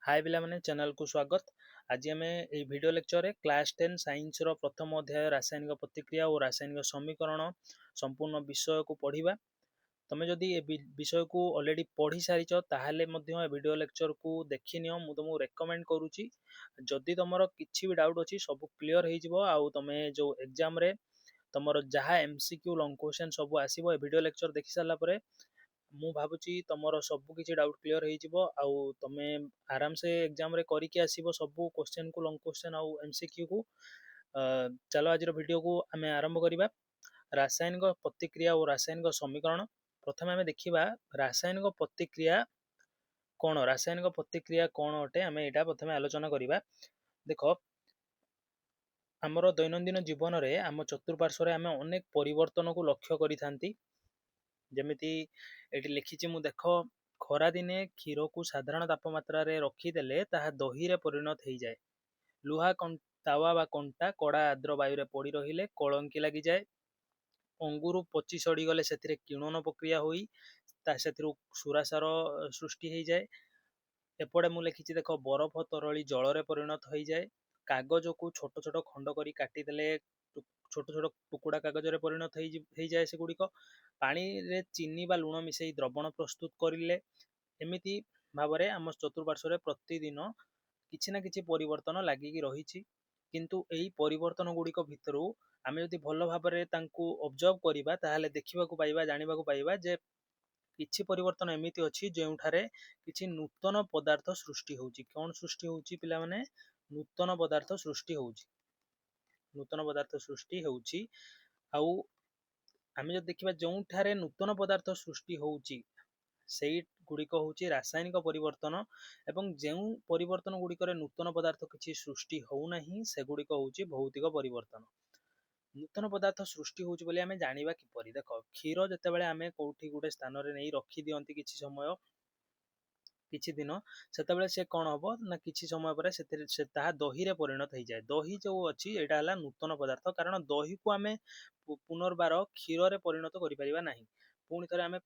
हाय पिला माने चैनल को स्वागत। आज आम ये वीडियो लेक्चर रे क्लास 10 साइंस रो प्रथम अध्याय रासायनिक प्रतिक्रिया और रासायनिक समीकरण संपूर्ण विषय को पढ़िबा। तमे जदि ए विषय को ऑलरेडी पढ़ी सारिछ ताहले मध्य ए वीडियो लेक्चर को देखि नियो मु तुमको रेकमेंड करूची। जदि तमरो किछि भी डाउट अछि सब क्लियर हे जिवो आ तमे जो एग्जाम रे तमरो जहा एमसीक्यू लॉन्ग क्वेश्चन सब आसीबो ए वीडियो लेक्चर देखि साला परे मु भाबुची तमरो सब किछि डाउट क्लियर हे जिवो आ तमे आराम से एग्जाम रे करिके आसीबो सब क्वेश्चन को लॉन्ग क्वेश्चन आ एमसीक्यू को। चलो आज वीडियो को आम आरंभ करबा। रासायनिक प्रतिक्रिया और रासायनिक समीकरण प्रथम आम देखिबा रासायनिक प्रतिक्रिया कौन रासायनिक प्रतिक्रिया कौन अटे आम यहाँ प्रथम आलोचना करबा। देख आमर दैनंदिन जीवन रे आम चतुर्पार्श्व रे आम अनेक परिवर्तन को लक्ष्य करि थांती। जेमिति एटी लिखिछि मु देख खरा दिने क्षीर को साधारण तापमात्रा रे रखिदेले ताहा दही रे परिणत हो जाए। लुहा तावा बा कंटा कड़ा आर्द्र वायु रे पड़ी रहिले कलंकी लगी जाए। अंगुर पची सड़ी गले से किणन प्रक्रिया होई से सुरासार सृष्टि हो जाए। एपटे मु लिखिछि देख बरफ तरली जल रे परिणत हो जाए। कागज को छोट छोट खंड करी काटिदेले छोट छोट टुकुड़ा कागज रे परिणत हो जाए। से गुड़िक पानी रे चीनी बा लुण मिसई द्रवण प्रस्तुत करिले एमिति भाव रे आम चतुर्पार्श्व प्रतिदिन किछि ना किछि परिवर्तन लागिकी रहिछि। किंतु एई परिवर्तन गुड़िक भितरु आमे जदि भल भाव रे तांकु ऑब्जर्व करिबा ताहाले देखिबाकू पाइबा जानिबाकू पाइबा जे किछि परिवर्तन एमिति अछि जेउठारे किछि नूतन पदार्थ सृष्टि होउछि। कोन सृष्टि होउछि पिला माने नूतन पदार्थ सृष्टि होउछि। नूतन पदार्थ सृष्टि होउछि आउ आमे जदि देखिबा जेउठारे नूतन पदार्थ सृष्टि होउछि सेई गुड़िक होउछि रासायनिक परिवर्तन एवं जेउ परिवर्तन गुड़िक नूतन पदार्थ किछि सृष्टि होउनाही सेगुड़िक होउछि भौतिक परिवर्तन। नूतन पदार्थ सृष्टि होउछि बोली आमे जानिबा किपरि। देख क्षीर जेतेबेले आमे कोठी गुटे स्थान रे नै रखि दियंती किछि समय किछि दिन सेतेबेले से कोन हबो ना किछि समय परे से ताहा दही रे परिणत हो जाए। दही जो अछि एटा हला नूतन पदार्थ कारण दही को आमे पुनर्बार क्षीर रे परिणत करि परिबा नाही। पुनी थरे आमे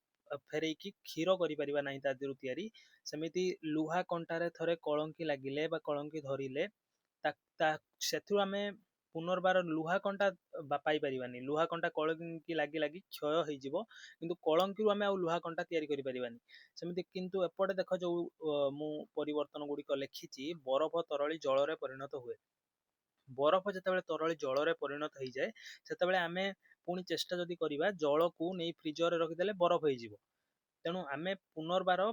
फेरेकी क्षीर करि परिबा नाही ता दिरु तयारी। सेमिति लुहा कंटारे थरे कलंकी लागिले बा कलंकी धरिले ता सेथु आमे पुनर्बार लुहा कंटा पाई परिबानी। लुहा कंटा कलंकी लागी लागी क्षय हो जिवो किंतु कलंकी रु आमे आ लुहा कंटा तयारी करि परिबानी। सेमिति किंतु एपटे देख जो मु परिवर्तन गुड़िक लिखिछि बरफ तरली जल रे परिणत हुए। बरफ जेतेबेले तरली जल रे परिणत हो जाए सेतेबेले आमे पुनी चेष्टा जदि करिबा जल को नै फ्रीजर रे रखिदेले बरफ हो जिवो। तेणु आमे पुनर्बार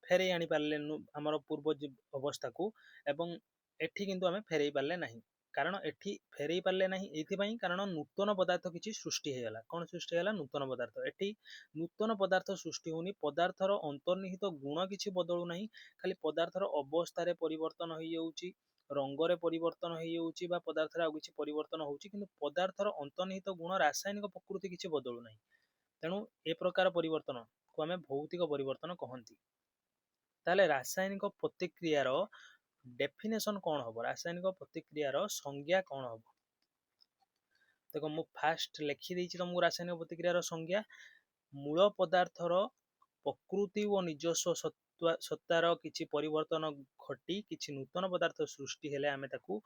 फेरे आनी पारले हमर पूर्व अवस्था को एवं एठी किंतु आमे फेरे पारले नाही। कारण एठी फेरे पारले नाही एथिपाई कारण नूतन पदार्थ किछि सृष्टि हेगला। कोन सृष्टि हेगला नूतन पदार्थ। एठी नूतन पदार्थ सृष्टि होनी पदार्थर अंतर्निहित गुण किछि बदलु नाही खाली पदार्थर अवस्था रे परिवर्तन हो जाउछि रंग रे परिवर्तन हो जाउछि बा पदार्थ रे आ किछि परिवर्तन होउछि किंतु पदार्थर अंतर्निहित गुण रासायनिक प्रकृति किछि बदलु नाही। तेणु ए प्रकार परिवर्तन को आमे भौतिक परिवर्तन कहंती। ताले रासायनिक प्रतिक्रियार डेफिनेशन कौन हम रासायनिक प्रतिक्रियार संज्ञा कौन हम। देखो मु फास्ट लिखि देछि तुमको रासायनिक प्रतिक्रियार संज्ञा मूल पदार्थर प्रकृति और निजस्व सत्तार किछि परिवर्तन घटी किछि नूतन पदार्थ सृष्टि हेले आमे ताकू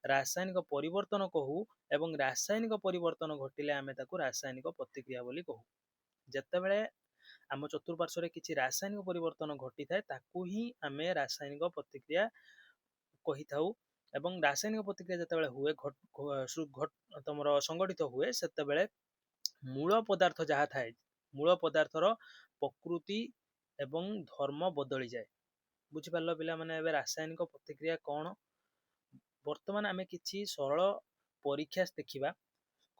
रासायनिक परिवर्तन कहू एवं रासायनिक परिवर्तन घटिले आमे ताकू रासायनिक प्रतिक्रिया बोली कहू। जेतेबेले आम चतुर्पार्श्व किछि रासायनिक परिवर्तन घटी थाए ताकू ही आमे रासायनिक प्रतिक्रिया कहि थाउ। एवं रासायनिक प्रतिक्रिया जेतेबेले हुए तमर संगठित हुए सेतेबेले मूल पदार्थ जहा थाए मूल पदार्थर प्रकृति एवं धर्म बदली जाए। बुझी पारलो पिला माने एबे रासायनिक प्रतिक्रिया कौन। वर्तमान आमे किछि सरल परीक्षा देखिबा।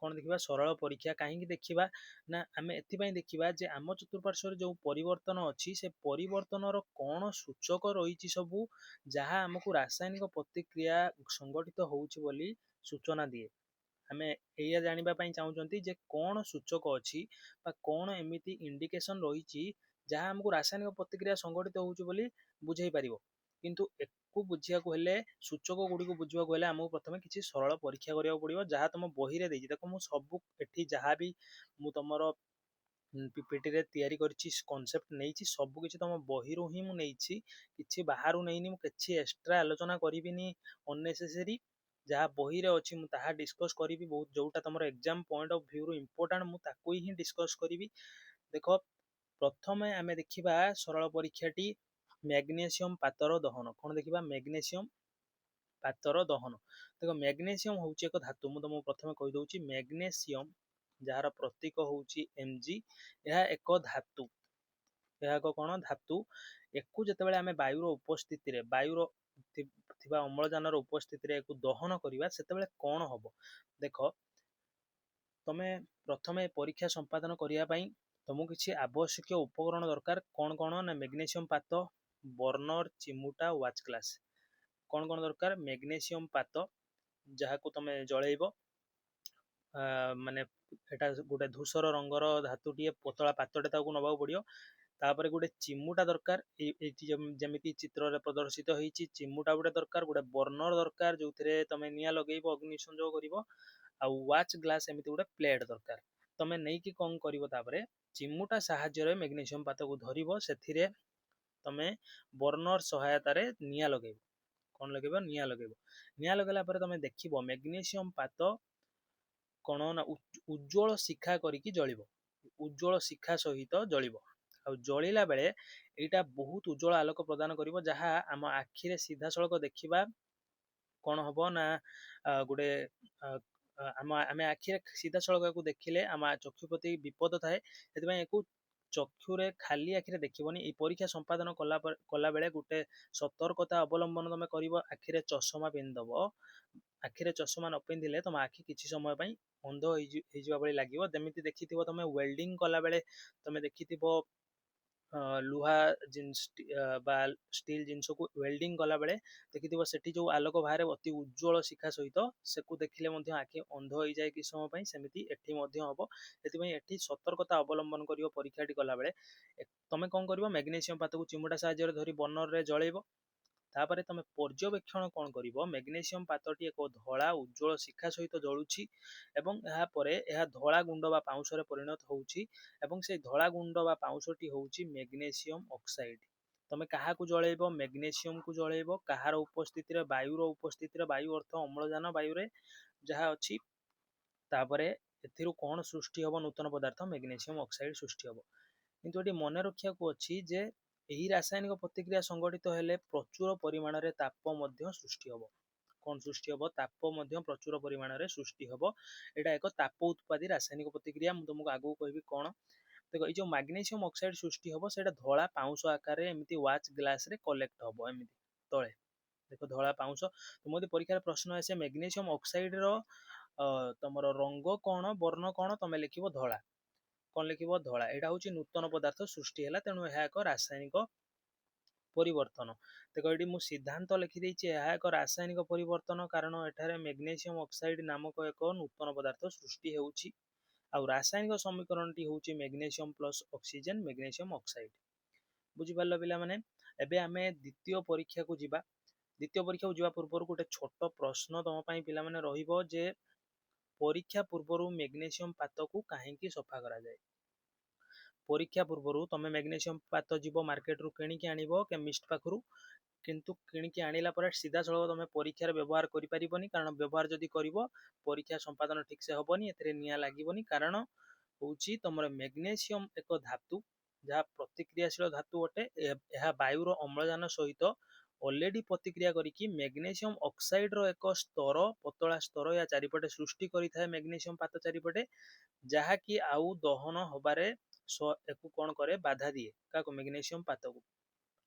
कौन देखिबा सरल परीक्षा कहीं देखिबा ना आमे एथिपाई देखिबा जे आम चतुर्पार्श्व जो परिवर्तन अछि से परिवर्तन कौन सूचक रही सबू जहाँ आमको रासायनिक प्रतिक्रिया संगठित होउछि बोली सूचना दिए। आमे एया जानिबा पई चाहूचंती जे कौन सूचक अछि बा कौन एमिति इंडिकेशन रही जहाँ आमको रासायनिक प्रतिक्रिया संगठित होउछि बोली बुझाई पारिबो। किंतु एकु बुझिया को हेले सूचक गुडी को बुझिया को हेले हमहु प्रथमे किछि सरल परीक्षा करिया पड़िबो जहाँ तुम बही रे देछि। देखो मु सब एठी जहाँ भी मु तमरो ପିପିଟି ରେ ତିଆରି କରିଛି, କନସେପ୍ଟ ନେଇଛି, ସବୁ କିଛି ତମ ବହିରୁ ହିଁ ମୁଁ ନେଇଛି, କିଛି ବାହାରୁ ନେଇନି, ମୁଁ କିଛି ଏକ୍ସଟ୍ରା ଆଲୋଚନା କରିବିନି ଅନନେସେସରି। ଯାହା ବହିରେ ଅଛି ମୁଁ ତାହା ଡିସ୍କସ୍ କରିବି, ବହୁତ ଯୋଉଟା ତମର ଏକ୍ଜାମ ପଏଣ୍ଟ ଅଫ ଭ୍ୟୁରୁ ଇମ୍ପୋର୍ଟାଣ୍ଟ ମୁଁ ତାକୁ ହିଁ ଡିସ୍କସ୍ କରିବି। ଦେଖ, ପ୍ରଥମେ ଆମେ ଦେଖିବା ସରଳ ପରୀକ୍ଷାଟି ମ୍ୟାଗ୍ନେସିୟମ ପାତର ଦହନ। କଣ ଦେଖିବା? ମ୍ୟାଗ୍ନେସିୟମ ପାତର ଦହନ। ଦେଖ, ମ୍ୟାଗ୍ନେସିୟମ ହଉଛି ଏକ ଧାତୁ। ମୁଁ ତମକୁ ପ୍ରଥମେ କହିଦଉଛି, ମ୍ୟାଗ୍ନେସିୟମ ଯାହାର ପ୍ରତୀକ ହଉଛି Mg, ଏହା ଏକ ଧାତୁ। ଏହା ଏକ କଣ? ଧାତୁ। ଏକୁ ଯେତେବେଳେ ଆମେ ବାୟୁର ଉପସ୍ଥିତିରେ, ବାୟୁର ଥିବା ଅମ୍ଳଜାନର ଉପସ୍ଥିତିରେ ଏକୁ ଦହନ କରିବା, ସେତେବେଳେ କଣ ହବ? ଦେଖ, ତମେ ପ୍ରଥମେ ପରୀକ୍ଷା ସମ୍ପାଦନ କରିବା ପାଇଁ ତମକୁ କିଛି ଆବଶ୍ୟକୀୟ ଉପକରଣ ଦରକାର। କଣ କଣ? ନା ମ୍ୟାଗ୍ନେସିୟମ ପାତ, ବର୍ଣ୍ଣର, ଚିମୁଟା, ୱାଚ୍ ଗ୍ଲାସ୍। କଣ କଣ ଦରକାର? ମ୍ୟାଗ୍ନେସିୟମ ପାତ, ଯାହାକୁ ତମେ ଜଳେଇବ, ମାନେ ଏଟା ଗୋଟେ ଧୂସର ରଙ୍ଗର ଧାତୁଟିଏ, ପତଳା ପାତଟେ ତାକୁ ନବାକୁ ପଡିବ। ତାପରେ ଗୋଟେ ଚିମୁଟା ଦରକାର, ଏଇଠି ଯେମିତି ଚିତ୍ରରେ ପ୍ରଦର୍ଶିତ ହେଇଛି, ଚିମୁଟା ଗୋଟେ ଦରକାର। ଗୋଟେ ବର୍ଣ୍ଣର ଦରକାର, ଯୋଉଥିରେ ତମେ ନିଆଁ ଲଗେଇବ, ଅଗ୍ନି ସଂଯୋଗ କରିବ। ଆଉ ୱାଚ୍ ଗ୍ଲାସ୍, ଏମିତି ଗୋଟେ ପ୍ଲେଟ୍ ଦରକାର। ତମେ ନେଇକି କଣ କରିବ? ତାପରେ ଚିମୁଟା ସାହାଯ୍ୟରେ ମ୍ୟାଗ୍ନେସିୟମ ପାତକୁ ଧରିବ, ସେଥିରେ ତମେ ବର୍ଣ୍ଣର ସହାୟତାରେ ନିଆଁ ଲଗେଇବ। କଣ ଲଗେଇବ? ନିଆଁ ଲଗେଇବ। ନିଆଁ ଲଗେଇଲା ପରେ ତମେ ଦେଖିବ ମ୍ୟାଗ୍ନେସିୟମ ପାତ କଣ ନା ଉଜ୍ଜ୍ୱଳ ଶିଖା କରିକି ଜଳିବ, ଉଜ୍ଜ୍ୱଳ ଶିଖା ସହିତ ଜଳିବ। ଆଉ ଜଳିଲା ବେଳେ ଏଇଟା ବହୁତ ଉଜ୍ଜ୍ୱଳ ଆଲୋକ ପ୍ରଦାନ କରିବ, ଯାହା ଆମ ଆଖିରେ ସିଧାସଳଖ ଦେଖିବା କଣ ହବ ନା ଗୋଟେ ଆମେ ଆଖିରେ ସିଧାସଳଖ ଦେଖିଲେ ଆମ ଚକ୍ଷୁ ପ୍ରତି ବିପଦ ଥାଏ। ସେଥିପାଇଁ ଏକୁ ଚକ୍ଷୁରେ ଖାଲି ଆଖିରେ ଦେଖିବନି। ଏଇ ପରୀକ୍ଷା ସମ୍ପାଦନ କଲା ବେଳେ ଗୋଟେ ସତର୍କତା ଅବଲମ୍ବନ ତମେ କରିବ, ଆଖିରେ ଚଷମା ପିନ୍ଧିଦବ। ଆଖିରେ ଚଷମା ନ ପିନ୍ଧିଲେ ତମ ଆଖି କିଛି ସମୟ ପାଇଁ ଅନ୍ଧ ହେଇଯିବା ଭଳି ଲାଗିବ। ଯେମିତି ଦେଖିଥିବ ତମେ ୱେଲ୍ଡିଂ କଲା ବେଳେ ତମେ ଦେଖିଥିବ ଲୁହା ଜିନିଷ ବା ଷ୍ଟିଲ ଜିନିଷକୁ ୱେଲ୍ଡିଂ କଲା ବେଳେ ଦେଖିଥିବ ସେଠି ଯୋଉ ଆଲୋକ ବାହାରେ ଅତି ଉଜ୍ଜ୍ୱଳ ଶିଖା ସହିତ, ସେକୁ ଦେଖିଲେ ମଧ୍ୟ ଆଖି ଅନ୍ଧ ହେଇଯାଏ କିଛି ସମୟ ପାଇଁ, ସେମିତି ଏଠି ମଧ୍ୟ ହବ। ସେଥିପାଇଁ ଏଠି ସତର୍କତା ଅବଲମ୍ବନ କରିବ ପରୀକ୍ଷାଟି କଲାବେଳେ। ତମେ କଣ କରିବ? ମ୍ୟାଗ୍ନେସିୟମ ପାତକୁ ଚିମୁଟା ସାହାଯ୍ୟରେ ଧରି ବର୍ଣ୍ଣରରେ ଜଳେଇବ। ତାପରେ ତମେ ପର୍ଯ୍ୟବେକ୍ଷଣ କଣ କରିବ? ମ୍ୟାଗ୍ନେସିୟମ ପାତଟି ଏକ ଧଳା ଉଜ୍ଜ୍ୱଳ ଶିଖା ସହିତ ଜଳୁଛି, ଏବଂ ଏହାପରେ ଏହା ଧଳା ଗୁଣ୍ଡ ବା ପାଉଁଶରେ ପରିଣତ ହଉଛି, ଏବଂ ସେଇ ଧଳା ଗୁଣ୍ଡ ବା ପାଉଁଶଟି ହଉଛି ମ୍ୟାଗ୍ନେସିୟମ ଅକ୍ସାଇଡ। ତମେ କାହାକୁ ଜଳେଇବ? ମ୍ୟାଗ୍ନେସିୟମକୁ ଜଳେଇବ। କାହାର ଉପସ୍ଥିତିରେ? ବାୟୁର ଉପସ୍ଥିତିରେ। ବାୟୁ ଅର୍ଥ ଅମ୍ଳଜାନ ବାୟୁରେ ଯାହା ଅଛି। ତାପରେ ଏଥିରୁ କଣ ସୃଷ୍ଟି ହବ? ନୂତନ ପଦାର୍ଥ ମ୍ୟାଗ୍ନେସିୟମ ଅକ୍ସାଇଡ ସୃଷ୍ଟି ହବ। କିନ୍ତୁ ଏଠି ମନେ ରଖିବାକୁ ଅଛି ଯେ ଏହି ରାସାୟନିକ ପ୍ରତିକ୍ରିୟା ସଂଗଠିତ ହେଲେ ପ୍ରଚୁର ପରିମାଣରେ ତାପ ମଧ୍ୟ ସୃଷ୍ଟି ହବ। କଣ ସୃଷ୍ଟି ହବ? ତାପ ମଧ୍ୟ ପ୍ରଚୁର ପରିମାଣରେ ସୃଷ୍ଟି ହବ। ଏଇଟା ଏକ ତାପ ଉତ୍ପାଦୀ ରାସାୟନିକ ପ୍ରତିକ୍ରିୟା। ମୁଁ ତମକୁ ଆଗକୁ କହିବି କଣ। ଦେଖ, ଏଇ ଯୋଉ ମାଗ୍ନେସିୟମ ଅକ୍ସାଇଡ ସୃଷ୍ଟି ହବ, ସେଇଟା ଧଳା ପାଉଁଶ ଆକାରରେ ଏମିତି ୱାଚ୍ ଗ୍ଲାସ ରେ କଲେକ୍ଟ ହବ, ଏମିତି ତଳେ। ଦେଖ, ଧଳା ପାଉଁଶ। ତୁମ ଯଦି ପରୀକ୍ଷାରେ ପ୍ରଶ୍ନ ଆସେ ମ୍ୟାଗ୍ନେସିୟମ ଅକ୍ସାଇଡ ର ତମର ରଙ୍ଗ କଣ, ବର୍ଣ୍ଣ କଣ, ତମେ ଲେଖିବ ଧଳା। କଣ ଲେଖିବ? ଧଳା। ଏଇଟା ହଉଛି ନୂତନ ପଦାର୍ଥ ସୃଷ୍ଟି ହେଲା, ତେଣୁ ଏହା ଏକ ରାସାୟନିକ ପରିବର୍ତ୍ତନ। ଦେଖ, ଏଠି ମୁଁ ସିଦ୍ଧାନ୍ତ ଲେଖିଦେଇଛି, ଏହା ଏକ ରାସାୟନିକ ପରିବର୍ତ୍ତନ, କାରଣ ଏଠାରେ ମ୍ୟାଗ୍ନେସିୟମ ଅକ୍ସାଇଡ ନାମକ ଏକ ନୂତନ ପଦାର୍ଥ ସୃଷ୍ଟି ହେଉଛି। ଆଉ ରାସାୟନିକ ସମୀକରଣଟି ହଉଛି magnesium plus oxygen, magnesium oxide. ବୁଝିପାରିଲ ପିଲାମାନେ? ଏବେ ଆମେ ଦ୍ୱିତୀୟ ପରୀକ୍ଷାକୁ ଯିବା। ଦ୍ୱିତୀୟ ପରୀକ୍ଷାକୁ ଯିବା ପୂର୍ବରୁ ଗୋଟେ ଛୋଟ ପ୍ରଶ୍ନ ତମ ପାଇଁ ପିଲାମାନେ ରହିବ ଯେ ପରୀକ୍ଷା ପୂର୍ବରୁ ମ୍ୟାଗ୍ନେସିୟମ ପାତକୁ କାହିଁକି ସଫା କରାଯାଏ? ପରୀକ୍ଷା ପୂର୍ବରୁ ତମେ ମ୍ୟାଗ୍ନେସିୟମ ପାତ ଯିବ ମାର୍କେଟରୁ କିଣିକି ଆଣିବ କେମିଷ୍ଟ ପାଖରୁ, କିନ୍ତୁ କିଣିକି ଆଣିଲା ପରେ ସିଧାସଳଖ ତମେ ପରୀକ୍ଷାରେ ବ୍ୟବହାର କରିପାରିବନି, କାରଣ ବ୍ୟବହାର ଯଦି କରିବ ପରୀକ୍ଷା ସମ୍ପାଦନ ଠିକ ସେ ହବନି, ଏଥିରେ ନିଆଁ ଲାଗିବନି। କାରଣ ହଉଛି ତମର ମ୍ୟାଗ୍ନେସିୟମ ଏକ ଧାତୁ, ଯାହା ପ୍ରତିକ୍ରିୟାଶୀଳ ଧାତୁ ଅଟେ। ଏହା ବାୟୁର ଅମ୍ଳଜାନ ସହିତ ଅଲରେଡି ପ୍ରତିକ୍ରିୟା କରିକି ମ୍ୟାଗ୍ନେସିୟମ ଅକ୍ସାଇଡ ର ଏକ ସ୍ତର, ପତଳା ସ୍ତର ଏହା ଚାରିପଟେ ସୃଷ୍ଟି କରିଥାଏ ମ୍ୟାଗ୍ନେସିୟମ ପାତ ଚାରିପଟେ, ଯାହାକି ଆଉ ଦହନ ହବାରେ ଏକୁ କଣ କରେ? ବାଧା ଦିଏ। କାହାକୁ? ମ୍ୟାଗ୍ନେସିୟମ ପାତକୁ।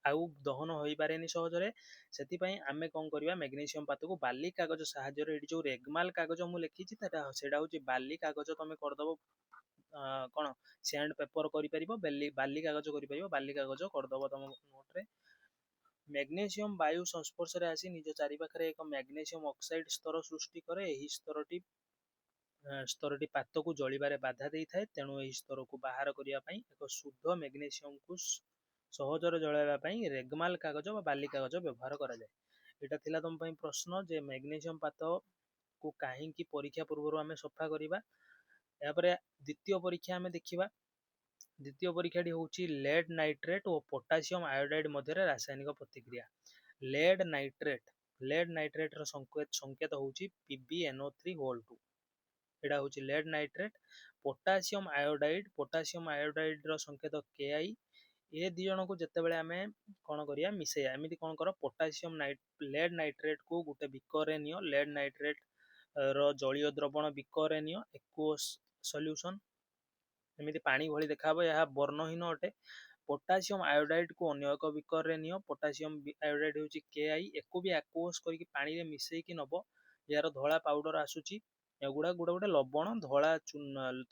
ଆଉ ଦହନ ହୋଇପାରେନି ସହଜରେ। ସେଥିପାଇଁ ଆମେ କଣ କରିବା? ମ୍ୟାଗ୍ନେସିୟମ ପାତକୁ ବାଲି କାଗଜ ସାହାଯ୍ୟରେ, ଏଠି ଯୋଉ ରେଗମାଲ କାଗଜ ମୁଁ ଲେଖିଛି ସେଇଟା ହଉଛି ବାଲି କାଗଜ, ତମେ କରିଦବ କଣ ସ୍ୟାଣ୍ଡ ପେପର କରିପାରିବ, ବାଲି କାଗଜ କରିପାରିବ, ବାଲି କାଗଜ କରିଦବ ତମ ନୋଟରେ। ମ୍ୟାଗ୍ନେସିୟମ ବାୟୁ ସଂସ୍ପର୍ଶରେ ଆସି ନିଜ ଚାରିପାଖରେ ଏକ ମ୍ୟାଗ୍ନେସିୟମ ଅକ୍ସାଇଡ ସ୍ତର ସୃଷ୍ଟି କରେ। ଏହି ସ୍ତରଟି ପାତକୁ ଜଳିବାରେ ବାଧା ଦେଇଥାଏ, ତେଣୁ ଏହି ସ୍ତରକୁ ବାହାର କରିବା ପାଇଁ ଏକ ଶୁଦ୍ଧ ମ୍ୟାଗ୍ନେସିୟମକୁ ସହଜରେ ଜଳାଇବା ପାଇଁ ରେଗମାଲ କାଗଜ ବା ବାଲି କାଗଜ ବ୍ୟବହାର କରାଯାଏ। ଏଇଟା ଥିଲା ତମ ପାଇଁ ପ୍ରଶ୍ନ ଯେ ମ୍ୟାଗ୍ନେସିୟମ ପାତ କୁ କାହିଁକି ପରୀକ୍ଷା ପୂର୍ବରୁ ଆମେ ସଫା କରିବା। ଏହାପରେ ଦ୍ୱିତୀୟ ପରୀକ୍ଷା ଆମେ ଦେଖିବା। द्वितीय परीक्षाटी होउची लेड नाइट्रेट और पोटासियम आयोडाइड मध्य रासायनिक प्रतिक्रिया। लेड नाइट्रेट रो संकेत होउची PbNO3 एटा होउची लेड नाइट्रेट। पोटासियम आयोडाइड रो संकेत Ki। ये दी जन को जिते बळे आमे कोन करिया मिसेया एमिति कोन करो पोटासियम लेड नाइट्रेट को गुटे बिकर नियो लेड नाइट्रेट रो जलीय द्रवण बिकर नियो एक्वस सॉल्यूशन एमिति पानी भली देखाबो यह वर्णहीन अटे। पोटासियम आयोडाइड को अन्य एक बिकर रे नियो पोटासियम आयोडाइड होची Ki एको भी एक्वस करके पानी रे मिसेई कि नबो यार धोला पाउडर आसुची एगुडा गुडे लवण धोला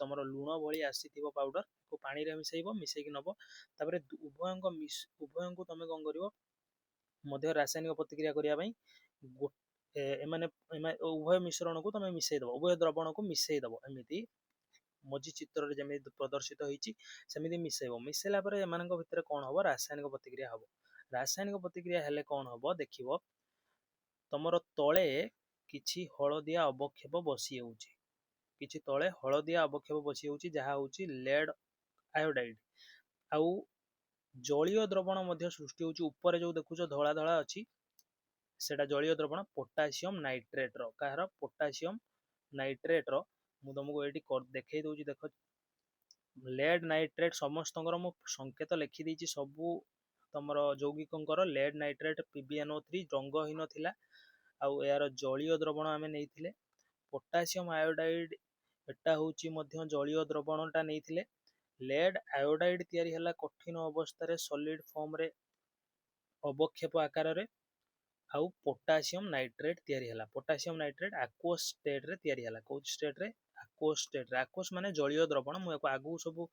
तमरो लूण भली आसीथिबो पाउडर को पानी रे मिसेइबो मिसेई कि नबो तापरे उभयंको तमे कोन करिवो मध्य रासायनिक प्रतिक्रिया करिया पई एमाने उभय मिश्रण को तमे मिसेई दबो उभय द्रवण को मिसेई दबो एमिति मझी चित्र रे जेमि प्रदर्शित होईची सेमिति मिसेइबो मिसेला परे एमानक भितर कोन हबो रासायनिक प्रतिक्रिया हबो। रासायनिक प्रतिक्रिया हेले कोन हबो देखिबो तमरो तळे किछि हळदिया अवक्षेप बसी होउची किछि तळे हळदिया अवक्षेप बसी होउची जहा होउची लेड आयोडाइड आउ जलीय द्रवण मध्य सृष्टि होउची ऊपर जो देखुचो धळा धळा अछि सेटा जलीय द्रवण पोटासियम नाइट्रेट रो काहर पोटासियम नाइट्रेट रो मु तुमको एटी देखै दउची देखो लेड नाइट्रेट समस्तंकर मु संकेत लिखि देइची सबु तमरो यौगिकंकर लेड नाइट्रेट PbNO3 रंगहीन थिला आउ यार जलीय द्रवण आमे नेइथिले। पोटासियम आयोडाइड एटा होउची मध्य जलीय द्रवणटा नेइथिले। लेड आयोडाइड तयारी हला कठिन अवस्था रे सॉलिड फॉर्म रे अवक्षेप आकार रे आउ पोटासियम नाइट्रेट तयारी हला पोटासियम नाइट्रेट एक्वस स्टेट रे तयारी हला कोच स्टेट रे एक्वस माने जलीय द्रवण मु आगु सब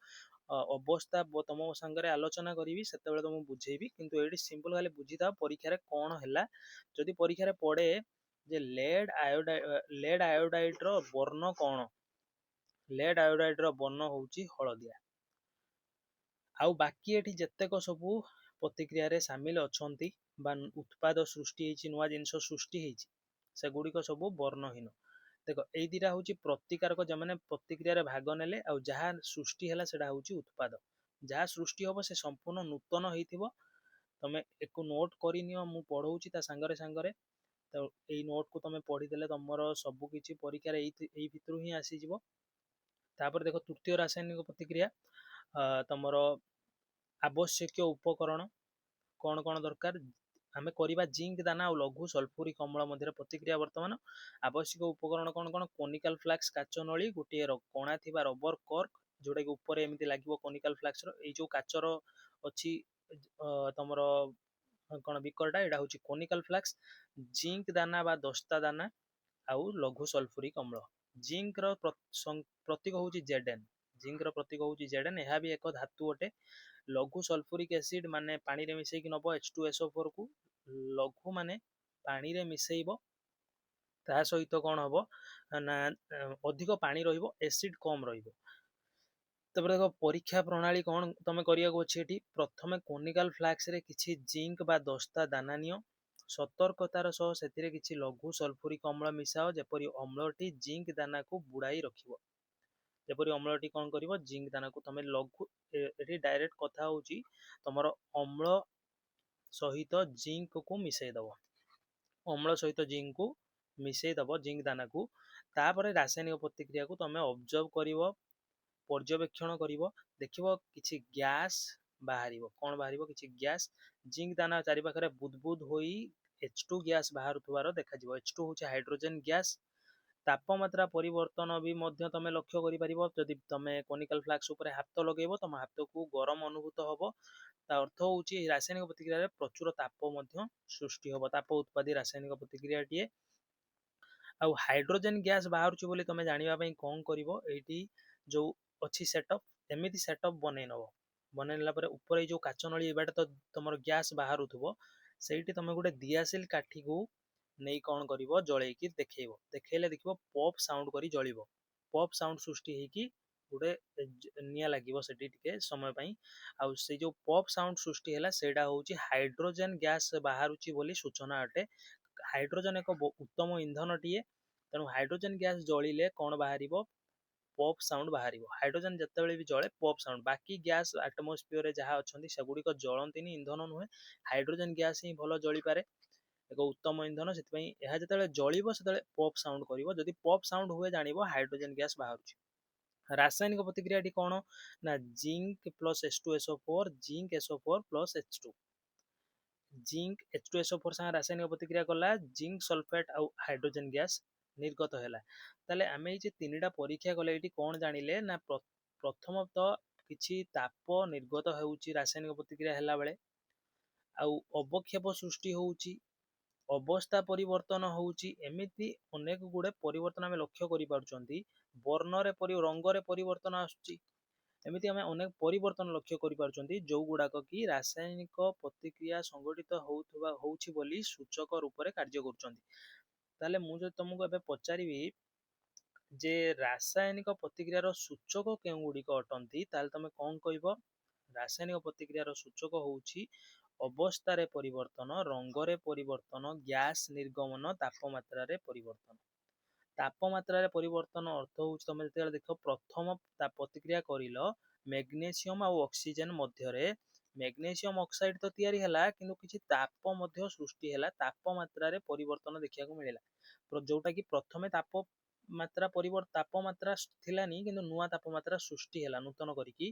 अवस्था तम संगे आलोचना करी सेते बेले तुम बुझेबी किंतु एडी सिंपल खाली बुझी था परीक्षा रे कोन हला जदि परीक्षा रे पड़े जे लेड आयोडाइड रो वर्ण कोन लेड आयोडाइड रो वर्ण होउची हळदिया आउ बाकी एठी जत्तेक सबु प्रतिक्रिया रे शामिल अछंती बा उत्पाद सृष्टि हेची नुवा जिंस सृष्टि हेची से गुडी को सबु वर्णहीन देखो एई दिरा होची प्रतिकारक जमाने प्रतिक्रिया रे भाग नेले आउ जहा सृष्टि हला सेडा होची उत्पाद जहा सृष्टि होबो से संपूर्ण नूतन हेइथिबो तमे एको नोट करि नियो मु पढौची ता संगरे संगरे तो एई नोट को तमे पढी देले तमरो सब किछि परीक्षा रे एई भितरु ही आसी जिवो। तापर देखो तृतीय रासायनिक प्रतिक्रिया तमरो आवश्यक उपकरण कौन कौन दरकार आमे करिबा जिंक दाना और लघु सल्फ्यूरिक अम्ल मध्य प्रतिक्रिया वर्तमान आवश्यक उपकरण कौन कौन कोनिकल फ्लाक्स काच नली गोटे कोणा थिबा रबर कर्क जोटा कि ऊपर एमती लागिवो कोनिकल फ्लाक्स रो ए जो काचर अछि तमरो कौन बिकरटा एटा होची कोनिकल फ्लाक्स जिंक दाना बा दस्ता दाना आउ लघु सल्फ्यूरिक अम्ल जिंक रो प्रतीक होची Zn जिंक रो प्रतीक होची Zn एहा भी एक धातु अटे। लघु सल्फ्यूरिक एसिड माने पानी रे मिसेई कि नबो H2SO4 को लघु माने पानी रे मिसेइबो ता सहित कोन हबो ना अधिक पानी रहिबो एसिड कम रहिबो। तबरे देखो परीक्षा प्रणाली कोन तमे करिया को अछि एठी प्रथमे कोनिकल फ्लाक्स रे किछि जिंक बा दस्ता दाना नियो सतर्कतार सह सेतिरे किछि लघु सल्फ्यूरिक अम्ल मिसाओ जेपरि अम्लटी जिंक दाना को बुड़ाई रखिबो जेपरि अम्लटी कोन करिवो जिंक दाना को तमे लघु एठी डायरेक्ट कथा होची तमरो अम्ल सहित जिंक को मिसेई दबो अम्ल सहित जिंक को मिसेई दबो जिंक दाना को तापरे रासायनिक प्रतिक्रिया को तमे ऑब्जर्व करिवो पर्यवेक्षण करिवो देखिवो किछि गैस बाहरिवो कोन बाहरिवो किछि गैस जिंक दाना चारि पाखरे बुदबुद होई H2 गैस बाहरुथुवार देखा जिवो H2 होची हाइड्रोजन गैस तापमात्रा परिवर्तन भी मध्य तमे लक्ष्य करि परिबो जदि तमे कोनिकल फ्लाक्स ऊपर हाथ लगेइबो तम हाथ को गरम अनुभूत हबो ता अर्थ होची रासायनिक प्रतिक्रिया रे प्रचुर ताप मध्य सृष्टि हबो ताप उत्पादी रासायनिक प्रतिक्रिया टिए आउ हाइड्रोजन गैस बाहरुची बोली तमे जानिबा पई कोन करिवो एठी जो अच्छी सेटअप एमिति सेटअप बनै नबो बनैला परे ऊपर जो काच नली एबाटे तो तमर गैस बाहरुथबो सेठी तमे गुटे दियासिल काठी को नै कोन करिवो जळै कि देखैबो देखैले देखिबो पॉप साउंड करी जळिबो पॉप साउंड सृष्टि हे कि गुटे निया लागिवो सेठी टिके समय पई आउ से जो पॉप साउंड सृष्टि हैला सेडा होची हाइड्रोजन गैस बाहरुची बोली सूचना अटे। हाइड्रोजन एक उत्तम ईंधन टिए तेणु हाइड्रोजन गैस जळिले कोन बाहरिबो ପପ୍ ସାଉଣ୍ଡ ବାହାରିବ। ହାଇଡ୍ରୋଜେନ ଯେତେବେଳେ ବି ଜଳେ ପପ୍ ସାଉଣ୍ଡ, ବାକି ଗ୍ୟାସ୍ ଆଟମୋସ୍ଫିୟରରେ ଯାହା ଅଛନ୍ତି ସେଗୁଡ଼ିକ ଜଳନ୍ତିନି, ଇନ୍ଧନ ନୁହେଁ। ହାଇଡ୍ରୋଜେନ ଗ୍ୟାସ୍ ହିଁ ଭଲ ଜଳିପାରେ, ଏକ ଉତ୍ତମ ଇନ୍ଧନ। ସେଥିପାଇଁ ଏହା ଯେତେବେଳେ ଜଳିବ ସେତେବେଳେ ପପ୍ ସାଉଣ୍ଡ କରିବ। ଯଦି ପପ୍ ସାଉଣ୍ଡ ହୁଏ ଜାଣିବ ହାଇଡ୍ରୋଜେନ ଗ୍ୟାସ୍ ବାହାରୁଛି। ରାସାୟନିକ ପ୍ରତିକ୍ରିୟାଟି କ'ଣ ନା zinc plus H2SO4 zinc SO4 plus H2। Zinc H2SO4 ସାଙ୍ଗେ ରାସାୟନିକ ପ୍ରତିକ୍ରିୟା କଲା, ଜିଙ୍କ ସଲଫେଟ୍ ଆଉ ହାଇଡ୍ରୋଜେନ ଗ୍ୟାସ୍ ନିର୍ଗତ ହେଲା। ତାହେଲେ ଆମେ ଏଇ ଯେ ତିନିଟା ପରୀକ୍ଷା କଲେ ଏଇଠି କ'ଣ ଜାଣିଲେ ନା ପ୍ରଥମତଃ କିଛି ତାପ ନିର୍ଗତ ହେଉଛି ରାସାୟନିକ ପ୍ରତିକ୍ରିୟା ହେଲା ବେଳେ, ଆଉ ଅବକ୍ଷେପ ସୃଷ୍ଟି ହେଉଛି, ଅବସ୍ଥା ପରିବର୍ତ୍ତନ ହେଉଛି, ଏମିତି ଅନେକ ଗୁଡ଼େ ପରିବର୍ତ୍ତନ ଆମେ ଲକ୍ଷ୍ୟ କରିପାରୁଛନ୍ତି। ବର୍ଣ୍ଣରେ ରଙ୍ଗରେ ପରିବର୍ତ୍ତନ ଆସୁଛି, ଏମିତି ଆମେ ଅନେକ ପରିବର୍ତ୍ତନ ଲକ୍ଷ୍ୟ କରିପାରୁଛନ୍ତି ଯୋଉ ଗୁଡ଼ାକ କି ରାସାୟନିକ ପ୍ରତିକ୍ରିୟା ସଂଗଠିତ ହେଉଛି ବୋଲି ସୂଚକ ରୂପରେ କାର୍ଯ୍ୟ କରୁଛନ୍ତି। ତାହେଲେ ମୁଁ ଯଦି ତମକୁ ଏବେ ପଚାରିବି ଯେ ରାସାୟନିକ ପ୍ରତିକ୍ରିୟାର ସୂଚକ କେଉଁ ଗୁଡ଼ିକ ଅଟନ୍ତି, ତାହେଲେ ତମେ କ'ଣ କହିବ? ରାସାୟନିକ ପ୍ରତିକ୍ରିୟାର ସୂଚକ ହେଉଛି ଅବସ୍ଥାରେ ପରିବର୍ତ୍ତନ, ରଙ୍ଗରେ ପରିବର୍ତ୍ତନ, ଗ୍ୟାସ୍ ନିର୍ଗମନ, ତାପମାତ୍ରାରେ ପରିବର୍ତ୍ତନ। ତାପମାତ୍ରାରେ ପରିବର୍ତ୍ତନ ଅର୍ଥ ହେଉଛି ତମେ ଯେତେବେଳେ ଦେଖ ପ୍ରଥମ ପ୍ରତିକ୍ରିୟା କରିଲ ମ୍ୟାଗ୍ନେସିୟମ ଆଉ ଅକ୍ସିଜେନ ମଧ୍ୟରେ, ମ୍ୟାଗ୍ନେସିୟମ ଅକ୍ସାଇଡ୍ ତ ତିଆରି ହେଲା କିନ୍ତୁ କିଛି ତାପ ମଧ୍ୟ ସୃଷ୍ଟି ହେଲା, ତାପମାତ୍ରାରେ ପରିବର୍ତ୍ତନ ଦେଖିବାକୁ ମିଳିଲା। ଯୋଉଟା କି ପ୍ରଥମେ ତାପମାତ୍ରା ଥିଲାନି କିନ୍ତୁ ନୂଆ ତାପମାତ୍ରା ସୃଷ୍ଟି ହେଲା ନୂତନ କରିକି।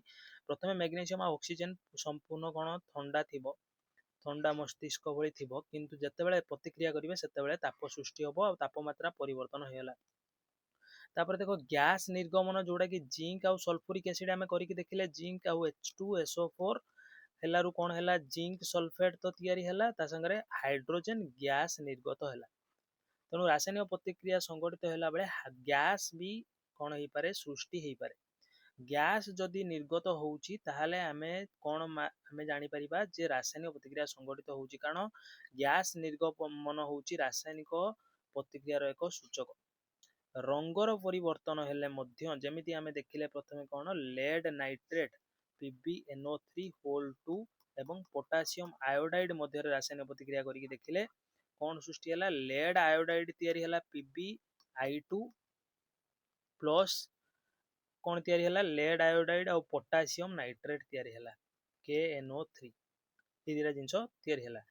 ପ୍ରଥମେ ମ୍ୟାଗ୍ନେସିୟମ ଆଉ ଅକ୍ସିଜେନ ସମ୍ପୂର୍ଣ୍ଣ କ'ଣ ଥଣ୍ଡା ଥିବ, ଥଣ୍ଡା ମସ୍ତିଷ୍କ ଭଳି ଥିବ, କିନ୍ତୁ ଯେତେବେଳେ ପ୍ରତିକ୍ରିୟା କରିବେ ସେତେବେଳେ ତାପ ସୃଷ୍ଟି ହେବ ଆଉ ତାପମାତ୍ରା ପରିବର୍ତ୍ତନ ହେଇଗଲା। ତାପରେ ଦେଖ ଗ୍ୟାସ୍ ନିର୍ଗମନ, ଯୋଉଟା କି ଜିଙ୍କ ଆଉ ସଲଫୁରିକ ଏସିଡ ଆମେ କରିକି ଦେଖିଲେ, ଜିଙ୍କ ଆଉ H2SO4 ହେଲାରୁ କ'ଣ ହେଲା, ଜିଙ୍କ ସଲଫେଟ୍ ତ ତିଆରି ହେଲା, ତା ସାଙ୍ଗରେ ହାଇଡ୍ରୋଜେନ ଗ୍ୟାସ୍ ନିର୍ଗତ ହେଲା। ତେଣୁ ରାସାୟନିକ ପ୍ରତିକ୍ରିୟା ସଂଗଠିତ ହେଲା ବେଳେ ଗ୍ୟାସ୍ ବି କ'ଣ ହେଇପାରେ, ସୃଷ୍ଟି ହେଇପାରେ। ଗ୍ୟାସ୍ ଯଦି ନିର୍ଗତ ହେଉଛି ତାହେଲେ ଆମେ ଜାଣିପାରିବା ଯେ ରାସାୟନିକ ପ୍ରତିକ୍ରିୟା ସଂଗଠିତ ହେଉଛି, କାରଣ ଗ୍ୟାସ୍ ନିର୍ଗମନ ହେଉଛି ରାସାୟନିକ ପ୍ରତିକ୍ରିୟାର ଏକ ସୂଚକ। ରଙ୍ଗର ପରିବର୍ତ୍ତନ ହେଲେ ମଧ୍ୟ, ଯେମିତି ଆମେ ଦେଖିଲେ ପ୍ରଥମେ କ'ଣ ଲେଡ୍ ନାଇଟ୍ରେଟ୍ PbNO3(2) ଏବଂ ପୋଟାସିୟମ ଆୟୋଡାଇଡ୍ ମଧ୍ୟରେ ରାସାୟନିକ ପ୍ରତିକ୍ରିୟା କରିକି ଦେଖିଲେ କ'ଣ ସୃଷ୍ଟି ହେଲା, ଲେଡ୍ ଆୟୋଡାଇଡ୍ ତିଆରି ହେଲା PbI2 ପ୍ଲସ୍ କ'ଣ ତିଆରି ହେଲା, ଲେଡ୍ ଆୟୋଡାଇଡ୍ ଆଉ ପୋଟାସିୟମ ନାଇଟ୍ରେଟ୍ ତିଆରି ହେଲା KNO3। এই ଦୁଇଟା ଜିନିଷ ତିଆରି ହେଲା।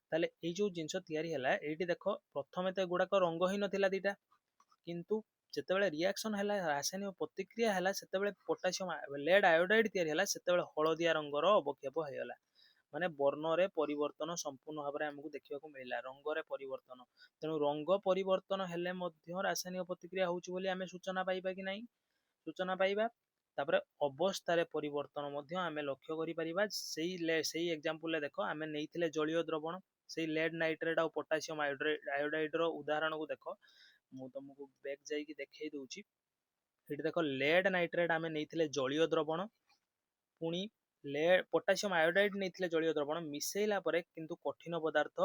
ତାହେଲେ ଏଇ ଯୋଉ ଜିନିଷ ତିଆରି ହେଲା, ଏଇଠି ଦେଖ ପ୍ରଥମେ ତ ଏଗୁଡ଼ାକ ରଙ୍ଗ ହିଁ ନଥିଲା ଦିଟା, କିନ୍ତୁ ଯେତେବେଳେ ରିଆକ୍ସନ ହେଲା, ରାସାୟନିକ ପ୍ରତିକ୍ରିୟା ହେଲା, ସେତେବେଳେ ପୋଟାସିୟମ ଲେଡ୍ ଆୟୋଡାଇଡ୍ ତିଆରି ହେଲା, ସେତେବେଳେ ହଳଦିଆ ରଙ୍ଗର ଅବକ୍ଷେପ ହେଇଗଲା। ମାନେ ବର୍ଣ୍ଣରେ ପରିବର୍ତ୍ତନ ସମ୍ପୂର୍ଣ୍ଣ ଭାବରେ ଆମକୁ ଦେଖିବାକୁ ମିଳିଲା, ରଙ୍ଗରେ ପରିବର୍ତ୍ତନ। ତେଣୁ ରଙ୍ଗ ପରିବର୍ତ୍ତନ ହେଲେ ମଧ୍ୟ ରାସାୟନିକ ପ୍ରତିକ୍ରିୟା ହେଉଛି ବୋଲି ଆମେ ସୂଚନା ପାଇବା କି ନାହିଁ? ସୂଚନା ପାଇବା। ତାପରେ ଅବସ୍ଥାରେ ପରିବର୍ତ୍ତନ ମଧ୍ୟ ଆମେ ଲକ୍ଷ୍ୟ କରିପାରିବା। ସେଇ ଏକ୍ଜାମ୍ପଲରେ ଦେଖ ଆମେ ନେଇଥିଲେ ଜଳୀୟ ଦ୍ରବଣ, ସେଇ ଲେଡ୍ ନାଇଟ୍ରେଟ୍ ଆଉ ପୋଟାସିୟମ ଆୟୋଡାଇଡ୍ର ଉଦାହରଣକୁ ଦେଖ। ମୁଁ ତମକୁ ବ୍ୟାକ୍ ଯାଇକି ଦେଖେଇ ଦଉଛି। ଏଠି ଦେଖ ଲେଡ୍ ନାଇଟ୍ରେଟ୍ ଆମେ ନେଇଥିଲେ ଜଳୀୟ ଦ୍ରବଣ, ପୁଣି ପୋଟାସିୟମ ଆୟୋଡାଇଡ୍ ନେଇଥିଲେ ଜଳୀୟ ଦ୍ରବଣ, ମିଶେଇଲା ପରେ କିନ୍ତୁ କଠିନ ପଦାର୍ଥ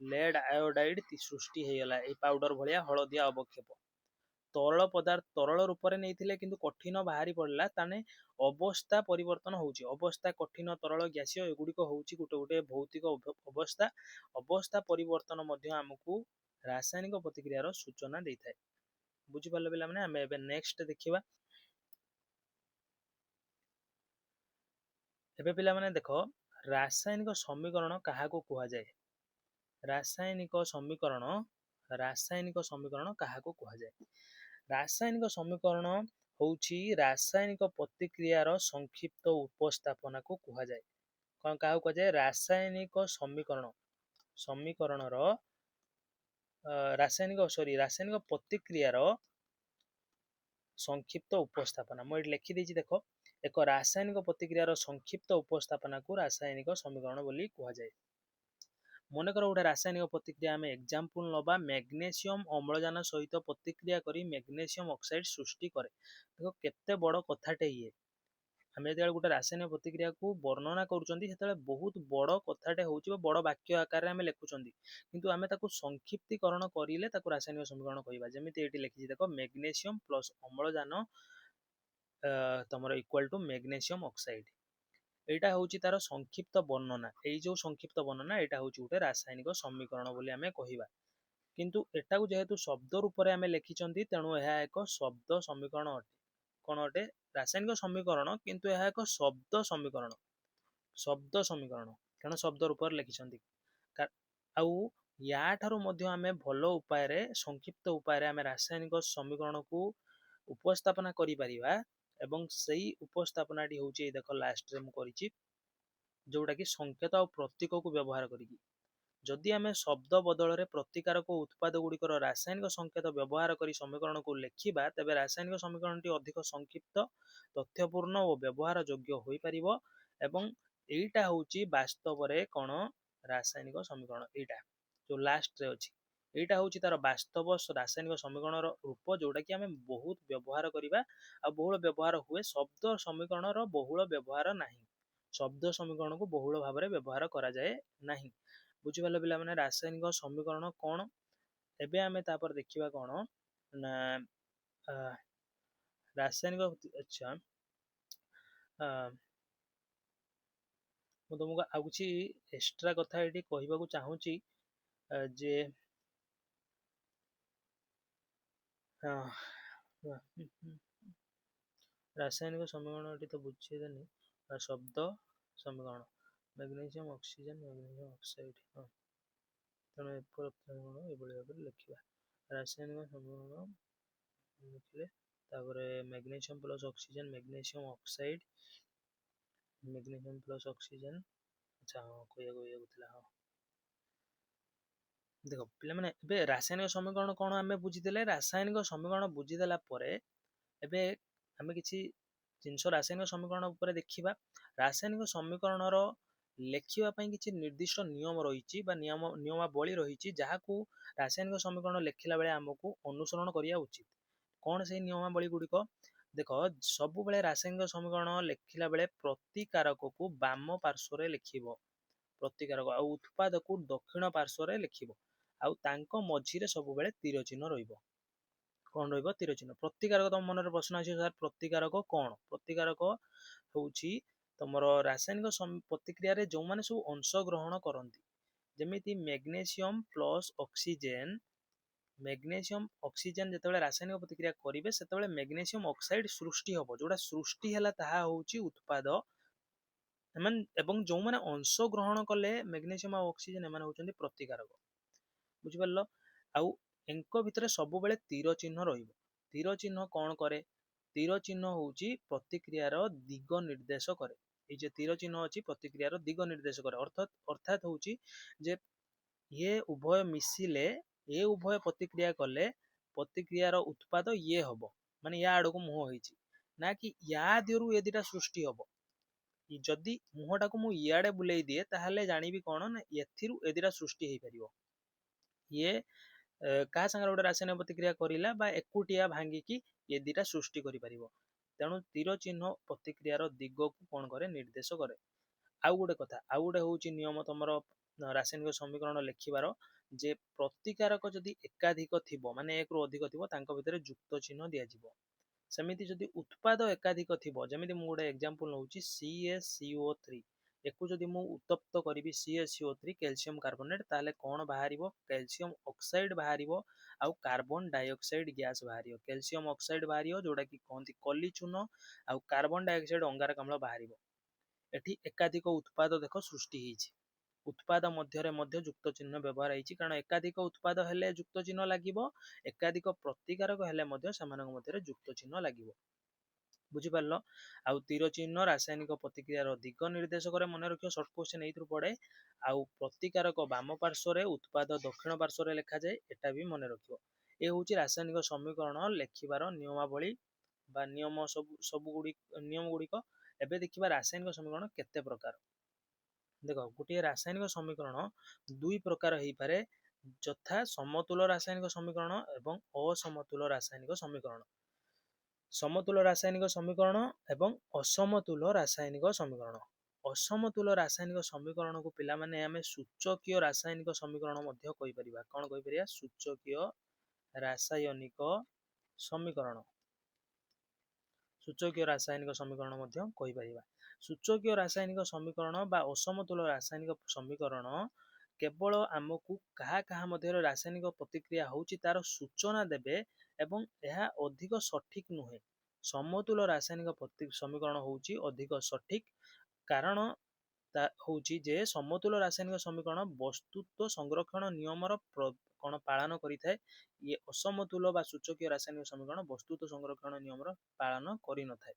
ଲେଡ୍ ଆୟୋଡାଇଡ୍ ସୃଷ୍ଟି ହେଇଗଲା, এই ପାଉଡର ଭଳିଆ ହଳଦିଆ ଅବକ୍ଷେପ। ତରଳ ରୂପରେ ନେଇଥିଲେ କିନ୍ତୁ କଠିନ ବାହାରି ପଡ଼ିଲା, ତାହେଲେ ଅବସ୍ଥା ପରିବର୍ତ୍ତନ ହେଉଛି। ଅବସ୍ଥା କଠିନ, ତରଳ, ଗ୍ୟାସୀୟ ଏଗୁଡ଼ିକ ହେଉଛି ଗୋଟେ ଗୋଟେ ଭୌତିକ ଅବସ୍ଥା। ଅବସ୍ଥା ପରିବର୍ତ୍ତନ ମଧ୍ୟ ଆମକୁ ରାସାୟନିକ ପ୍ରତିକ୍ରିୟାର ସୂଚନା ଦେଇଥାଏ। ବୁଝିପାରିଲ ପିଲାମାନେ? ଆମେ ଏବେ ନେକ୍ସଟ ଦେଖିବା। ଏବେ ପିଲାମାନେ ଦେଖ ରାସାୟନିକ ସମୀକରଣ କାହାକୁ କୁହାଯାଏ? ରାସାୟନିକ ସମୀକରଣ କାହାକୁ କୁହାଯାଏ? ରାସାୟନିକ ସମୀକରଣ ହେଉଛି ରାସାୟନିକ ପ୍ରତିକ୍ରିୟାର ସଂକ୍ଷିପ୍ତ ଉପସ୍ଥାପନାକୁ କୁହାଯାଏ। କ'ଣ କାହାକୁ କୁହାଯାଏ? ରାସାୟନିକ ସମୀକରଣର ରାସାୟନିକ ପ୍ରତିକ୍ରିୟାର ସଂକ୍ଷିପ୍ତ ଉପସ୍ଥାପନା। ମୁଁ ଏଠି ଲେଖିଦେଇଛି ଦେଖ, ଏକ ରାସାୟନିକ ପ୍ରତିକ୍ରିୟାର ସଂକ୍ଷିପ୍ତ ଉପସ୍ଥାପନାକୁ ରାସାୟନିକ ସମୀକରଣ ବୋଲି କୁହାଯାଏ। ମନେକର ଗୋଟେ ରାସାୟନିକ ପ୍ରତିକ୍ରିୟା ଆମେ ଏକ୍ଜାମ୍ପଲ ନେବା, ମ୍ୟାଗ୍ନେସିୟମ ଅମ୍ଳଜାନ ସହିତ ପ୍ରତିକ୍ରିୟା କରି ମ୍ୟାଗ୍ନେସିୟମ ଅକ୍ସାଇଡ୍ ସୃଷ୍ଟି କରେ। ଦେଖ କେତେ ବଡ଼ କଥାଟେ ଇଏ। ଆମେ ଯେତେବେଳେ ଗୋଟେ ରାସାୟନିକ ପ୍ରତିକ୍ରିୟାକୁ ବର୍ଣ୍ଣନା କରୁଛନ୍ତି ସେତେବେଳେ ବହୁତ ବଡ଼ କଥାଟେ ହେଉଛି ବା ବଡ଼ ବାକ୍ୟ ଆକାରରେ ଆମେ ଲେଖୁଛନ୍ତି, କିନ୍ତୁ ଆମେ ତାକୁ ସଂକ୍ଷିପ୍ତୀକରଣ କରିଲେ ତାକୁ ରାସାୟନିକ ସମୀକରଣ କହିବା। ଯେମିତି ଏଠି ଲେଖିଛି ଦେଖ, ମ୍ୟାଗ୍ନେସିୟମ ପ୍ଲସ୍ ଅମ୍ଳଜାନ ତମର ଇକ୍ୱାଲ ଟୁ ମ୍ୟାଗ୍ନେସିୟମ ଅକ୍ସାଇଡ୍। এইটা ହେଉଛି ତାର ସଂକ୍ଷିପ୍ତ ବର୍ଣ୍ଣନା। ଏଇ ଯୋଉ ସଂକ୍ଷିପ୍ତ ବର୍ଣ୍ଣନା ଏଇଟା ହେଉଛି ଗୋଟେ ରାସାୟନିକ ସମୀକରଣ ବୋଲି ଆମେ କହିବା। କିନ୍ତୁ ଏଟାକୁ ଯେହେତୁ ଶବ୍ଦ ରୂପରେ ଆମେ ଲେଖିଛନ୍ତି, ତେଣୁ ଏହା ଏକ ଶବ୍ଦ ସମୀକରଣ ଅଟେ। କ'ଣ ଅଟେ ରାସାୟନିକ ସମୀକରଣ, କିନ୍ତୁ ଏହା ଏକ ଶବ୍ଦ ସମୀକରଣ, କାରଣ ଶବ୍ଦ ରୂପରେ ଲେଖିଛନ୍ତି। ଆଉ ୟା ଠାରୁ ମଧ୍ୟ ଆମେ ଭଲ ଉପାୟରେ, ସଂକ୍ଷିପ୍ତ ଉପାୟରେ ଆମେ ରାସାୟନିକ ସମୀକରଣକୁ ଉପସ୍ଥାପନା କରିପାରିବା। ଏବଂ ସେଇ ଉପସ୍ଥାପନାଟି ହେଉଛି ଏଇ ଦେଖ ଲାଷ୍ଟରେ ମୁଁ କରିଛି, ଯୋଉଟା କି ସଂକେତ ଆଉ ପ୍ରତୀକକୁ ବ୍ୟବହାର କରିକି। ଯଦି ଆମେ ଶବ୍ଦ ବଦଳରେ ପ୍ରତିକାରକ ଉତ୍ପାଦ ଗୁଡ଼ିକର ରାସାୟନିକ ସଂକେତ ବ୍ୟବହାର କରି ସମୀକରଣକୁ ଲେଖିବା, ତେବେ ରାସାୟନିକ ସମୀକରଣଟି ଅଧିକ ସଂକ୍ଷିପ୍ତ, ତଥ୍ୟପୂର୍ଣ୍ଣ ଓ ବ୍ୟବହାର ଯୋଗ୍ୟ ହୋଇପାରିବ। ଏବଂ ଏଇଟା ହେଉଛି ବାସ୍ତବରେ କ'ଣ ରାସାୟନିକ ସମୀକରଣ, ଏଇଟା ଯୋଉ ଲାଷ୍ଟରେ ଅଛି, ଏଇଟା ହେଉଛି ତାର ବାସ୍ତବ ରାସାୟନିକ ସମୀକରଣର ରୂପ, ଯୋଉଟା କି ଆମେ ବହୁତ ବ୍ୟବହାର କରିବା। ଆଉ ବହୁଳ ବ୍ୟବହାର ହୁଏ, ଶବ୍ଦ ସମୀକରଣର ବହୁଳ ବ୍ୟବହାର ନାହିଁ, ଶବ୍ଦ ସମୀକରଣକୁ ବହୁଳ ଭାବରେ ବ୍ୟବହାର କରାଯାଏ ନାହିଁ। ବୁଝିପାରିଲ ପିଲାମାନେ ରାସାୟନିକ ସମୀକରଣ କ'ଣ? ଏବେ ଆମେ ତାପରେ ଦେଖିବା କ'ଣ ନା ରାସାୟନିକ, ଆଚ୍ଛା ମୁଁ ତୁମକୁ ଆଉ କିଛି ଏକ୍ସଟ୍ରା କଥା ଏଠି କହିବାକୁ ଚାହୁଁଛି ଯେ ରାସାୟନିକ ସମୀକରଣ ଏଠି ତ ବୁଝିଦେନି, ଶବ୍ଦ ସମୀକରଣ ମ୍ୟାଗ୍ନେସିୟମ୍ ଅକ୍ସିଜେନ୍ ମ୍ୟାଗ୍ନେସିୟମ୍ ଅକ୍ସାଇଡ୍, ତେଣୁ ଏଭଳି ଭାବରେ ଲେଖିବା। ରାସାୟନିକ ସମୀକରଣ ଲେଖିଲେ ତାପରେ magnesium plus oxygen magnesium oxide, magnesium plus oxygen, ଆଚ୍ଛା କହିବାକୁ ଥିଲା। ଦେଖ ପିଲାମାନେ ଏବେ ରାସାୟନିକ ସମୀକରଣ କ'ଣ ଆମେ ବୁଝିଦେଲେ। ରାସାୟନିକ ସମୀକରଣ ବୁଝିଦେଲା ପରେ ଏବେ ଆମେ କିଛି ଜିନିଷ ରାସାୟନିକ ସମୀକରଣ ଉପରେ ଦେଖିବା। ରାସାୟନିକ ସମୀକରଣର ଲେଖିବା ପାଇଁ କିଛି ନିର୍ଦ୍ଦିଷ୍ଟ ନିୟମ ରହିଛି ବା ନିୟମାବଳୀ ରହିଛି, ଯାହାକୁ ରାସାୟନିକ ସମୀକରଣ ଲେଖିଲା ବେଳେ ଆମକୁ ଅନୁସରଣ କରିବା ଉଚିତ। କ'ଣ ସେଇ ନିୟମାବଳୀ ଗୁଡ଼ିକ? ଦେଖ, ସବୁବେଳେ ରାସାୟନିକ ସମୀକରଣ ଲେଖିଲା ବେଳେ ପ୍ରତିକାରକକୁ ବାମ ପାର୍ଶ୍ୱରେ ଲେଖିବ, ପ୍ରତିକାରକ, ଆଉ ଉତ୍ପାଦକୁ ଦକ୍ଷିଣ ପାର୍ଶ୍ୱରେ ଲେଖିବ। ଆଉ ତାଙ୍କ ମଝିରେ ସବୁବେଳେ ତୀର ଚିହ୍ନ ରହିବ। କ'ଣ ରହିବ? ତୀର ଚିହ୍ନ। ପ୍ରତିକାରକ, ତମ ମନରେ ପ୍ରଶ୍ନ ଆସିବ, ସାର୍ ପ୍ରତିକାରକ କ'ଣ? ପ୍ରତିକାରକ ହେଉଛି ତମର ରାସାୟନିକ ପ୍ରତିକ୍ରିୟାରେ ଯେଉଁମାନେ ସବୁ ଅଂଶଗ୍ରହଣ କରନ୍ତି, ଯେମିତି magnesium plus oxygen, magnesium oxygen ଯେତେବେଳେ ରାସାୟନିକ ପ୍ରତିକ୍ରିୟା କରିବେ, ସେତେବେଳେ ମ୍ୟାଗ୍ନେସିୟମ୍ ଅକ୍ସାଇଡ୍ ସୃଷ୍ଟି ହେବ। ଯୋଉଟା ସୃଷ୍ଟି ହେଲା ତାହା ହେଉଛି ଉତ୍ପାଦ। ଏବଂ ଯେଉଁମାନେ ଅଂଶଗ୍ରହଣ କଲେ ମ୍ୟାଗ୍ନେସିୟମ୍ ଆଉ ଅକ୍ସିଜେନ୍, ଏମାନେ ହେଉଛନ୍ତି ପ୍ରତିକାରକ। ବୁଝିପାରିଲ? ଆଉ ଏଙ୍କ ଭିତରେ ସବୁବେଳେ ତୀର ଚିହ୍ନ ରହିବ। ତୀର ଚିହ୍ନ କ'ଣ କରେ? ତୀର ଚିହ୍ନ ହେଉଛି ପ୍ରତିକ୍ରିୟାର ଦିଗ ନିର୍ଦ୍ଦେଶ କରେ। এই যে তীର ଚିହ୍ନ ଅଛି ପ୍ରତିକ୍ରିୟାର ଦିଗ ନିର୍ଦ୍ଦେଶ କରେ। ଅର୍ଥାତ୍ ହେଉଛି ଯେ ଇଏ ଉଭୟ ମିଶିଲେ, ଏ ଉଭୟ ପ୍ରତିକ୍ରିୟା କଲେ ପ୍ରତିକ୍ରିୟାର ଉତ୍ପାଦ ଇଏ ହବ, ମାନେ ୟା ଆଡ଼କୁ ମୁହଁ ହେଇଛି, ନା କି ୟା ଦିହରୁ ଏ ଦିଟା ସୃଷ୍ଟି ହବ। ଯଦି ମୁହଁଟାକୁ ମୁଁ ଇଆଡ଼େ ବୁଲେଇ ଦିଏ, ତାହେଲେ ଜାଣିବି କ'ଣ ନା ଏଥିରୁ ଏ ଦିଟା ସୃଷ୍ଟି ହେଇପାରିବ। ଇଏ କାହା ସାଙ୍ଗରେ ଗୋଟେ ରାସାୟନିକ ପ୍ରତିକ୍ରିୟା କରିଲା ବା ଏକୁଟିଆ ଭାଙ୍ଗିକି ଏ ଦିଟା ସୃଷ୍ଟି କରିପାରିବ। ତେଣୁ ତୀର ଚିହ୍ନ ପ୍ରତିକ୍ରିୟାର ଦିଗକୁ କ'ଣ କରେ? ନିର୍ଦ୍ଦେଶ କରେ। ଆଉ ଗୋଟେ କଥା, ଆଉ ଗୋଟେ ହେଉଛି ନିୟମ ତମର ରାସାୟନିକ ସମୀକରଣ ଲେଖିବାର, ଯେ ପ୍ରତିକାରକ ଯଦି ଏକାଧିକ ଥିବ, ମାନେ ଏକରୁ ଅଧିକ ଥିବ, ତାଙ୍କ ଭିତରେ ଯୁକ୍ତ ଚିହ୍ନ ଦିଆଯିବ। ସେମିତି ଯଦି ଉତ୍ପାଦ ଏକାଧିକ ଥିବ, ଯେମିତି ମୁଁ ଗୋଟେ ଏକ୍ଜାମ୍ପଲ ନେଉଛି CaCO3, ଏକୁ ଯଦି ମୁଁ ଉତ୍ତପ୍ତ କରିବି CaCO3 କ୍ୟାଲସିୟମ କାର୍ବୋନେଟ୍, ତାହେଲେ କ'ଣ ବାହାରିବ? କ୍ୟାଲସିୟମ ଅକ୍ସାଇଡ୍ ବାହାରିବ, ଆଉ କାର୍ବନ ଡାଇଅକ୍ସାଇଡ୍ ଗ୍ୟାସ୍ ବାହାରିବ। କ୍ୟାଲସିୟମ ଅକ୍ସାଇଡ୍ ବାହାରିବ, ଯୋଉଟା କି କହନ୍ତି କଲି ଚୂନ, ଆଉ କାର୍ବନ ଡାଇଅକ୍ସାଇଡ୍ ଅଙ୍ଗାରକାମ୍ଳ ବାହାରିବ। ଏଠି ଏକାଧିକ ଉତ୍ପାଦ ଦେଖ ସୃଷ୍ଟି ହେଇଛି। ଉତ୍ପାଦ ମଧ୍ୟରେ ମଧ୍ୟ ଯୁକ୍ତ ଚିହ୍ନ ବ୍ୟବହାର ହେଇଛି, କାରଣ ଏକାଧିକ ଉତ୍ପାଦ ହେଲେ ଯୁକ୍ତ ଚିହ୍ନ ଲାଗିବ, ଏକାଧିକ ପ୍ରତିକାରକ ହେଲେ ମଧ୍ୟ ସେମାନଙ୍କ ମଧ୍ୟରେ ଯୁକ୍ତ ଚିହ୍ନ ଲାଗିବ। ବୁଝିପାରିଲ? ଆଉ ତୀର ଚିହ୍ନ ରାସାୟନିକ ପ୍ରତିକ୍ରିୟାର ଦିଗ ନିର୍ଦ୍ଦେଶ କରେ, ମନେ ରଖିବ, ସର୍ଟ କ୍ୱେଶ୍ଚନ ଏଇଥିରୁ ପଡ଼େ। ଆଉ ପ୍ରତିକାରକ ବାମ ପାର୍ଶ୍ୱରେ, ଉତ୍ପାଦ ଦକ୍ଷିଣ ପାର୍ଶ୍ୱରେ ଲେଖାଯାଏ, ଏଟା ବି ମନେ ରଖିବ। ଏ ହେଉଛି ରାସାୟନିକ ସମୀକରଣ ଲେଖିବାର ନିୟମାବଳୀ ବା ନିୟମ ନିୟମ ଗୁଡ଼ିକ। ଏବେ ଦେଖିବା ରାସାୟନିକ ସମୀକରଣ କେତେ ପ୍ରକାର। ଦେଖ, ଗୋଟିଏ ରାସାୟନିକ ସମୀକରଣ ଦୁଇ ପ୍ରକାର ହେଇପାରେ, ଯଥା ସମତୁଲ ରାସାୟନିକ ସମୀକରଣ ଏବଂ ଅସମତୁଲ ରାସାୟନିକ ସମୀକରଣ। ସମତୁଲ ରାସାୟନିକ ସମୀକରଣ ଏବଂ ଅସମତୁଲ ରାସାୟନିକ ସମୀକରଣ। ଅସମତୁଲ ରାସାୟନିକ ସମୀକରଣକୁ ପିଲାମାନେ ଆମେ ସୂଚକୀୟ ରାସାୟନିକ ସମୀକରଣ ମଧ୍ୟ କହିପାରିବା। କ'ଣ କହିପାରିବା? ସୂଚକୀୟ ରାସାୟନିକ ସମୀକରଣ। ସୂଚକୀୟ ରାସାୟନିକ ସମୀକରଣ ମଧ୍ୟ କହିପାରିବା। ସୂଚକୀୟ ରାସାୟନିକ ସମୀକରଣ ବା ଅସମତୁଲ ରାସାୟନିକ ସମୀକରଣ କେବଳ ଆମକୁ କାହା କାହା ମଧ୍ୟରେ ରାସାୟନିକ ପ୍ରତିକ୍ରିୟା ହେଉଛି ତାର ସୂଚନା ଦେବେ, ଏବଂ ଏହା ଅଧିକ ସଠିକ ନୁହେଁ। समतुल रासायनिक समीकरण होउची अधिक सठिक, कारण होउची जे समतुल रासायनिक समीकरण वस्तुत्व संरक्षण नियमर कौन पालन करिथाए, ये असमतुल बा सूचकीय रासायनिक समीकरण वस्तुत्व संरक्षण नियमर पालन करि न थाए।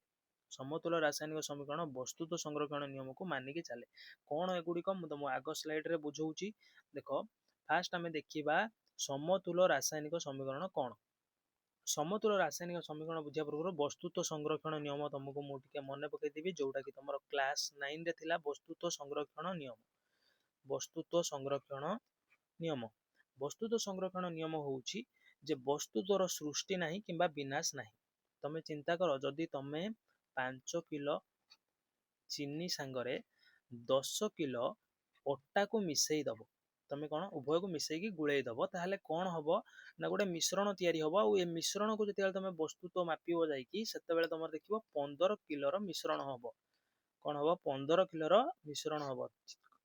समतुल रासायनिक समीकरण वस्तुत्व संरक्षण नियम को मानिकी चले। कौन एगुड़िक मु तुम आग स्लाइड रे बुझौची। देख फास्ट आमे देखिबा समतुल रासायनिक समीकरण कौन। समतुल रासायनिक समीकरण बुझिया पूर्व वस्तुत्व संरक्षण नियम तुमको मु टिके मन पकेदेवी, जोटा कि तुम क्लास 9 रे थिला वस्तुत्व संरक्षण नियम। वस्तुत्व संरक्षण नियम, वस्तुत्व संरक्षण नियम होउची जे वस्तुत्वर सृष्टि नाही किंबा विनाश नाही। तमे चिंता करो, जदि तमे 5 किलो चीनी सांगरे 10 किलो अट्टा को मिसई दबो, तमे कौन उभय को मिसई गुड़े दबो, ताहले कौन हबो ना गोटे मिश्रण तैयारी हबो। आ मिश्रण को जते तमे वस्तुत्व मापिबो जाईकी सेते बेले तमर देखिबो 15 किलो रो मिश्रण हबो। कौन हबो 15 किलो रो मिश्रण हबो।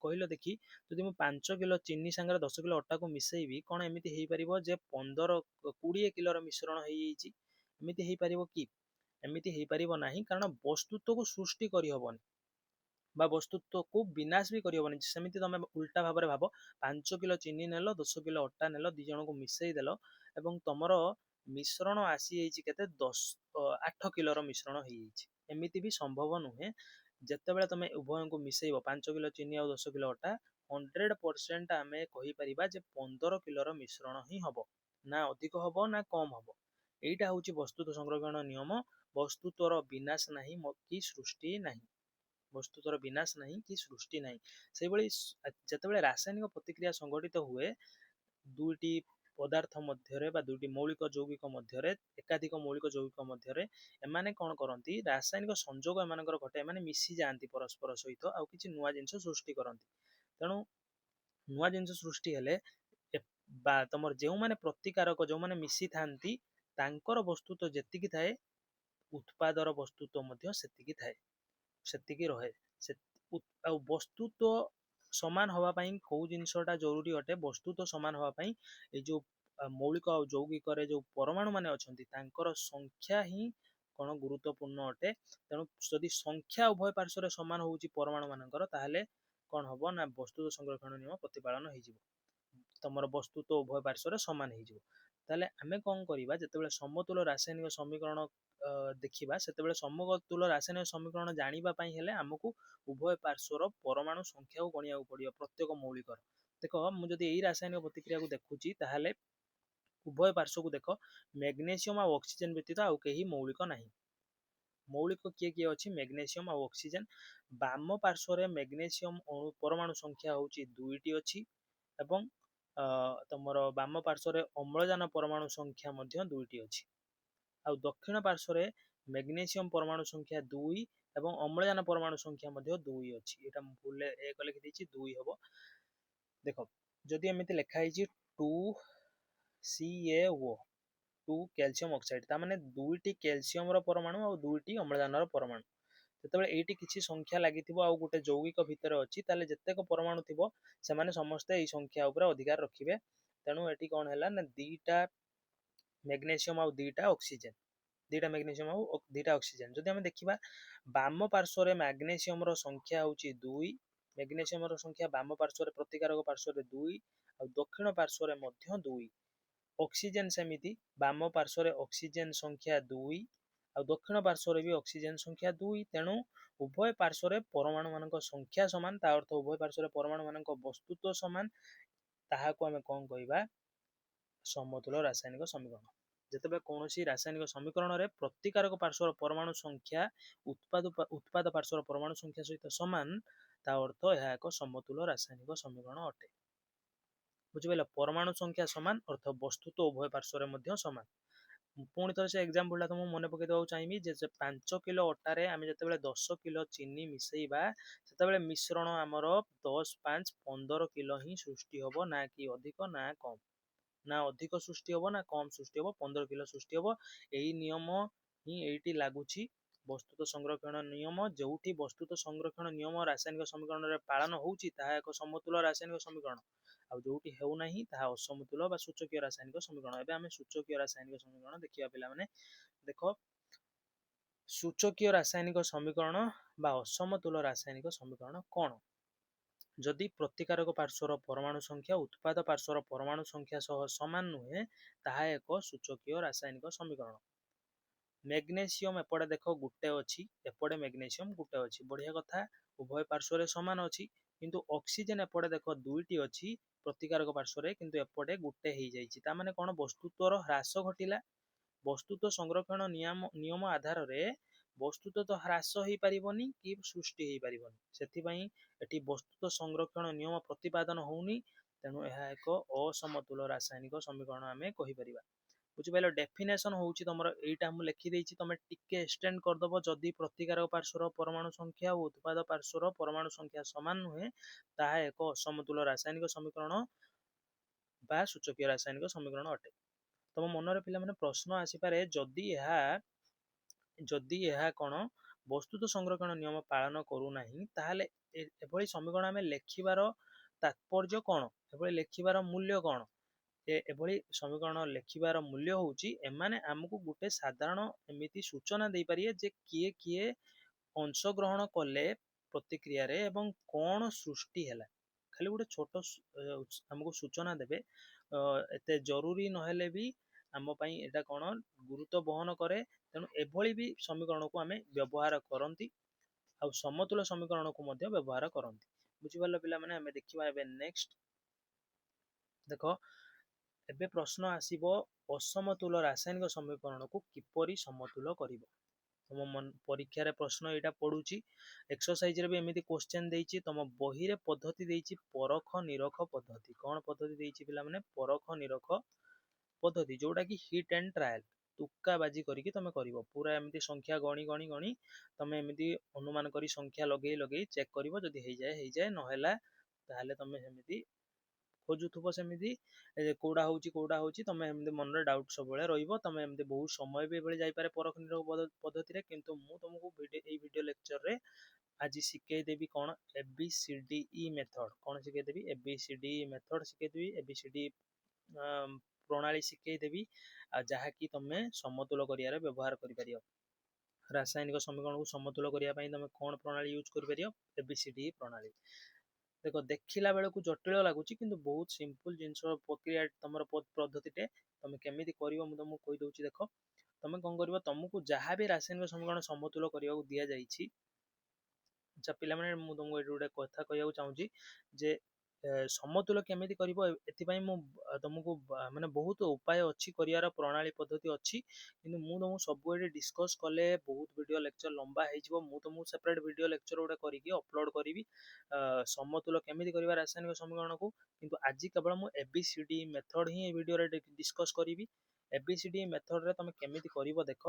कहलो देखी, जदि मु 5 किलो चीनी सांगरे 10 किलो अट्टा को मिसईबी, कौन एमिति हेई परिबो जे 20 किलो रो मिश्रण हेई जाईची? एमिति हेई परिबो कि? एमिति हेई परिबो नाही, कारण वस्तुत्व को सृष्टि करि हबोनी बा वस्तुत्व को विनाश भी करि हबोनी। सेमिति तमे उल्टा भाबरे भाबो, 5 किलो चीनी नेलो 10 किलो अट्टा नेलो, दी जण को मिसई देलो एवं तमरो मिश्रण आसी जाईची केते 8 किलो रो मिश्रण हेई जाईची। एमिति भी संभव नुहे। जेतेबेले तमे उभय को मिसईबो 5 किलो चीनी और 10 किलो अट्टा, 100% आमे कहि परिबा जे 15 किलो रो मिश्रण ही हबो, ना अधिक हबो ना कम हबो। एइटा होउची वस्तुत्व संरक्षण नियम। वस्तुत्वर विनाश नाही कि सृष्टि नाही, वस्तुत्वर विनाश नहीं कि सृष्टि नहीं। से भली जेतेबेले रासायनिक प्रतिक्रिया संघटित हुए दुईटी पदार्थ मध्यरे बा दुईटी मौलिक यौगिक मध्यरे, एकाधिक मौलिक यौगिक मध्यरे एमाने कौन करती, रासायनिक संजोग एमानकर घटे, एमाने मिसी जाती परस्पर सहित आउ किछि नुआ जिनिस सृष्टि करती। तेणु नुआ जिनिस सृष्टि हेले बा तमर जो माने प्रतिकारक जो माने मिसी थांती तांकर वस्तुत्व जेतिकी थाए, उत्पादर वस्तुत्व मध्य सेतिकी थाए, सेतिकी रहे। वस्तुत्व समान हवा पाई कौ जिनसटा जरूरी अटे, वस्तुत्व समान हवा पाई ए जो मौलिक यौगिक जो परमाणु माने अछंती तांकर संख्या ही कौन गुरुत्वपूर्ण अटे। तेणु जदि संख्या उभय पार्श्व समान होउची परमाणु मानकर, ताहले कौन हबो ना वस्तुत्व संरक्षण नियम प्रतिपालन होइजिवो, तमर वस्तुत्व उभय पार्श्व समान होइजिवो। ताहले आमे कौन करिबा, जेतेबेले समतुल रासायनिक समीकरण देखिबा, सेतेबेले समतुल रासायनिक समीकरण जानिबा पाई हेले हमकु उभय पार्श्वर परमाणु संख्या को गणिया पड़ियो प्रत्येक मौलिकर। देखो मु जदि एई रासायनिक प्रतिक्रिया को देखुची, ताहले उभय पार्श्व को देख, मैग्नीशियम और ऑक्सीजन व्यतीत आउ केही मौलिक नाही। मौलिक किए किए अछि, मैग्नीशियम और ऑक्सीजन। बाम पार्श्व रे मैग्नीशियम परमाणु संख्या होउची 2टी अछि एवं तमर बाम पार्श्व रे अम्लजान परमाणु संख्या मध्य 2टी अछि। आ दक्षिण पार्श्व रे मैग्नीशियम परमाणु संख्या 2 एवं अम्लजान परमाणु संख्या मध्य 2 अछि। एटा भूल एक लिखि दैछि 2 हबो। देखो जदि एमिति लेखा हैछि 2CaO 2 कैल्शियम ऑक्साइड, ता माने 2टी कैल्शियम रो परमाणु और 2टी अम्लजान रो परमाणु। जेतेबेले एइटी किछि संख्या लागिथिबो आ गोटे यौगिक भितर अछि, ताले जेतेक परमाणु थिबो से माने समस्त एई संख्या ऊपर अधिकार रखिबे। तेणु एटी कोन हैला ना 2टा मैग्नीशियम और 2टा ऑक्सीजन, 2टा मैग्नीशियम और 2टा ऑक्सीजन। जदि हमें देखिबा बाम पार्श्व रे मैग्नीशियम रो संख्या होउची 2, मैग्नीशियम रो संख्या बाम पार्श्व रे प्रतिकारक पार्श्व रे 2 और दक्षिण पार्श्व रे मध्य 2। ऑक्सीजन सेमिति बाम पार्श्व रे ऑक्सीजन संख्या 2 और दक्षिण पार्श्व रे भी ऑक्सीजन संख्या 2। तेणु उभय पार्श्व रे परमाणु मानक संख्या समान, ता अर्थ उभय पार्श्व रे परमाणु मानक वस्तुत्व समान। ताहाको आमे कोन कहिबा, समतुल रासायनिक समीकरण। जेतेबे कोनोसी रासायनिक समीकरण रे प्रतिकारक पार्श्व परमाणु संख्या उत्पाद पार्श्व परमाणु संख्या सहित समान, ता अर्थ यह एक समतुल रासायनिक समीकरण अटे। बुझिपाइल, परमाणु संख्या समान अर्थ वस्तुत्व उभय पार्श्व मध्य समान। पुणी थरे से एग्जांपल तुमको मन पकई देବାକୁ चाहिए, जे 5 किलो अट्टारे आमे जेतेबेले 10 किलो चीनी मिसईबा, सेतेबेले मिश्रण आमर 10 5 15 किलो ही सृष्टि हबो, ना कि अधिक ना कम। ना अधिक सृष्टि हबो ना कम सृष्टि हबो, 15 किलो सृष्टि हबो। एई नियम ही एइटी लागुछि वस्तुत्व संरक्षण नियम। जोउठी वस्तुत्व संरक्षण नियम रासायनिक समीकरण रे पालन होउछि, ताहा एक समतुल रासायनिक समीकरण। आ जोउठी हेउ नाही ताहा असमतुल बा सूचकीय रासायनिक समीकरण। एबे आमे सूचकीय रासायनिक समीकरण देखिया पिला माने। देखो ସୂଚକୀୟ ରାସାୟନିକ ସମୀକରଣ ବା ଅସମତୁଲ ରାସାୟନିକ ସମୀକରଣ କ'ଣ? ଯଦି ପ୍ରତିକାରକ ପାର୍ଶ୍ୱର ପରମାଣୁ ସଂଖ୍ୟା ଉତ୍ପାଦ ପାର୍ଶ୍ୱର ପରମାଣୁ ସଂଖ୍ୟା ସହ ସମାନ ନୁହେଁ, ତାହା ଏକ ସୂଚକୀୟ ରାସାୟନିକ ସମୀକରଣ। ମ୍ୟାଗ୍ନେସିୟମ ଏପଟେ ଦେଖ ଗୋଟେ ଅଛି, ଏପଟେ ମ୍ୟାଗ୍ନେସିୟମ ଗୋଟେ ଅଛି, ବଢିଆ କଥା, ଉଭୟ ପାର୍ଶ୍ୱରେ ସମାନ ଅଛି। କିନ୍ତୁ ଅକ୍ସିଜେନ ଏପଟେ ଦେଖ ଦୁଇଟି ଅଛି ପ୍ରତିକାରକ ପାର୍ଶ୍ୱରେ, କିନ୍ତୁ ଏପଟେ ଗୋଟେ ହେଇଯାଇଛି। ତା ମାନେ କ'ଣ? ବସ୍ତୁତ୍ୱର ହ୍ରାସ ଘଟିଲା। ବସ୍ତୁତ୍ୱ ସଂରକ୍ଷଣ ନିୟମ ଆଧାରରେ ବସ୍ତୁତ୍ୱ ତ ହ୍ରାସ ହେଇପାରିବନି କି ସୃଷ୍ଟି ହେଇପାରିବନି, ସେଥିପାଇଁ ଏଠି ବସ୍ତୁତ୍ୱ ସଂରକ୍ଷଣ ନିୟମ ପ୍ରତିପାଦନ ହଉନି, ତେଣୁ ଏହା ଏକ ଅସମତୁଲ ରାସାୟନିକ ସମୀକରଣ ଆମେ କହିପାରିବା। ବୁଝିପାରିଲ? ଡେଫିନେସନ ହଉଛି ତମର ଏଇଟା ମୁଁ ଲେଖିଦେଇଛି, ତମେ ଟିକେ ଏକ୍ସଟେଣ୍ଡ କରିଦବ। ଯଦି ପ୍ରତିକାରକ ପାର୍ଶ୍ୱର ପରମାଣୁ ସଂଖ୍ୟା ଓ ଉତ୍ପାଦ ପାର୍ଶ୍ୱର ପରମାଣୁ ସଂଖ୍ୟା ସମାନ ନୁହେଁ, ତାହା ଏକ ଅସମତୁଲ ରାସାୟନିକ ସମୀକରଣ ବା ସୂଚକୀୟ ରାସାୟନିକ ସମୀକରଣ ଅଟେ। ତମ ମନରେ ପିଲାମାନେ ପ୍ରଶ୍ନ ଆସିପାରେ, ଯଦି ଏହା କ'ଣ ବସ୍ତୁତ୍ୱ ସଂରକ୍ଷଣ ନିୟମ ପାଳନ କରୁନାହିଁ, ତାହେଲେ ଏଭଳି ସମୀକରଣ ଆମେ ଲେଖିବାର ତାତ୍ପର୍ଯ୍ୟ କ'ଣ? ଏଭଳି ଲେଖିବାର ମୂଲ୍ୟ କ'ଣ? ଏଭଳି ସମୀକରଣ ଲେଖିବାର ମୂଲ୍ୟ ହେଉଛି, ଏମାନେ ଆମକୁ ଗୋଟେ ସାଧାରଣ ଏମିତି ସୂଚନା ଦେଇପାରିବେ ଯେ କିଏ କିଏ ଅଂଶଗ୍ରହଣ କଲେ ପ୍ରତିକ୍ରିୟାରେ ଏବଂ କ'ଣ ସୃଷ୍ଟି ହେଲା। ଖାଲି ଗୋଟେ ଛୋଟ ଆମକୁ ସୂଚନା ଦେବେ, ଏତେ ଜରୁରୀ ନହେଲେ ବି ଆମ ପାଇଁ ଏଇଟା କ'ଣ ଗୁରୁତ୍ୱ ବହନ କରେ। ତେଣୁ ଏଭଳି ବି ସମୀକରଣକୁ ଆମେ ବ୍ୟବହାର କରନ୍ତି, ଆଉ ସମତୁଲ ସମୀକରଣକୁ ମଧ୍ୟ ବ୍ୟବହାର କରନ୍ତି। ବୁଝିପାରିଲ ପିଲାମାନେ? ଆମେ ଦେଖିବା ଏବେ ନେକ୍ସଟ। ଦେଖ, ଏବେ ପ୍ରଶ୍ନ ଆସିବ, ଅସମତୁଲ ରାସାୟନିକ ସମୀକରଣକୁ କିପରି ସମତୁଲ କରିବ? ତମ ପରୀକ୍ଷାରେ ପ୍ରଶ୍ନ ଏଇଟା ପଡୁଛି, ଏକ୍ସରସାଇଜରେ ବି ଏମିତି କ୍ୱେଶ୍ଚେନ୍ ଦେଇଛି, ତମ ବହିରେ ପଦ୍ଧତି ଦେଇଛି ପରଖ ନିରଖ ପଦ୍ଧତି। କ'ଣ ପଦ୍ଧତି ଦେଇଛି ପିଲାମାନେ? ପରଖ ନିରଖ ପଦ୍ଧତି, ଯୋଉଟା କି ହିଟ୍ ଆଣ୍ଡ ଟ୍ରାଏଲ, ତୁକା ବାଜି କରିକି ତମେ କରିବ। ପୁରା ଏମିତି ସଂଖ୍ୟା ଗଣି ତମେ ଏମିତି ଅନୁମାନ କରି ସଂଖ୍ୟା ଲଗେଇ ଚେକ୍ କରିବ। ଯଦି ହେଇଯାଏ, ନହେଲା ତାହେଲେ ତମେ ସେମିତି ଖୋଜୁଥିବ, ସେମିତି କୋଉଟା ହଉଛି ତମେ ଏମିତି ମନରେ ଡାଉଟ୍ ସବୁବେଳେ ରହିବ। ତମେ ଏମିତି ବହୁତ ସମୟ ବି ଏଭଳି ଯାଇପାରେ ପରଖ ନିରଖ ପଦ୍ଧତିରେ। କିନ୍ତୁ ମୁଁ ତମକୁ ଏଇ ଭିଡିଓ ଲେକ୍ଚରରେ ଆଜି ଶିଖେଇଦେବି କ'ଣ? ABCDE method. କ'ଣ ଶିଖେଇଦେବି? ABCDE ମେଥଡ ଶିଖେଇଦେବି, ABCD ପ୍ରଣାଳୀ ଶିଖେଇଦେବି, ଆଉ ଯାହାକି ତମେ ସମତୁଲ କରିବାରେ ବ୍ୟବହାର କରିପାରିବ। ରାସାୟନିକ ସମୀକରଣକୁ ସମତୁଲ କରିବା ପାଇଁ ତମେ କ'ଣ ପ୍ରଣାଳୀ ୟୁଜ୍ କରିପାରିବ? ABCDE ପ୍ରଣାଳୀ। ଦେଖ, ଦେଖିଲା ବେଳକୁ ଜଟିଳ ଲାଗୁଛି, କିନ୍ତୁ ବହୁତ ସିମ୍ପଲ ଜିନିଷ, ପ୍ରକ୍ରିୟା, ତମର ପଦ୍ଧତିଟେ ତମେ କେମିତି କରିବ ମୁଁ ତମକୁ କହିଦଉଛି। ଦେଖ, ତମେ କ'ଣ କରିବ? ତମକୁ ଯାହା ବି ରାସାୟନିକ ସମୀକରଣ ସମତୁଲ କରିବାକୁ ଦିଆଯାଇଛି, ଆଚ୍ଛା ପିଲାମାନେ, ମୁଁ ତମକୁ ଏଠି ଗୋଟେ କଥା କହିବାକୁ ଚାହୁଁଛି ଯେ ସମତୁଲ କେମିତି କରିବ, ଏଥିପାଇଁ ମୁଁ ତମକୁ ମାନେ ବହୁତ ଉପାୟ ଅଛି କରିବାର, ପ୍ରଣାଳୀ ପଦ୍ଧତି ଅଛି, କିନ୍ତୁ ମୁଁ ତମକୁ ସବୁ ଏଠି ଡିସ୍କସ୍ କଲେ ବହୁତ ଭିଡ଼ିଓ ଲେକ୍ଚର ଲମ୍ବା ହେଇଯିବ। ମୁଁ ତମକୁ ସେପାରେଟ୍ ଭିଡ଼ିଓ ଲେକ୍ଚର ଗୋଟେ କରିକି ଅପଲୋଡ଼ କରିବି ସମତୁଲ କେମିତି କରିବା ରାସାୟନିକ ସମୀକରଣକୁ। କିନ୍ତୁ ଆଜି କେବଳ ମୁଁ ABCD ମେଥଡ ହିଁ ଏ ଭିଡ଼ିଓରେ ଡିସ୍କସ୍ କରିବି। ABCD ମେଥଡରେ ତମେ କେମିତି କରିବ, ଦେଖ,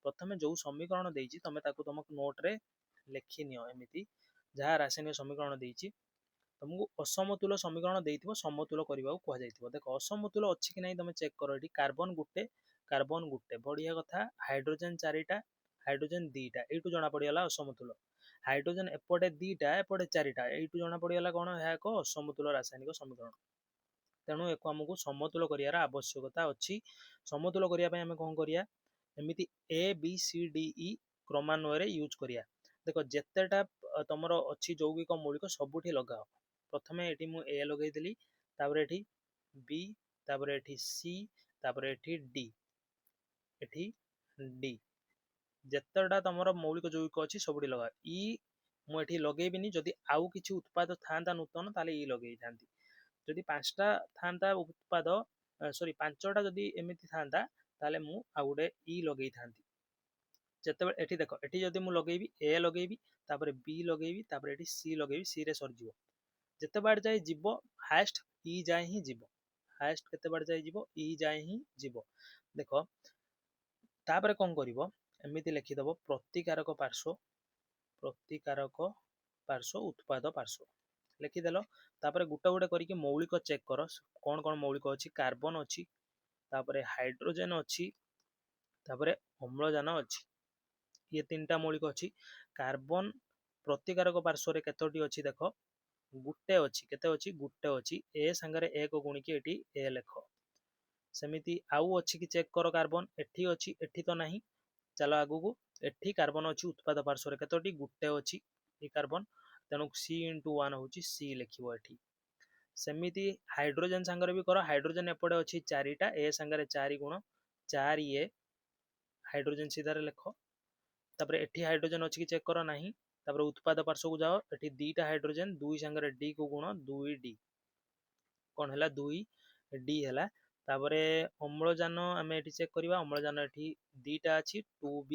ପ୍ରଥମେ ଯୋଉ ସମୀକରଣ ଦେଇଛି ତମେ ତାକୁ ତମ ନୋଟରେ ଲେଖିନିଅ। ଏମିତି ଯାହା ରାସାୟନିକ ସମୀକରଣ ଦେଇଛି, ତମକୁ ଅସମତୁଲ ସମୀକରଣ ଦେଇଥିବ, ସମତୁଲ କରିବାକୁ କୁହାଯାଇଥିବ। ଦେଖ, ଅସମତୁଲ ଅଛି କି ନାହିଁ ତମେ ଚେକ୍ କର। ଏଠି କାର୍ବନ ଗୋଟେ, ବଢିଆ କଥା। ହାଇଡ୍ରୋଜେନ 4ଟା, ହାଇଡ୍ରୋଜେନ 2ଟା, ଏଇଠୁ ଜଣା ପଡିଗଲା ଅସମତୁଲ। ହାଇଡ୍ରୋଜେନ ଏପଟେ 2ଟା, ଏପଟେ 4ଟା, ଏଇଠୁ ଜଣା ପଡିଗଲା କ'ଣ? ଏହା ଏକ ଅସମତୁଲ ରାସାୟନିକ ସମୀକରଣ। ତେଣୁ ଏକୁ ଆମକୁ ସମତୁଲ କରିବାର ଆବଶ୍ୟକତା ଅଛି। ସମତୁଲ କରିବା ପାଇଁ ଆମେ କ'ଣ କରିବା? ଏମିତି ABCDE କ୍ରମାନ୍ୱୟରେ ୟୁଜ୍ କରିବା। ଦେଖ, ଯେତେଟା ତମର ଅଛି ଯୌଗିକ ମୌଳିକ, ସବୁଠି ଲଗାଅ। ପ୍ରଥମେ ଏଠି ମୁଁ A ଲଗେଇଦେଲି, ତାପରେ ଏଠି B, ତାପରେ ଏଠି C, ତାପରେ ଏଠି D, ଏଠି D। ଯେତେଟା ତମର ମୌଳିକ ଯୌଗିକ ଅଛି ସବୁଠି ଲଗାଅ। ମୁଁ ଏଠି ଲଗେଇବିନି, ଯଦି ଆଉ କିଛି ଉତ୍ପାଦ ଥାନ୍ତା ନୂତନ, ତାହେଲେ ଲଗେଇଥାନ୍ତି। ଯଦି 5ଟା ଥାନ୍ତା ଉତ୍ପାଦ, ପାଞ୍ଚଟା ଯଦି ଏମିତି ଥାନ୍ତା, ତାହେଲେ ମୁଁ ଆଉ ଗୋଟେ ଲଗେଇଥାନ୍ତି। ଯେତେବେଳେ ଏଠି ଦେଖ, ଏଠି ଯଦି ମୁଁ ଲଗେଇବି A ଲଗେଇବି, ତାପରେ B ଲଗେଇବି, ତାପରେ ଏଠି C ଲଗେଇବି, C ରେ ସରିଯିବ। ଯେତେ ବାଟ ଯାଏ ଯିବ, ହାଏଷ୍ଟ E ଯାଏ ହିଁ ଯିବ। ହାଏଷ୍ଟ କେତେ ବାଟ ଯାଏ ଯିବ? E ଯାଏ ହିଁ ଯିବ। ଦେଖ, ତାପରେ କ'ଣ କରିବ? ଏମିତି ଲେଖିଦବ, ପ୍ରତିକାରକ ପାର୍ଶ୍ୱ, ଉତ୍ପାଦ ପାର୍ଶ୍ୱ ଲେଖିଦେଲ। ତାପରେ ଗୋଟେ ଗୋଟେ କରିକି ମୌଳିକ ଚେକ୍ କର, କ'ଣ କ'ଣ ମୌଳିକ ଅଛି। କାର୍ବନ ଅଛି, ତାପରେ ହାଇଡ୍ରୋଜେନ ଅଛି, ତାପରେ ଅମ୍ଳଜାନ ଅଛି। ଇଏ 3ଟା ମୌଳିକ ଅଛି। କାର୍ବନ ପ୍ରତିକାରକ ପାର୍ଶ୍ୱରେ କେତୋଟି ଅଛି? ଦେଖ, ଗୋଟେ ଅଛି। କେତେ ଅଛି? ଗୋଟେ ଅଛି। A ସାଙ୍ଗରେ 1 ଗୁଣିକି ଏଠି A ଲେଖ। ସେମିତି ଆଉ ଅଛି କି ଚେକ୍ କର। କାର୍ବନ ଏଠି ଅଛି, ଏଠି ତ ନାହିଁ। ଚାଲ ଆଗକୁ, एठी कार्बन अछि उत्पाद पार्श्व केतोटी गुटे अछि ए कार्बन तेणु C/1 होची C लिखिबो एठी सेमिति हाइड्रोजन संगे भी करो हाइड्रोजन एपटे अछि 4टा ए संगे 4 गुण 4 ए हाइड्रोजन सीधा लिख तापर एठी हाइड्रोजन अछि कि चेक करो नाही तापर उत्पाद पार्श्व को जाओ एठी दीटा हाइड्रोजन 2 संगे D को गुण 2D कोन हला 2D हला तापर अम्लजान आमे एठी चेक करबा अम्लजान एठी दीटा अछि 2B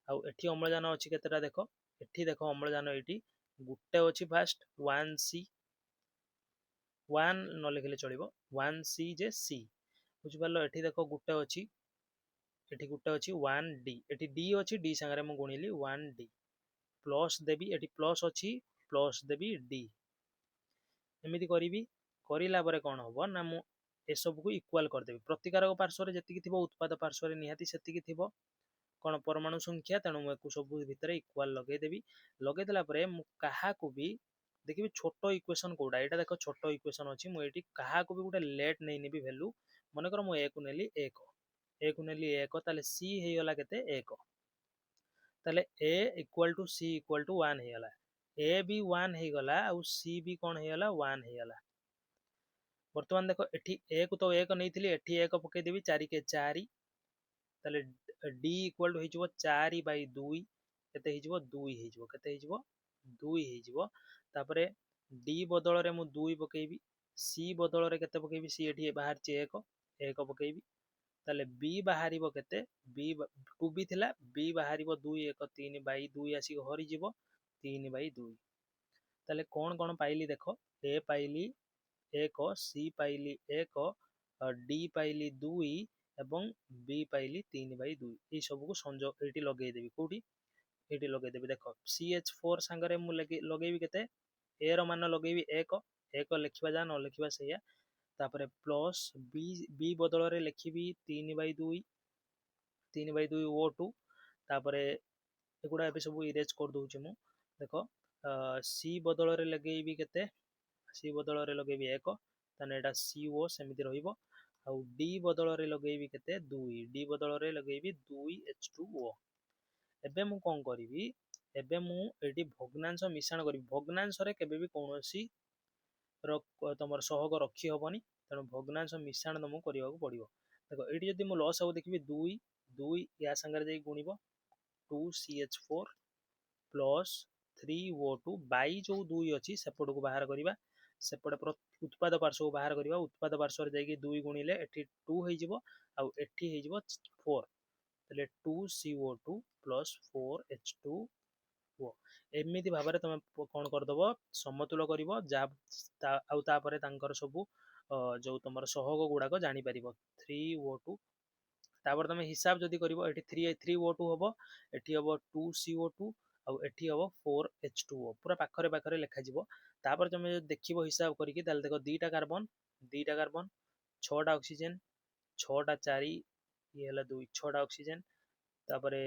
आउ एठी अम्लजान अछि केतेटा देखो एठी देखो अम्लजान एठी गुटे अछि फास्ट 1C 1 न लिखले चलिबो 1C जे C बुझि पारलो एठी देखो गुटे अछि एठी गुटे अछि 1D एठी D अछि D संगे म गुणिली 1D प्लस देबी एठी प्लस अछि प्लस देबी D एमिति करिवि करिला परे कोन होबो ना मु ए सब को इक्वल कर देबी प्रतिकारक पार्श्व रे जतिकि थिबो उत्पाद पार्श्व रे निहाती सेतिकि थिबो कोन परमाणु संख्या तेणु मु एको सब भितरे इक्वल लगे देबी लगे देला परे मु काहा को भी देखिबि छोटो इक्वेशन कोडा एटा देखो छोटो इक्वेशन अछि मु एठी काहा को भी गुटे लेट नै नेबी वैल्यू माने कर मु ए को नेली 1 ए को नेली 1 ताले C हे गला केते 1 ताले A equal to C equal to 1 हे गला ए भी 1 हे गला और C भी कोन हे गला 1 हे गला वर्तमान देखो एठी 1 तो 1 नैथिली एठी 1 पके देबी 4 के 4 ताले D इक्वल टू हेजबो 4/2 केते हेजबो 2 हेजबो केते हेजबो 2 हेजबो तापरे D बदल रे मु 2 पकेबी C बदल रे केते पकेबी C एठी बाहर चे 1 पकेबी ताले B बाहरिबो केते B 2B थिला B बाहरिबो 2 1 3/2 आसी हरि जीवो 3/2 ताले कोन कोन पाइली देखो A पाइली 1 C पाइली 1 D पाइली 2 एवं B पाइली 3/2 ए सब को संजोग एठी लगे देबी कोठी एठी लगे देबी देखो CH4 संगरे मु लगेबी केते A रो मान लगेबी 1 1 लिखिबा जा न लिखिबा सैया तापरे प्लस B बदल रे लिखिबी 3/2 3/2 O2 तापरे एगुडा एबे सब इरेज कर दोछि मु देखो C बदल रे लगेबी केते C बदल रे लगेबी 1 ताने एटा CO सेमिति रहिबो आउ D बदल रे लगेबी केते 2 D बदल रे लगेबी 2H2O एबे मु कोन करिवि एबे मु एठी भग्नांश मिश्रण करिवि भग्नांश रे केबे भी कोनोसी तमर सहग रखी हबनी तेणु भग्नांश मिश्रण तुमको करिया को पड़िबो देखो एठी जदि मु लॉस हबो देखिबि 2 या संगे जाई गुणिबो 2CH4 प्लस 3O2 बाई जो 2 अछि सेपट को बाहर करिबा सेपटे उत्पाद पार्श्व को बाहर करिबा उत्पाद पार्श्व रे जाई 2 गुणिले एठी 2 हे जिवो आ एठी हे जिवो 4 तले 2CO2 प्लस 4H2 एमिति भाबरे तमे कोन कर दबो समतुल करिवो जा आउ तापरे तांकर सबु जो तमर सहग गुडा को जानि परिबो 3O2 तापर तमे हिसाब जदि करिवो एठी 3O2 हबो एठी हबो 2CO2 आउ एठी हबो 4H2O पूरा पाखरे पाखरे लेखा जिवो तापर तमे देखिबो हिसाब करिकि ताले देखो दीटा कार्बन 6टा ऑक्सीजन 6टा 4 ये हला 2 6टा ऑक्सीजन तापरे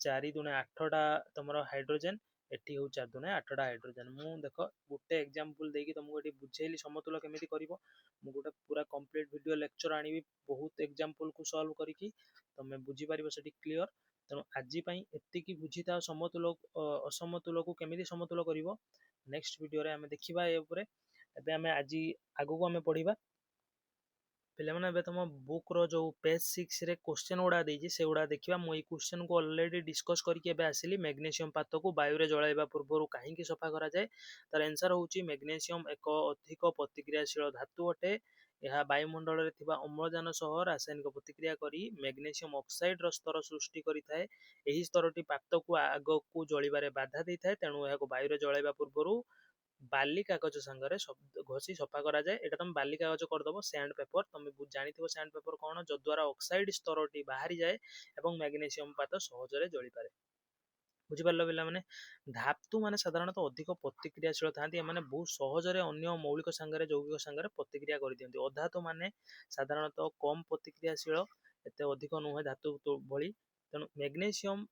4 दुने 8टा तमरो हाइड्रोजन एठी हो 4 दुने 8टा हाइड्रोजन मु देखो गुटे एग्जांपल देकी तुमको एठी बुझेली समतुल केमिति करिवो मु गुटे पूरा कंप्लीट वीडियो लेक्चर आनिबी बहुत एग्जांपल को सॉल्व करिकि तमे बुझी पारिबो सेठी क्लियर तेणु आजि पई एतिकी बुझिता समतुल असमतुल को केमिति समतुल करिवो नेक्स्ट वीडियो रे हमें देखिबा ए ऊपर एबे हमें आजि आगु को हमें पढिबा पिले माने एबे तम बुक रो जो पेज 6 रे क्वेश्चन उडा देजी से उडा देखिबा मु ई क्वेश्चन को ऑलरेडी डिस्कस करके एबे आसिली मैग्नीशियम पात को वायु रे जळाइबा पूर्वरु काहे की सफा करा जाय तार आंसर होची मैग्नीशियम एक अधिक प्रतिक्रियाशील धातु अटे यह वायुमंडल रे थिबा अम्लजान सह रासायनिक प्रतिक्रिया करी मैग्नीशियम ऑक्साइड रो स्तर सृष्टि करि थाए एही स्तरटी पात को आग को जळिबारे बाधा दै थाए तेणु एहा को वायु रे जळाइबा पूर्वरु बाली कागज संगरे घोसी सफा करा जाए एटा तुम बाली कागज कर दबो सैंड पेपर तुम जानिथिबो सैंड पेपर कोन जो द्वारा ऑक्साइड स्तरटी बाहरी जाए एवं मैग्नीशियम पात सहज रे जळि पारे बुझी पारलो पिला माने धातु माने साधारणतः अधिक प्रतिक्रियाशील थांती माने बहुत सहज रे अन्य मौलिक संगरे यौगिक संगरे प्रतिक्रिया करि दियंती अधातु माने साधारणतः कम प्रतिक्रियाशील एते अधिक नुहे धातु भली तेणु मैग्नीशियम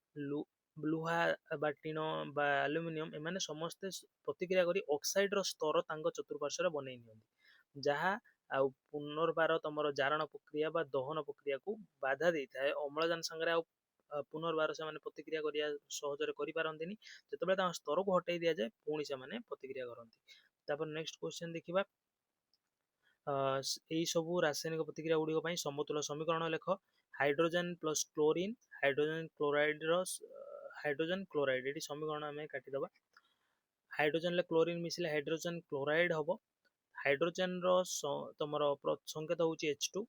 लुहा बा टीन बा एल्युमिनियम एमाने समस्त प्रतिक्रिया करी ऑक्साइड रो स्तर तांको चतुर्पार्श्व रे बनै नियंती जहा आउ पुनर्बार तमरो जारण प्रक्रिया बा दहन प्रक्रिया को बाधा देता है अम्लजान संगरे पुनर्बार से प्रतिक्रिया करिया सहजरे करि पारंतिनी जेतेबेले तांको स्तर को हटाई दिया जाए पुणी से प्रतिक्रिया करती। तापर नेक्स्ट क्वेश्चन देखिबा यही सब रासायनिक प्रतिक्रिया गुड़िक समतुल्य समीकरण लेख। Hydrogen plus chlorine hydrogen chloride hydrogen chloride ये समीकरण आम काटिदबा। हाइड्रोजन ले क्लोरीन मिसिले हाइड्रोजन क्लोराइड हम। हाइड्रोजन तुम संकेत हूँ H2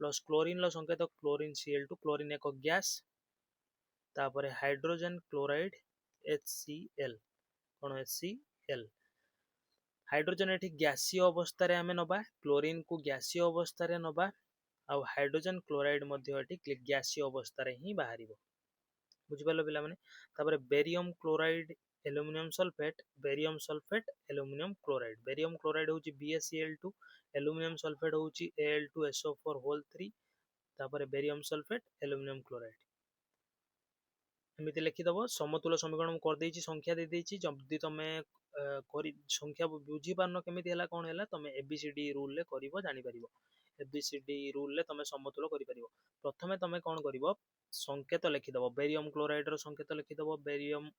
प्लस क्लोरीन संकेत क्लोरीन Cl2 क्लोरीन एक गैस तापर हाइड्रोजन क्लोराइड HCl कौन HCl। हाइड्रोजन ये गैसीय अवस्था आम नवा क्लोरीन को गैसीय अवस्था नवा आउ हाइड्रोजन क्लोराइड गैसीय अवस्था ही बाहर बुझिपाल पिला माने। तापर barium chloride aluminium sulphate aluminium chloride हूँ BaCl2 एल्युमिनियम सल्फेट हूँ Al2SO4 तापर बेरियम सल्फेट एल्युमिनियम क्लोराइड एमती लिखिदब। समतुल्य समीकरण करदे संख्या दे देछि जदि तुम संख्या बुझी पारन केमी है कौन है तुम ABCD रूल ले कर जापर ABCD रूल ले तुम समतुल्य कर। प्रथमे तुम कौन कर संकेत लिखिदब बेरियम क्लोराइड संकेत लिखिदब बेरियम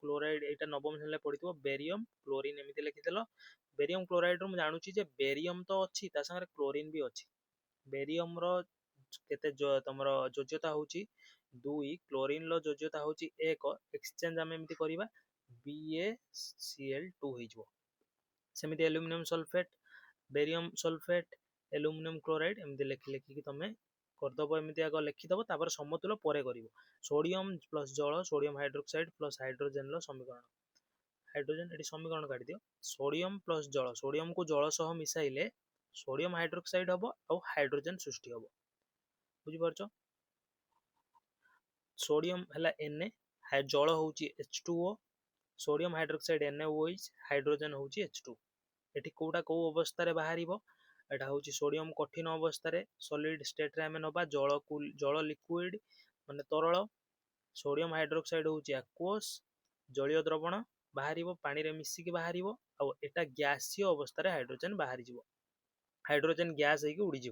क्लोराइड यहाँ नवम श्रेणी पढ़ी बेरियम क्लोरीन एमती लिखिदेल। बेरियम क्लोराइड मुझे जानूची जे बेरियम तो अच्छी सागर क्लोरीन भी अच्छी। बेरियम केते तुम योज्यता हूँ 2 क्लोरीन योज्यता हूँ 1 एक्सचेंज आम एमती करवा BaCl2 हो। सेमती aluminium sulphate barium sulphate aluminium chloride एमती लिखिकी तुम करदब एमती आग लिखिदब तापर समतुल्य परे कर। सोडियम प्लस जल सोडियम हाइड्रोक्साइड प्लस हाइड्रोजेन समीकरण हाइड्रोजेन ये समीकरण काट दियो। सोडियम प्लस जल सोडियम को जल सह मिसाइले सोडियम हाइड्रोक्साइड हम और हाइड्रोजेन सृष्टि हम बुझिपार। सोडियम है जल हूँ H2O sodium hydroxide NaOH hydrogen हूँ H2 एटी कोटा को अवस्था बाहर एटा हूँ सोडियम कठिन अवस्था सॉलिड स्टेट रे आम नवा जल लिक्विड माने तरल। सोडियम हाइड्रोक्साइड हूँ एक्वस जलीय द्रवण बाहर पानी रे मिसिकी बाहर आटा गैसीय अवस्था हाइड्रोजेन बाहरी हाइड्रोजेन गैस होगी उड़ीज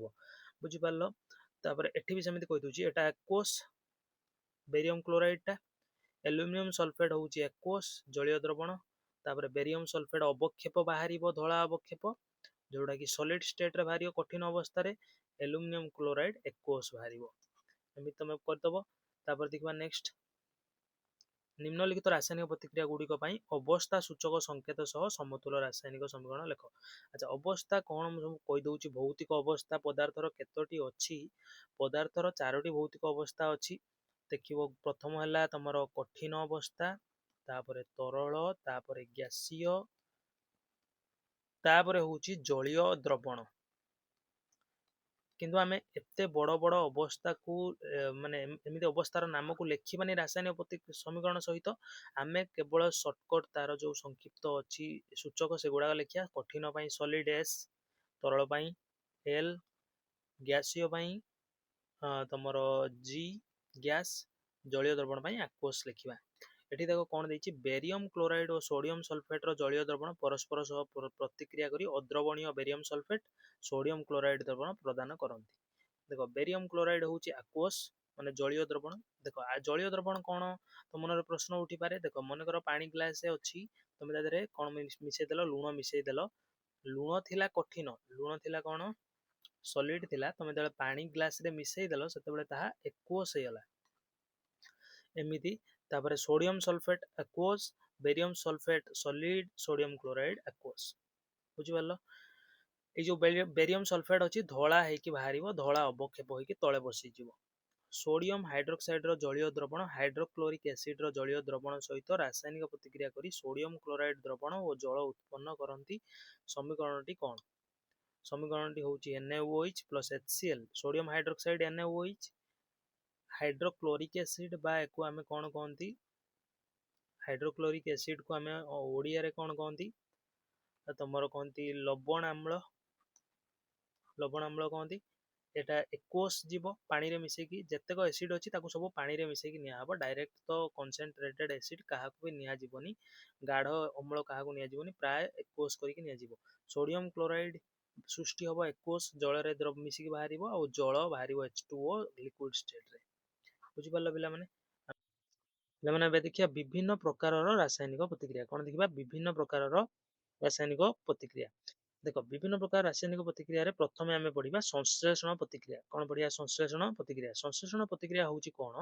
बुझिपार। तापर एठी भी सेमती कही दूची एटा एक्वस बेरियम क्लोराइड टा एल्युमिनियम सल्फेट हूँ एक्वस जलीय द्रवण तापर बेरियम सल्फेट अवक्षेप बाहर धला अवक्षेप जोटा कि सॉलिड स्टेट रे बाहर कठिन अवस्था एल्युमिनियम क्लोराइड एक्वस बाहर एमती तुम करदब। तापर देखा नेक्स्ट निम्नलिखित रासायनिक प्रतिक्रिया गुड़िक अवस्था सूचक संकेत सह समतुल्य रासायनिक समीकरण लेख। अच्छा अवस्था कौन सब कहीदे भौतिक अवस्था पदार्थर केतोटी अच्छी पदार्थर 4टी भौतिक अवस्था अच्छी देखिए। प्रथम है तुम कठिन अवस्था तापर तरल तापर गैसीय तापर हूँ जलीय द्रवण किंतु आम एत बड़ बड़ अवस्था को माने एमती अवस्थार नाम को लिखिबानी रासायनिक समीकरण सहित आम केवल सर्टकट तार जो संक्षिप्त अच्छी सूचक से गुड़ाक लिखा कठिन सॉलिड S तरल L गैसीय तुम G गैस जलीय द्रवण एक्वस लिखा। ये देख कौन देती बेरियम क्लोराइड और सोडियम सल्फेट जलीय द्रवण परस्पर सह प्रतिक्रिया करी अद्रवणीय बेरियम सल्फेट सोडियम क्लोराइड द्रवण प्रदान करती। देख बेरियम क्लोराइड हूँ एक्वस माने जलीय द्रवण। देख जलीय द्रवण कौन तो मन प्रश्न उठी पारे। देख मनकर पानी ग्लास अच्छी तुम तादेह कौन मिसेदेल लुण मिसेदेल लुण थिला कठिन लुण थिला कौन सॉलिड थिला तुम जो पानी ग्लास रे मिसेदेल से एक्वस होगला एमती। तापर sodium sulphate aqueous barium sulphate solid sodium chloride aqueous बुझिपार। ये जो बेरियम सल्फेट अच्छी धला होगी बाहर धला अवक्षेप होगी तले बसीज। सोडियम हाइड्रोक्साइड जलीय द्रवण हाइड्रोक्लोरिक एसिड जलीय द्रवण सहित रासायनिक प्रतिक्रिया करी सोडियम क्लोराइड द्रवण और जल उत्पन्न करती। समीकरण कौन समीकरण हूँ NaOH plus HCl sodium hydroxide NaOH hydrochloric acid बा एको आमे कौन कहती हाइड्रोक्लोरिक एसिड को आमे ओडिया रे कौन कहती तुम कहती लवण आम्ल कहती। एटा एक्वस जीव पानी रे मिसेकी जेतेक एसिड अच्छी सब पानी रे मिसेकी नियाहब डायरेक्ट तो कंसेंट्रेटेड एसिड क्या भी नियाजीवनी गाढ़ अम्ल क्या नियाजीवनी प्राय एक्वस करके नियाजीव। सोडियम क्लोराइड सृष्टि हम एक्वस जल रे मिसिकी बाहर और जल बाहर H2O लिक्विड स्टेट रे बुझिपार पिला माने। ପିଲାମାନେ ଏବେ ଦେଖିବା ବିଭିନ୍ନ ପ୍ରକାରର ରାସାୟନିକ ପ୍ରତିକ୍ରିୟା। କ'ଣ ଦେଖିବା? ବିଭିନ୍ନ ପ୍ରକାରର ରାସାୟନିକ ପ୍ରତିକ୍ରିୟା। ଦେଖ, ବିଭିନ୍ନ ପ୍ରକାର ରାସାୟନିକ ପ୍ରତିକ୍ରିୟାରେ ପ୍ରଥମେ ଆମେ ପଢିବା ସଂଶ୍ଳେଷଣ ପ୍ରତିକ୍ରିୟା। କ'ଣ ପଢିବା? ସଂଶ୍ଳେଷଣ ପ୍ରତିକ୍ରିୟା। ସଂଶ୍ଳେଷଣ ପ୍ରତିକ୍ରିୟା ହେଉଛି କ'ଣ?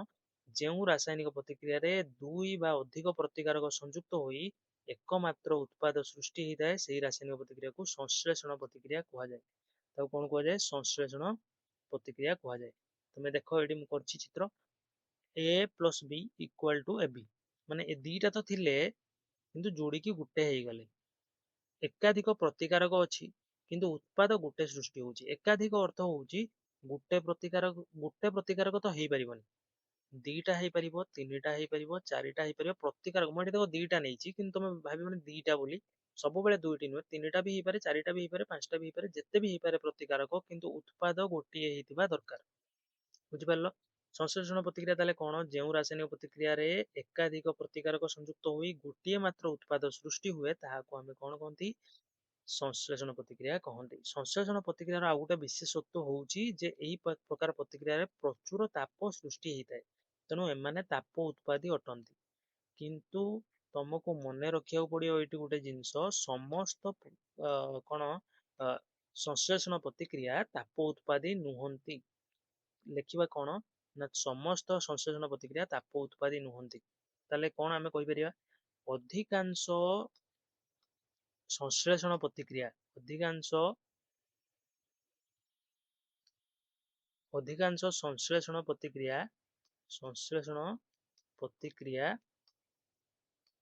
ଯେଉଁ ରାସାୟନିକ ପ୍ରତିକ୍ରିୟାରେ ଦୁଇ ବା ଅଧିକ ପ୍ରତିକାରକ ସଂଯୁକ୍ତ ହୋଇ ଏକମାତ୍ର ଉତ୍ପାଦ ସୃଷ୍ଟି ହେଇଥାଏ, ସେହି ରାସାୟନିକ ପ୍ରତିକ୍ରିୟାକୁ ସଂଶ୍ଳେଷଣ ପ୍ରତିକ୍ରିୟା କୁହାଯାଏ। ତାକୁ କ'ଣ କୁହାଯାଏ? ସଂଶ୍ଳେଷଣ ପ୍ରତିକ୍ରିୟା କୁହାଯାଏ। ତମେ ଦେଖ, ଏଠି ମୁଁ କରିଛି ଚିତ୍ର। A plus B equal to AB, ମାନେ ଏ ଦିଟା ତ ଥିଲେ କିନ୍ତୁ ଯୋଡିକି ଗୋଟେ ହେଇଗଲେ। ଏକାଧିକ ପ୍ରତିକାରକ ଅଛି କିନ୍ତୁ ଉତ୍ପାଦ ଗୋଟେ ସୃଷ୍ଟି ହଉଛି। ଏକାଧିକ ଅର୍ଥ ହଉଛି ଗୋଟେ ପ୍ରତିକାରକ ତ ହେଇପାରିବନି, ଦିଟା ହେଇପାରିବ, ତିନିଟା ହେଇପାରିବ, ଚାରିଟା ହେଇପାରିବ। ପ୍ରତିକାରକ ମୁଁ ଏଠି ଦେଖ ଦିଟା ନେଇଛି, କିନ୍ତୁ ତମେ ଭାବିବନି ଦିଟା ବୋଲି। ସବୁବେଳେ ଦୁଇଟି ନୁହେଁ, ତିନିଟା ବି ହେଇପାରେ, ଚାରିଟା ବି ହେଇପାରେ, ପାଞ୍ଚଟା ବି ହେଇପାରେ, ଯେତେ ବି ହେଇପାରେ ପ୍ରତିକାରକ, କିନ୍ତୁ ଉତ୍ପାଦ ଗୋଟିଏ ହେଇଥିବା ଦରକାର। ବୁଝିପାରିଲ? ସଂଶ୍ଳେଷଣ ପ୍ରତିକ୍ରିୟା ତାହେଲେ କ'ଣ? ଯେଉଁ ରାସାୟନିକ ପ୍ରତିକ୍ରିୟାରେ ଏକାଧିକ ପ୍ରତିକାରକ ସଂଯୁକ୍ତ ହୋଇ ଗୋଟିଏ ମାତ୍ର ଉତ୍ପାଦ ସୃଷ୍ଟି ହୁଏ, ତାହାକୁ ଆମେ କ'ଣ କହନ୍ତି? ସଂଶ୍ଳେଷଣ ପ୍ରତିକ୍ରିୟା କହନ୍ତି। ସଂଶ୍ଳେଷଣ ପ୍ରତିକ୍ରିୟାର ଆଉ ଗୋଟେ ବିଶେଷତ୍ୱ ହଉଛି ଯେ ଏହି ପ୍ରକାର ପ୍ରତିକ୍ରିୟାରେ ପ୍ରଚୁର ତାପ ସୃଷ୍ଟି ହେଇଥାଏ, ତେଣୁ ଏମାନେ ତାପ ଉତ୍ପାଦୀ ଅଟନ୍ତି। କିନ୍ତୁ ତମକୁ ମନେ ରଖିବାକୁ ପଡିବ ଏଇଠି ଗୋଟେ ଜିନିଷ, ସମସ୍ତ କ'ଣ ସଂଶ୍ଳେଷଣ ପ୍ରତିକ୍ରିୟା ତାପ ଉତ୍ପାଦୀ ନୁହନ୍ତି। ଲେଖିବା କ'ଣ? ନା ସମସ୍ତ ସଂଶ୍ଳେଷଣ ପ୍ରତିକ୍ରିୟା ତାପ ଉତ୍ପାଦୀ ନୁହନ୍ତି। ତାହେଲେ କ'ଣ ଆମେ କହିପାରିବା? ଅଧିକାଂଶ ସଂଶ୍ଳେଷଣ ପ୍ରତିକ୍ରିୟା ଅଧିକାଂଶ ସଂଶ୍ଳେଷଣ ପ୍ରତିକ୍ରିୟା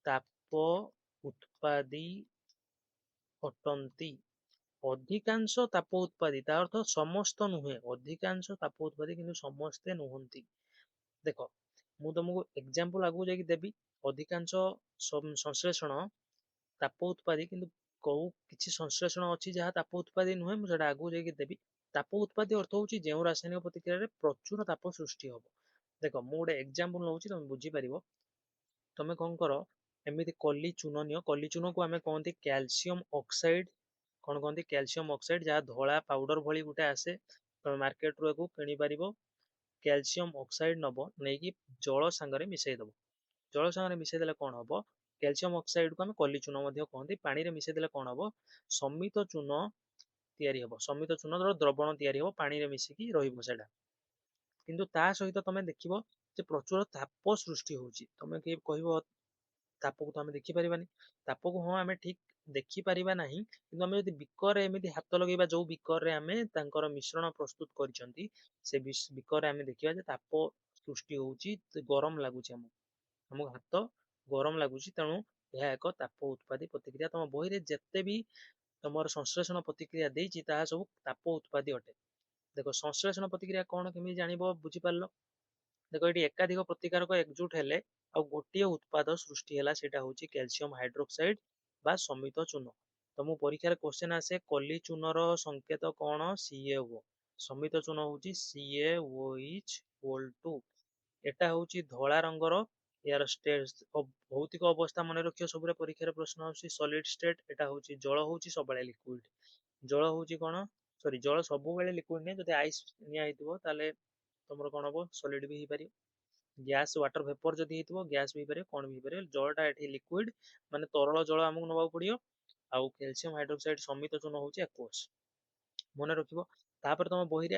ତାପ ଉତ୍ପାଦୀ ଅଟନ୍ତି। ଅଧିକାଂଶ ତାପ ଉତ୍ପାଦୀ, ତା ଅର୍ଥ ସମସ୍ତ ନୁହେଁ, ଅଧିକାଂଶ ତାପ ଉତ୍ପାଦୀ କିନ୍ତୁ ସମସ୍ତେ ନୁହନ୍ତି। ଦେଖ, ମୁଁ ତମକୁ ଏକ୍ସାମ୍ପଲ ଆଗକୁ ଯାଇକି ଦେବି। ଅଧିକାଂଶ ସଂଶ୍ଳେଷଣ ତାପ ଉତ୍ପାଦୀ, କିନ୍ତୁ କୋଉ କିଛି ସଂଶ୍ଳେଷଣ ଅଛି ଯାହା ତାପ ଉତ୍ପାଦୀ ନୁହେଁ, ମୁଁ ସେଟା ଆଗକୁ ଯାଇକି ଦେବି। ତାପ ଉତ୍ପାଦୀ ଅର୍ଥ ହଉଛି ଯେଉଁ ରାସାୟନିକ ପ୍ରତିକ୍ରିୟାରେ ପ୍ରଚୁର ତାପ ସୃଷ୍ଟି ହବ। ଦେଖ, ମୁଁ ଗୋଟେ ଏକ୍ସାମ୍ପଲ ନଉଛି, ତମେ ବୁଝିପାରିବ। ତମେ କ'ଣ କର, ଏମିତି କଲି ଚୂନ ନିଅ। କଲି ଚୂନକୁ ଆମେ କହନ୍ତି କ୍ୟାଲସିୟମ ଅକ୍ସାଇଡ। କ'ଣ କହନ୍ତି? କ୍ୟାଲସିୟମ ଅକ୍ସାଇଡ, ଯାହା ଧଳା ପାଉଡର ଭଳି ଗୋଟେ ଆସେ, ତମେ ମାର୍କେଟରୁ ୟାକୁ କିଣି ପାରିବ। କ୍ୟାଲସିୟମ ଅକ୍ସାଇଡ ନବ, ନେଇକି ଜଳ ସାଙ୍ଗରେ ମିଶେଇ ଦବ। ଜଳ ସାଙ୍ଗରେ ମିଶେଇ ଦେଲେ କ'ଣ ହବ? କ୍ୟାଲସିୟମ ଅକ୍ସାଇଡକୁ ଆମେ କଲି ଚୂନ ମଧ୍ୟ କହନ୍ତି। ପାଣିରେ ମିଶେଇ ଦେଲେ କ'ଣ ହବ? ସମିତ ଚୂନ ତିଆରି ହବ। ସମିତ ଚୂନର ଦ୍ରବଣ ତିଆରି ହବ, ପାଣିରେ ମିଶିକି ରହିବ ସେଟା। କିନ୍ତୁ ତା ସହିତ ତମେ ଦେଖିବ ଯେ ପ୍ରଚୁର ତାପ ସୃଷ୍ଟି ହଉଛି। ତମେ କିଏ କହିବ ତାପକୁ ତ ଆମେ ଦେଖିପାରିବାନି। ତାପକୁ ହଁ ଆମେ ଠିକ ଦେଖିପାରିବା ନାହିଁ, କିନ୍ତୁ ଆମେ ଯଦି ବିକରରେ ଏମିତି ହାତ ଲଗେଇବା, ଯୋଉ ବିକରରେ ଆମେ ତାଙ୍କର ମିଶ୍ରଣ ପ୍ରସ୍ତୁତ କରିଛନ୍ତି, ସେ ବିକରରେ ଆମେ ଦେଖିବା ଯେ ତାପ ସୃଷ୍ଟି ହଉଛି, ଗରମ ଲାଗୁଛି ଆମକୁ ହାତ ଗରମ ଲାଗୁଛି। ତେଣୁ ଏହା ଏକ ତାପ ଉତ୍ପାଦୀ ପ୍ରତିକ୍ରିୟା। ତମ ବହିରେ ଯେତେ ବି ତମର ସଂଶ୍ଳେଷଣ ପ୍ରତିକ୍ରିୟା ଦେଇଛି, ତାହା ସବୁ ତାପ ଉତ୍ପାଦୀ ଅଟେ। ଦେଖ, ସଂଶ୍ଳେଷଣ ପ୍ରତିକ୍ରିୟା କ'ଣ କେମିତି ଜାଣିବ? ବୁଝିପାରିଲ? ଦେଖ, ଏଠି ଏକାଧିକ ପ୍ରତିକାରକ ଏକଜୁଟ ହେଲେ ଆଉ ଗୋଟିଏ ଉତ୍ପାଦ ସୃଷ୍ଟି ହେଲା, ସେଇଟା ହଉଛି କ୍ୟାଲସିୟମ ହାଇଡ୍ରୋକ୍ସାଇଡ ବା ସମିତ ଚୂନ। ତମକୁ ପରୀକ୍ଷାରେ କ୍ୱେଶ୍ଚନ ଆସେ, କଲି ଚୂନର ସଂକେତ କ'ଣ? CaO। ସମିତ ଚୂନ ହଉଛି CaOH2। ଏଟା ହଉଛି ଧଳା ରଙ୍ଗର। ଏହାର ଭୌତିକ ଅବସ୍ଥା ମନେ ରଖିବ, ସବୁରେ ପରୀକ୍ଷାରେ ପ୍ରଶ୍ନ ଆସୁଛି। ସଲିଡ ଷ୍ଟେଟ, ଏଟା ହଉଛି ଜଳ ହଉଛି ସବୁବେଳେ ଲିକ୍ୱିଡ। ଜଳ ହଉଛି କ'ଣ? ସରି, ଜଳ ସବୁବେଳେ ଲିକ୍ୱିଡ ନୁହେଁ। ଯଦି ଆଇସ୍ ନିଆ ହେଇଥିବ ତାହେଲେ ତମର କ'ଣ ହବ? ସଲିଡ ବି ହେଇପାରିବ। ଗ୍ୟାସ୍ ୱାଟର ଭେପର ଯଦି ହେଇଥିବ, ଗ୍ୟାସ୍ ବି ହେଇପାରିବ, କ'ଣ ବି ହେଇପାରିବ। ଜଳଟା ଏଠି ଲିକ୍ୱିଡ, ମାନେ ତରଳ ଜଳ ଆମକୁ ନେବାକୁ ପଡିବ। ଆଉ କ୍ୟାଲସିୟମ ହାଇଡ୍ରୋକ୍ସାଇଡ ସମିତ ଚୂନ ହଉଛି aqueous। ମନେ ରଖିବ। ତାପରେ ତମ ବହିରେ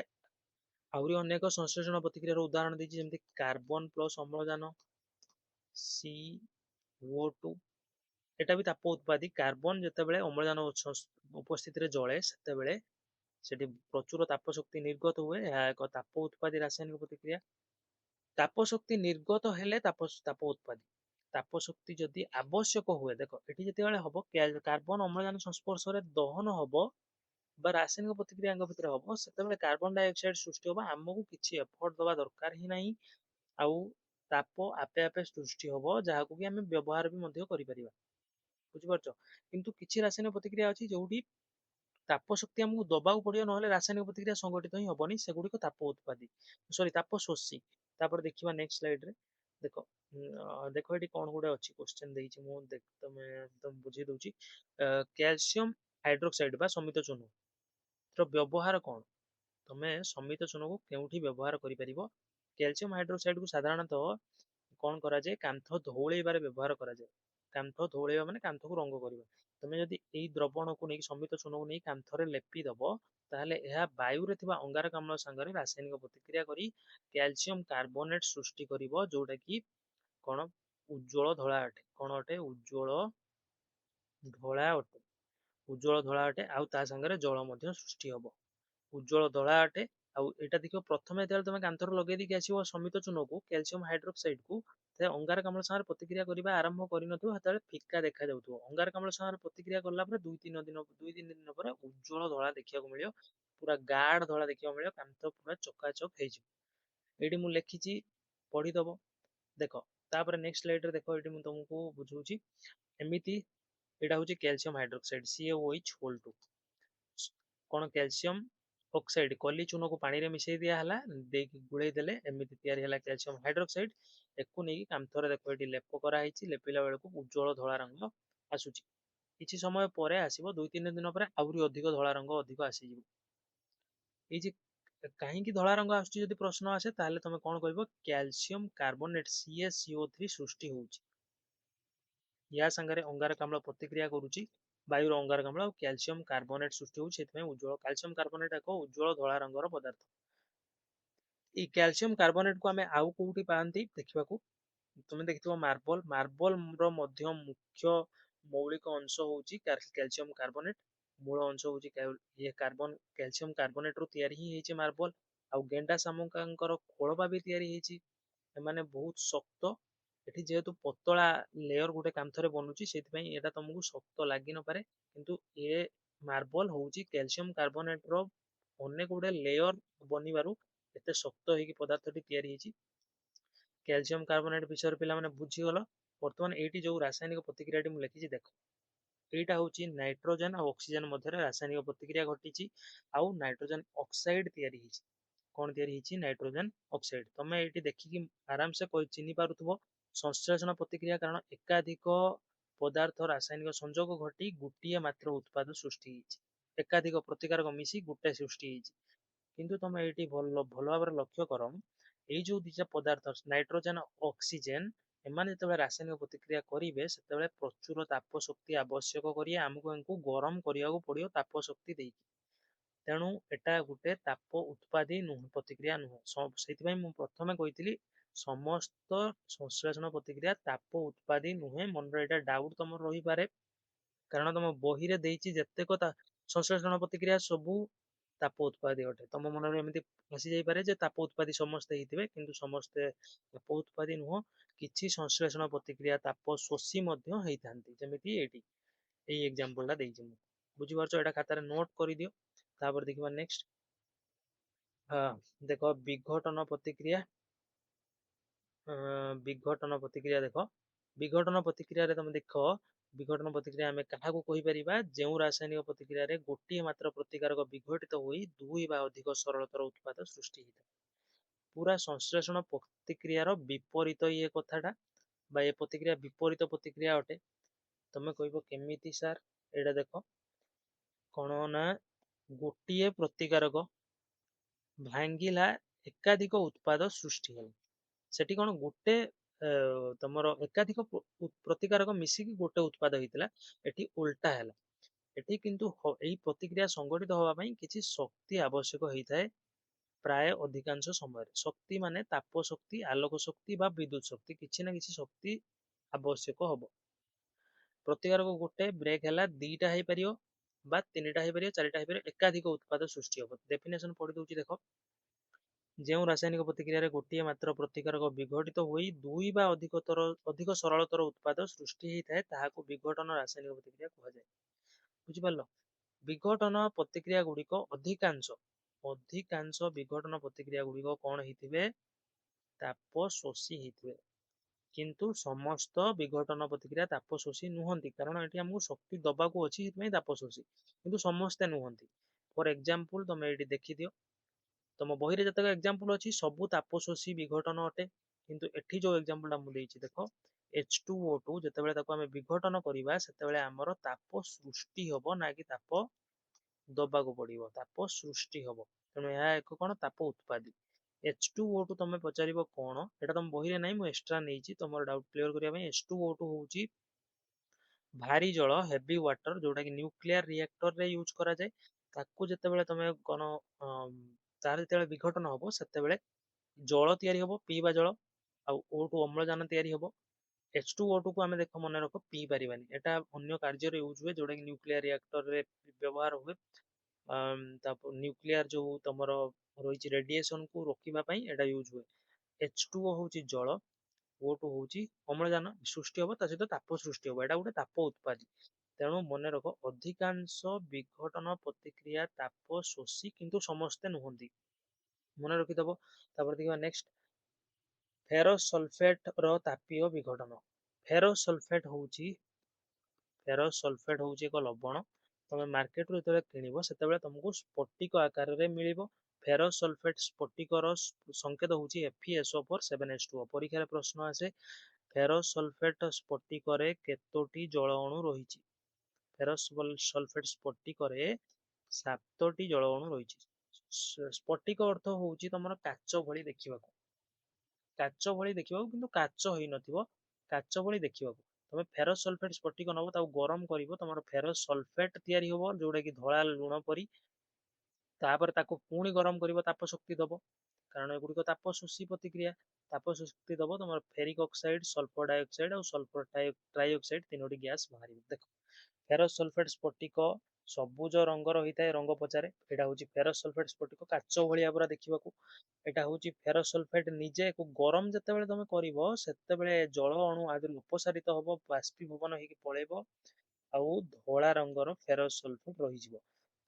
ଆହୁରି ଅନେକ ସଂଶ୍ଳେଷଣ ପ୍ରତିକ୍ରିୟାର ଉଦାହରଣ ଦେଇଛି, ଯେମିତି କାର୍ବନ ପ୍ଲସ ଅମ୍ଳଜାନ CO2। ଏଟା ବି ତାପ ଉତ୍ପାଦୀ। କାର୍ବନ ଯେତେବେଳେ ଅମ୍ଳଜାନ ଉପସ୍ଥିତିରେ ଜଳେ, ସେତେବେଳେ ସେଠି ପ୍ରଚୁର ତାପ ଶକ୍ତି ନିର୍ଗତ ହୁଏ। ଏହା ଏକ ତାପ ଉତ୍ପାଦୀ ରାସାୟନିକ ପ୍ରତିକ୍ରିୟା। ତାପ ଶକ୍ତି ନିର୍ଗତ ହେଲେ ତାପ ଉତ୍ପାଦୀ। ତାପ ଶକ୍ତି ଯଦି ଆବଶ୍ୟକ ହୁଏ, ଦେଖ ଏଠି ଯେତେବେଳେ ହବ, କାର୍ବନ ଅମ୍ଳଜାନ ସଂସ୍ପର୍ଶରେ ଦହନ ହବ ବା ରାସାୟନିକ ପ୍ରତିକ୍ରିୟା ଆଙ୍କ ଭିତରେ ହବ, ସେତେବେଳେ କାର୍ବନ ଡାଇଅକ୍ସାଇଡ ସୃଷ୍ଟି ହବ। ଆମକୁ କିଛି ଏଫର୍ଟ ଦବା ଦରକାର ହିଁ ନାହିଁ, ଆଉ ତାପ ଆପେ ଆପେ ସୃଷ୍ଟି ହବ, ଯାହାକୁ କି ଆମେ ବ୍ୟବହାର ବି ମଧ୍ୟ କରିପାରିବା। ବୁଝିପାରୁଛ? କିନ୍ତୁ କିଛି ରାସାୟନିକ ପ୍ରତିକ୍ରିୟା ଅଛି ଯୋଉଠି ତାପ ଶକ୍ତି ଆମକୁ ଦବାକୁ ପଡିବ, ନହେଲେ ରାସାୟନିକ ପ୍ରତିକ୍ରିୟା ସଂଗଠିତ ହିଁ ହବନି। ସେଗୁଡିକ ତାପ ଉତ୍ପାଦୀ, ସରି ତାପ ଶୋଷୀ। ତାପରେ ଦେଖିବା ନେକ୍ସଟ ସ୍ଲାଇଡରେ। ଦେଖ, ଦେଖ ଏଠି କ'ଣ ଗୋଟେ ଅଛି, କ୍ୱେଶ୍ଚନ ଦେଇଛି ମୁଁ, ତମେ ବୁଝେଇ ଦଉଛି। କ୍ୟାଲସିୟମ ହାଇଡ୍ରୋକ୍ସାଇଡ ବା ସମିତ ଚୂନ ର ବ୍ୟବହାର କ'ଣ? ତମେ ସମିତ ଚୂନକୁ କେଉଁଠି ବ୍ୟବହାର କରିପାରିବ? କ୍ୟାଲସିୟମ ହାଇଡ୍ରୋକ୍ସାଇଡ କୁ ସାଧାରଣତଃ କଣ କରାଯାଏ, କାନ୍ଥ ଧଉଳେଇବାରେ ବ୍ୟବହାର କରାଯାଏ। କାନ୍ଥ ଧଉଳେଇବା ମାନେ କାନ୍ଥକୁ ରଙ୍ଗ କରିବା। ତମେ ଯଦି ଏଇ ଦ୍ରବଣକୁ ନେଇକି ସମିତ ଚୂନକୁ ନେଇ କାନ୍ଥରେ ଲେପି ଦବ, ତାହେଲେ ଏହା ବାୟୁରେ ଥିବା ଅଙ୍ଗାରକାମ୍ଳ ସାଙ୍ଗରେ ରାସାୟନିକ ପ୍ରତିକ୍ରିୟା କରି କ୍ୟାଲସିୟମ କାର୍ବୋନେଟ ସୃଷ୍ଟି କରିବ, ଯୋଉଟା କି କଣ ଉଜ୍ଜଳ ଧଳା ଅଟେ। କଣ ଅଟେ? ଉଜ୍ଜଳ ଧଳା ଅଟେ। ଉଜ୍ଜଳ ଧଳା ଅଟେ, ଆଉ ତା ସାଙ୍ଗରେ ଜଳ ମଧ୍ୟ ସୃଷ୍ଟି ହବ। ଉଜ୍ଜଳ ଧଳା ଅଟେ। ଆଉ ଏଇଟା ଦେଖିବ, ପ୍ରଥମେ ଯେତେବେଳେ ତମେ କାନ୍ଥରେ ଲଗେଇ ଦେଇକି ଆସିବ ସମିତ ଚୂନକୁ, କ୍ୟାଲସିୟମ ହାଇଡ୍ରୋକ୍ସାଇଡ କୁ, ସେ ଅଙ୍ଗାରକାମ୍ଳ ସାଙ୍ଗରେ ପ୍ରତିକ୍ରିୟା କରିବା ଆରମ୍ଭ କରିନଥିବ, ସେତେବେଳେ ଫିକା ଦେଖାଯାଉଥିବ। ଅଙ୍ଗାରକାମ୍ଳ ସାଙ୍ଗରେ ପ୍ରତିକ୍ରିୟା କଲା ପରେ ଦୁଇ ତିନି ଦିନ ପରେ ଉଜ୍ଜଳ ଧଳା ଦେଖିବାକୁ ମିଳିବ, ପୁରା ଗାଢ ଧଳା ଦେଖିବାକୁ ମିଳିବ, କାନ୍ଥ ପୁରା ଚକାଚକ ହେଇଯିବ। ଏଇଠି ମୁଁ ଲେଖିଛି, ପଢିଦବ। ଦେଖ, ତାପରେ ନେକ୍ସଟ ସ୍ଲାଇଡରେ ଦେଖ, ଏଇଠି ମୁଁ ତମକୁ ବୁଝଉଛି। ଏମିତି ଏଇଟା ହଉଛି କ୍ୟାଲସିୟମ ହାଇଡ୍ରୋକ୍ସାଇଡ CaOH2। କଣ? କ୍ୟାଲସିୟମ ଅକ୍ସାଇଡ କଲି ଚୂନକୁ ପାଣିରେ ମିଶେଇ ଦିଆ ହେଲା, ଦେଇକି ଗୋଳେଇ ଦେଲେ, ଏମିତି ତିଆରି ହେଲା କ୍ୟାଲସିୟମ ହାଇଡ୍ରୋକ୍ସାଇଡ। ଏକୁ ନେଇକି କାନ୍ଥରେ ଦେଖ ଏଠି ଲେପ କରାହେଇଛି, ଲେପିଲା ବେଳକୁ ଉଜ୍ଜଳ ଧଳା ରଙ୍ଗ ଆସୁଛି। କିଛି ସମୟ ପରେ ଆସିବ, ଦୁଇ ତିନି ଦିନ ପରେ ଆହୁରି ଅଧିକ ଧଳା ରଙ୍ଗ ଅଧିକ ଆସିଯିବ। ଏଇ ଯେ କାହିଁକି ଧଳା ରଙ୍ଗ ଆସୁଛି ଯଦି ପ୍ରଶ୍ନ ଆସେ, ତାହେଲେ ତମେ କଣ କହିବ? କ୍ୟାଲସିୟମ କାର୍ବୋନେଟ CaCO3 ସୃଷ୍ଟି ହଉଛି। ୟା ସାଙ୍ଗରେ ଅଙ୍ଗାରକାମ୍ଳ ପ୍ରତିକ୍ରିୟା କରୁଛି, ବାୟୁର ଅଙ୍ଗାରକାମ୍ଳ ଆଉ କ୍ୟାଲସିୟମ କାର୍ବୋନେଟ ସୃଷ୍ଟି ହଉଛି, ସେଥିପାଇଁ ଉଜ୍ଜଳ କ୍ୟାଲସିୟମ କାର୍ବୋନେଟ ଏକ ଉଜ୍ଜଳ ଧଳା ରଙ୍ଗର ପଦାର୍ଥ। ଏଇ କ୍ୟାଲସିୟମ କାର୍ବୋନେଟକୁ ଆମେ ଆଉ କୋଉଠି ପାଆନ୍ତି ଦେଖିବାକୁ? ତୁମେ ଦେଖିଥିବ ମାର୍ବଲ। ମାର୍ବଲର ମଧ୍ୟ ମୁଖ୍ୟ ମୌଳିକ ଅଂଶ ହଉଛି କ୍ୟାଲସିୟମ କାର୍ବୋନେଟ। ମୂଳ ଅଂଶ ହଉଛି କ୍ୟାଲସିୟମ କାର୍ବୋନେଟରୁ ତିଆରି ହିଁ ହେଇଛି ମାର୍ବଲ। ଆଉ ଗେଣ୍ଡା ଶାମୁକାଙ୍କର ଖୋଳପା ବି ତିଆରି ହେଇଛି। ଏମାନେ ବହୁତ ଶକ୍ତ। ଏଠି ଯେହେତୁ ପତଳା ଲେୟର ଗୋଟେ କାନ୍ଥରେ ବନୁଛି, ସେଥିପାଇଁ ଏଇଟା ତମକୁ ଶକ୍ତ ଲାଗି ନପାରେ, କିନ୍ତୁ ଏ ମାର୍ବଲ ହଉଛି କ୍ୟାଲସିୟମ କାର୍ବୋନେଟର ଅନେକ ଗୁଡେ ଲେୟର ବନିବାରୁ ଏତେ ଶକ୍ତ ହେଇକି ପଦାର୍ଥଟି ତିଆରି ହେଇଛି। କ୍ୟାଲସିୟମ କାର୍ବୋନେଟ ବିଷୟରେ ପିଲାମାନେ ବୁଝିଗଲ। ବର୍ତ୍ତମାନ ଏଇଠି ଯୋଉ ରାସାୟନିକ ପ୍ରତିକ୍ରିୟାଟି ମୁଁ ଲେଖିଛି ଦେଖ, ଏଇଟା ହଉଛି ନାଇଟ୍ରୋଜେନ ଆଉ ଅକ୍ସିଜେନ ମଧ୍ୟରେ ରାସାୟନିକ ପ୍ରତିକ୍ରିୟା ଘଟିଛି, ଆଉ ନାଇଟ୍ରୋଜେନ ଅକ୍ସାଇଡ ତିଆରି ହେଇଛି। କଣ ତିଆରି ହେଇଛି? Nitrogen oxide. ତମେ ଏଇଠି ଦେଖିକି ଆରାମସେ ଚିହ୍ନି ପାରୁଥିବ ସଂଶ୍ଳେଷଣ ପ୍ରତିକ୍ରିୟା, କାରଣ ଏକାଧିକ ପଦାର୍ଥ ରାସାୟନିକ ସଂଯୋଗ ଘଟି ଗୋଟିଏ ମାତ୍ର ଉତ୍ପାଦ ସୃଷ୍ଟି ହେଇଛି। ଏକାଧିକ ପ୍ରତିକାରକ ମିଶି ଗୋଟେ ସୃଷ୍ଟି ହେଇଛି। କିନ୍ତୁ ତମେ ଏଇଠି ଭଲ ଭାବରେ ଲକ୍ଷ୍ୟ କର, ଏଇ ଯୋଉ ଦିଟା ପଦାର୍ଥ ନାଇଟ୍ରୋଜେନ ଅକ୍ସିଜେନ, ଏମାନେ ଯେତେବେଳେ ରାସାୟନିକ ପ୍ରତିକ୍ରିୟା କରିବେ, ସେତେବେଳେ ପ୍ରଚୁର ତାପ ଶକ୍ତି ଆବଶ୍ୟକ କରି ଆମକୁ ୟାଙ୍କୁ ଗରମ କରିବାକୁ ପଡିବ ତାପ ଶକ୍ତି ଦେଇକି। ତେଣୁ ଏଟା ଗୋଟେ ତାପ ଉତ୍ପାଦୀ ପ୍ରତିକ୍ରିୟା ନୁହଁ। ସେଇଥିପାଇଁ ମୁଁ ପ୍ରଥମେ କହିଥିଲି ସମସ୍ତ ସଂଶ୍ଳେଷଣ ପ୍ରତିକ୍ରିୟା ତାପ ଉତ୍ପାଦୀ ନୁହେଁ। ମନରେ ଏଇଟା ଡାଉଟ ତମର ରହିପାରେ, କାରଣ ତମ ବହିରେ ଦେଇଛି ଯେତେକ ସଂଶ୍ଳେଷଣ ପ୍ରତିକ୍ରିୟା ସବୁ ତାପ ଉତ୍ପାଦୀ ଅଟେ। ତମ ମନରେ ଏମିତି ଆସି ଯାଇପାରେ ଯେ ତାପ ଉତ୍ପାଦୀ ସମସ୍ତେ ହେଇଥିବେ, କିନ୍ତୁ ସମସ୍ତେ ତାପ ଉତ୍ପାଦୀ ନୁହଁ। କିଛି ସଂଶ୍ଳେଷଣ ପ୍ରତିକ୍ରିୟା ତାପ ଶୋଷୀ ମଧ୍ୟ ହେଇଥାନ୍ତି, ଯେମିତି ଏଇଠି ଏଇ ଏକ୍ଜାମ୍ପଲ ଟା ଦେଇଛି ମୁଁ। ବୁଝିପାରୁଛ? ଏଇଟା ଖାତାରେ ନୋଟ କରିଦିଅ। ତାପରେ ଦେଖିବା ନେକ୍ସଟ। ଦେଖ ବିଘଟନ ପ୍ରତିକ୍ରିୟା। ବିଘଟନ ପ୍ରତିକ୍ରିୟା ଦେଖ, ବିଘଟନ ପ୍ରତିକ୍ରିୟାରେ ତମେ ଦେଖ, ବିଘଟନ ପ୍ରତିକ୍ରିୟା ଆମେ କାହାକୁ କହିପାରିବା? ଯେଉଁ ରାସାୟନିକ ପ୍ରତିକ୍ରିୟାରେ ଗୋଟିଏ ମାତ୍ର ପ୍ରତିକାରକ ବିଘଟିତ ହୋଇ ଦୁଇ ବା ଅଧିକ ସରଳତର ଉତ୍ପାଦ ସୃଷ୍ଟି ହେଇଥାଏ। ପୁରା ସଂଶ୍ଳେଷଣ ପ୍ରତିକ୍ରିୟାର ବିପରୀତ ଇଏ କଥାଟା, ବା ଏ ପ୍ରତିକ୍ରିୟା ବିପରୀତ ପ୍ରତିକ୍ରିୟା ଅଟେ। ତମେ କହିବ କେମିତି ସାର୍? ଏଇଟା ଦେଖ, କଣ ନା ଗୋଟିଏ ପ୍ରତିକାରକ ଭାଙ୍ଗିଲା, ଏକାଧିକ ଉତ୍ପାଦ ସୃଷ୍ଟି ହେଲା। ସେଠି କଣ ଗୋଟେ ତମର ଏକାଧିକ ପ୍ରତିକାରକ ମିଶିକି ଗୋଟେ ଉତ୍ପାଦ ହେଇଥିଲା, ଏଠି ଓଲଟା ହେଲା। ଏଠି କିନ୍ତୁ ଏଇ ପ୍ରତିକ୍ରିୟା ସଂଗଠିତ ହବା ପାଇଁ କିଛି ଶକ୍ତି ଆବଶ୍ୟକ ହେଇଥାଏ। ପ୍ରାୟ ଅଧିକାଂଶ ସମୟରେ ଶକ୍ତି ମାନେ ତାପ ଶକ୍ତି, ଆଲୋକ ଶକ୍ତି ବା ବିଦ୍ୟୁତ ଶକ୍ତି, କିଛି ନା କିଛି ଶକ୍ତି ଆବଶ୍ୟକ ହବ। ପ୍ରତିକାରକ ଗୋଟେ ବ୍ରେକ୍ ହେଲା, ଦିଟା ହେଇପାରିବ ବା ତିନିଟା ହେଇପାରିବ, ଚାରିଟା ହେଇପାରିବ, ଏକାଧିକ ଉତ୍ପାଦ ସୃଷ୍ଟି ହବ। ଡେଫିନେସନ ପଢି ଦଉଛି ଦେଖ, ଯେଉଁ ରାସାୟନିକ ପ୍ରତିକ୍ରିୟାରେ ଗୋଟିଏ ମାତ୍ର ପ୍ରତିକାରକ ବିଘଟିତ ହୋଇ ଦୁଇ ବା ଅଧିକ ସରଳତର ଉତ୍ପାଦ ସୃଷ୍ଟି ହେଇଥାଏ, ତାହାକୁ ବିଘଟନ ରାସାୟନିକ ପ୍ରତିକ୍ରିୟା କୁହାଯାଏ। ବୁଝିପାରିଲ? ବିଘଟନ ପ୍ରତିକ୍ରିୟା ଗୁଡିକ ଅଧିକାଂଶ ବିଘଟନ ପ୍ରତିକ୍ରିୟା ଗୁଡିକ କଣ ହେଇଥିବେ? ତାପ ଶୋଷୀ ହେଇଥିବେ। କିନ୍ତୁ ସମସ୍ତ ବିଘଟନ ପ୍ରତିକ୍ରିୟା ତାପ ଶୋଷୀ ନୁହନ୍ତି, କାରଣ ଏଠି ଆମକୁ ଶକ୍ତି ଦବାକୁ ଅଛି, ସେଥିପାଇଁ ତାପ ଶୋଷୀ, କିନ୍ତୁ ସମସ୍ତେ ନୁହନ୍ତି। ଫର ଏକ୍ଜାମ୍ପଲ ତମେ ଏଇଠି ଦେଖିଦିଅ, ତମ ବହିରେ ଯେତେକ ଏକ୍ଜାମ୍ପଲ ଅଛି ସବୁ ତାପ ଶୋଷୀ ବିଘଟନ ଅଟେ, କିନ୍ତୁ ଏଠି ଯୋଉ ଏକ୍ଜାମ୍ପଲ ଟା ମୁଁ ଦେଇଛି ଦେଖ, H2O2 ଯେତେବେଳେ ତାକୁ ଆମେ ବିଘଟନ କରିବା, ସେତେବେଳେ ଆମର ତାପ ସୃଷ୍ଟି ହବ, ନା କି ତାପ ଦବାକୁ ପଡିବ। ତାପ ସୃଷ୍ଟି ହବ, ତେଣୁ ଏହା ଏକ କଣ? ତାପ ଉତ୍ପାଦୀ। H2O2 ତମେ ପଚାରିବ କଣ, ଏଟା ତମ ବହିରେ ନାହିଁ, ମୁଁ ଏକ୍ସଟ୍ରା ନେଇଛି ତମର ଡାଉଟ୍ କ୍ଲିୟର କରିବା ପାଇଁ। H2O2 ହଉଛି ଭାରି ଜଳ, ହେଭି ୱାଟର, ଯୋଉଟା କି ନ୍ୟୁକ୍ଲିୟର ରିଆକ୍ଟରରେ ୟୁଜ କରାଯାଏ। ତାକୁ ଯେତେବେଳେ ତମେ କଣ ତାର ଯେତେବେଳେ ବିଘଟନ ହବ ସେତେବେଳେ ଜଳ ତିଆରି ହବ, ପିଇବା ଜଳ, ଆଉ O2 ଅମ୍ଳଜାନ ତିଆରି ହବ। H2O2 କୁ ଆମେ ଦେଖ ମନେ ରଖ ପିଇ ପାରିବାନି, ଏଟା ଅନ୍ୟ କାର୍ଯ୍ୟରେ ୟୁଜ ହୁଏ ଯୋଉଟା କି ନ୍ୟୁକ୍ଲିୟର ରିଆକ୍ଟରରେ ବ୍ୟବହାର ହୁଏ। ତାପରେ ନ୍ୟୁକ୍ଲିୟର ଯୋଉ ତମର ରହିଛି ରେଡିଏସନ କୁ ରୋକିବା ପାଇଁ ଏଟା ୟୁଜ ହୁଏ। H2O ହଉଛି ଜଳ, O2 ହଉଛି ଅମ୍ଳଜାନ ସୃଷ୍ଟି ହବ, ତା ସହିତ ତାପ ସୃଷ୍ଟି ହବ, ଏଟା ଗୋଟେ ତାପ ଉତ୍ପାଦୀ। ତେଣୁ ମନେ ରଖ ଅଧିକାଂଶ ବିଘଟନ ପ୍ରତିକ୍ରିୟା ତାପ ଶୋଷୀ, କିନ୍ତୁ ସମସ୍ତେ ନୁହନ୍ତି, ମନେ ରଖିଦବ। ତାପରେ ଦେଖିବା ନେକ୍ସଟ, ଫେରସ ସଲଫେଟ ର ତାପୀୟ ବିଘଟନ। ଫେରସ ସଲଫେଟ ହଉଛି ଏକ ଲବଣ, ତମେ ମାର୍କେଟରୁ ଯେତେବେଳେ କିଣିବ ସେତେବେଳେ ତମକୁ ସ୍ଫଟିକ ଆକାରରେ ମିଳିବ। ଫେରସ ସଲଫେଟ ସ୍ଫଟିକର ସଂକେତ ହଉଛି FeSO4 7H2O। ପରୀକ୍ଷାରେ ପ୍ରଶ୍ନ ଆସେ ଫେରସ ସଲଫେଟ ସ୍ଫଟିକରେ କେତୋଟି ଜଳ ଅଣୁ ରହିଛି? ଫେରସ ସଲଫେଟ ସ୍ଫଟିକରେ 7ଟି ଜଳ ଅଣୁ ରହିଛି। ସ୍ଫଟିକ ଅର୍ଥ ହଉଛି ତମର କାଚ ଭଳି ଦେଖିବାକୁ, କାଚ ଭଳି ଦେଖିବାକୁ, କିନ୍ତୁ କାଚ ହେଇନଥିବ, କାଚ ଭଳି ଦେଖିବାକୁ। ତମେ ଫେରସ ସଲଫେଟ ସ୍ଫଟିକ ନବ, ତାକୁ ଗରମ କରିବ, ତମର ଫେରସ ସଲଫେଟ ତିଆରି ହବ ଯୋଉଟା କି ଧଳା ଲୁଣ ପରି। ତାପରେ ତାକୁ ପୁଣି ଗରମ କରିବ, ତାପ ଶକ୍ତି ଦବ, କାରଣ ଏଗୁଡିକ ତାପ ଶୋଷୀ ପ୍ରତିକ୍ରିୟା। ତାପ ଶକ୍ତି ଦବ, ତମର ଫେରିକ ଅକ୍ସାଇଡ, ସଲଫର ଡାଇଅକ୍ସାଇଡ ଆଉ ସଲଫର ଟ୍ରାଇଅକ୍ସାଇଡ ତିନୋଟି ଗ୍ୟାସ ବାହାରିବ। ଦେଖ ଫେରସ ସଲଫେଟ ସ୍ଫଟିକ ସବୁଜ ରଙ୍ଗର ହେଇଥାଏ, ରଙ୍ଗ ପଚାରେ, ଏଇଟା ହଉଛି ଫେରସ ସଲଫେଟ ସ୍ଫଟିକ, କାଚ ଭଳିଆ ପୁରା ଦେଖିବାକୁ। ଏଟା ହଉଛି ଫେରସ ସଲଫେଟ ନିଜେ ଗରମ ଯେତେବେଳେ ତମେ କରିବ ସେତେବେଳେ ଜଳ ଅଣୁ ଆଦିରୁ ଅପସାରିତ ହବ, ବାଷ୍ପୀଭବନ ହେଇକି ପଳେଇବ, ଆଉ ଧଳା ରଙ୍ଗର ଫେରସ ସଲଫେଟ ରହିଯିବ।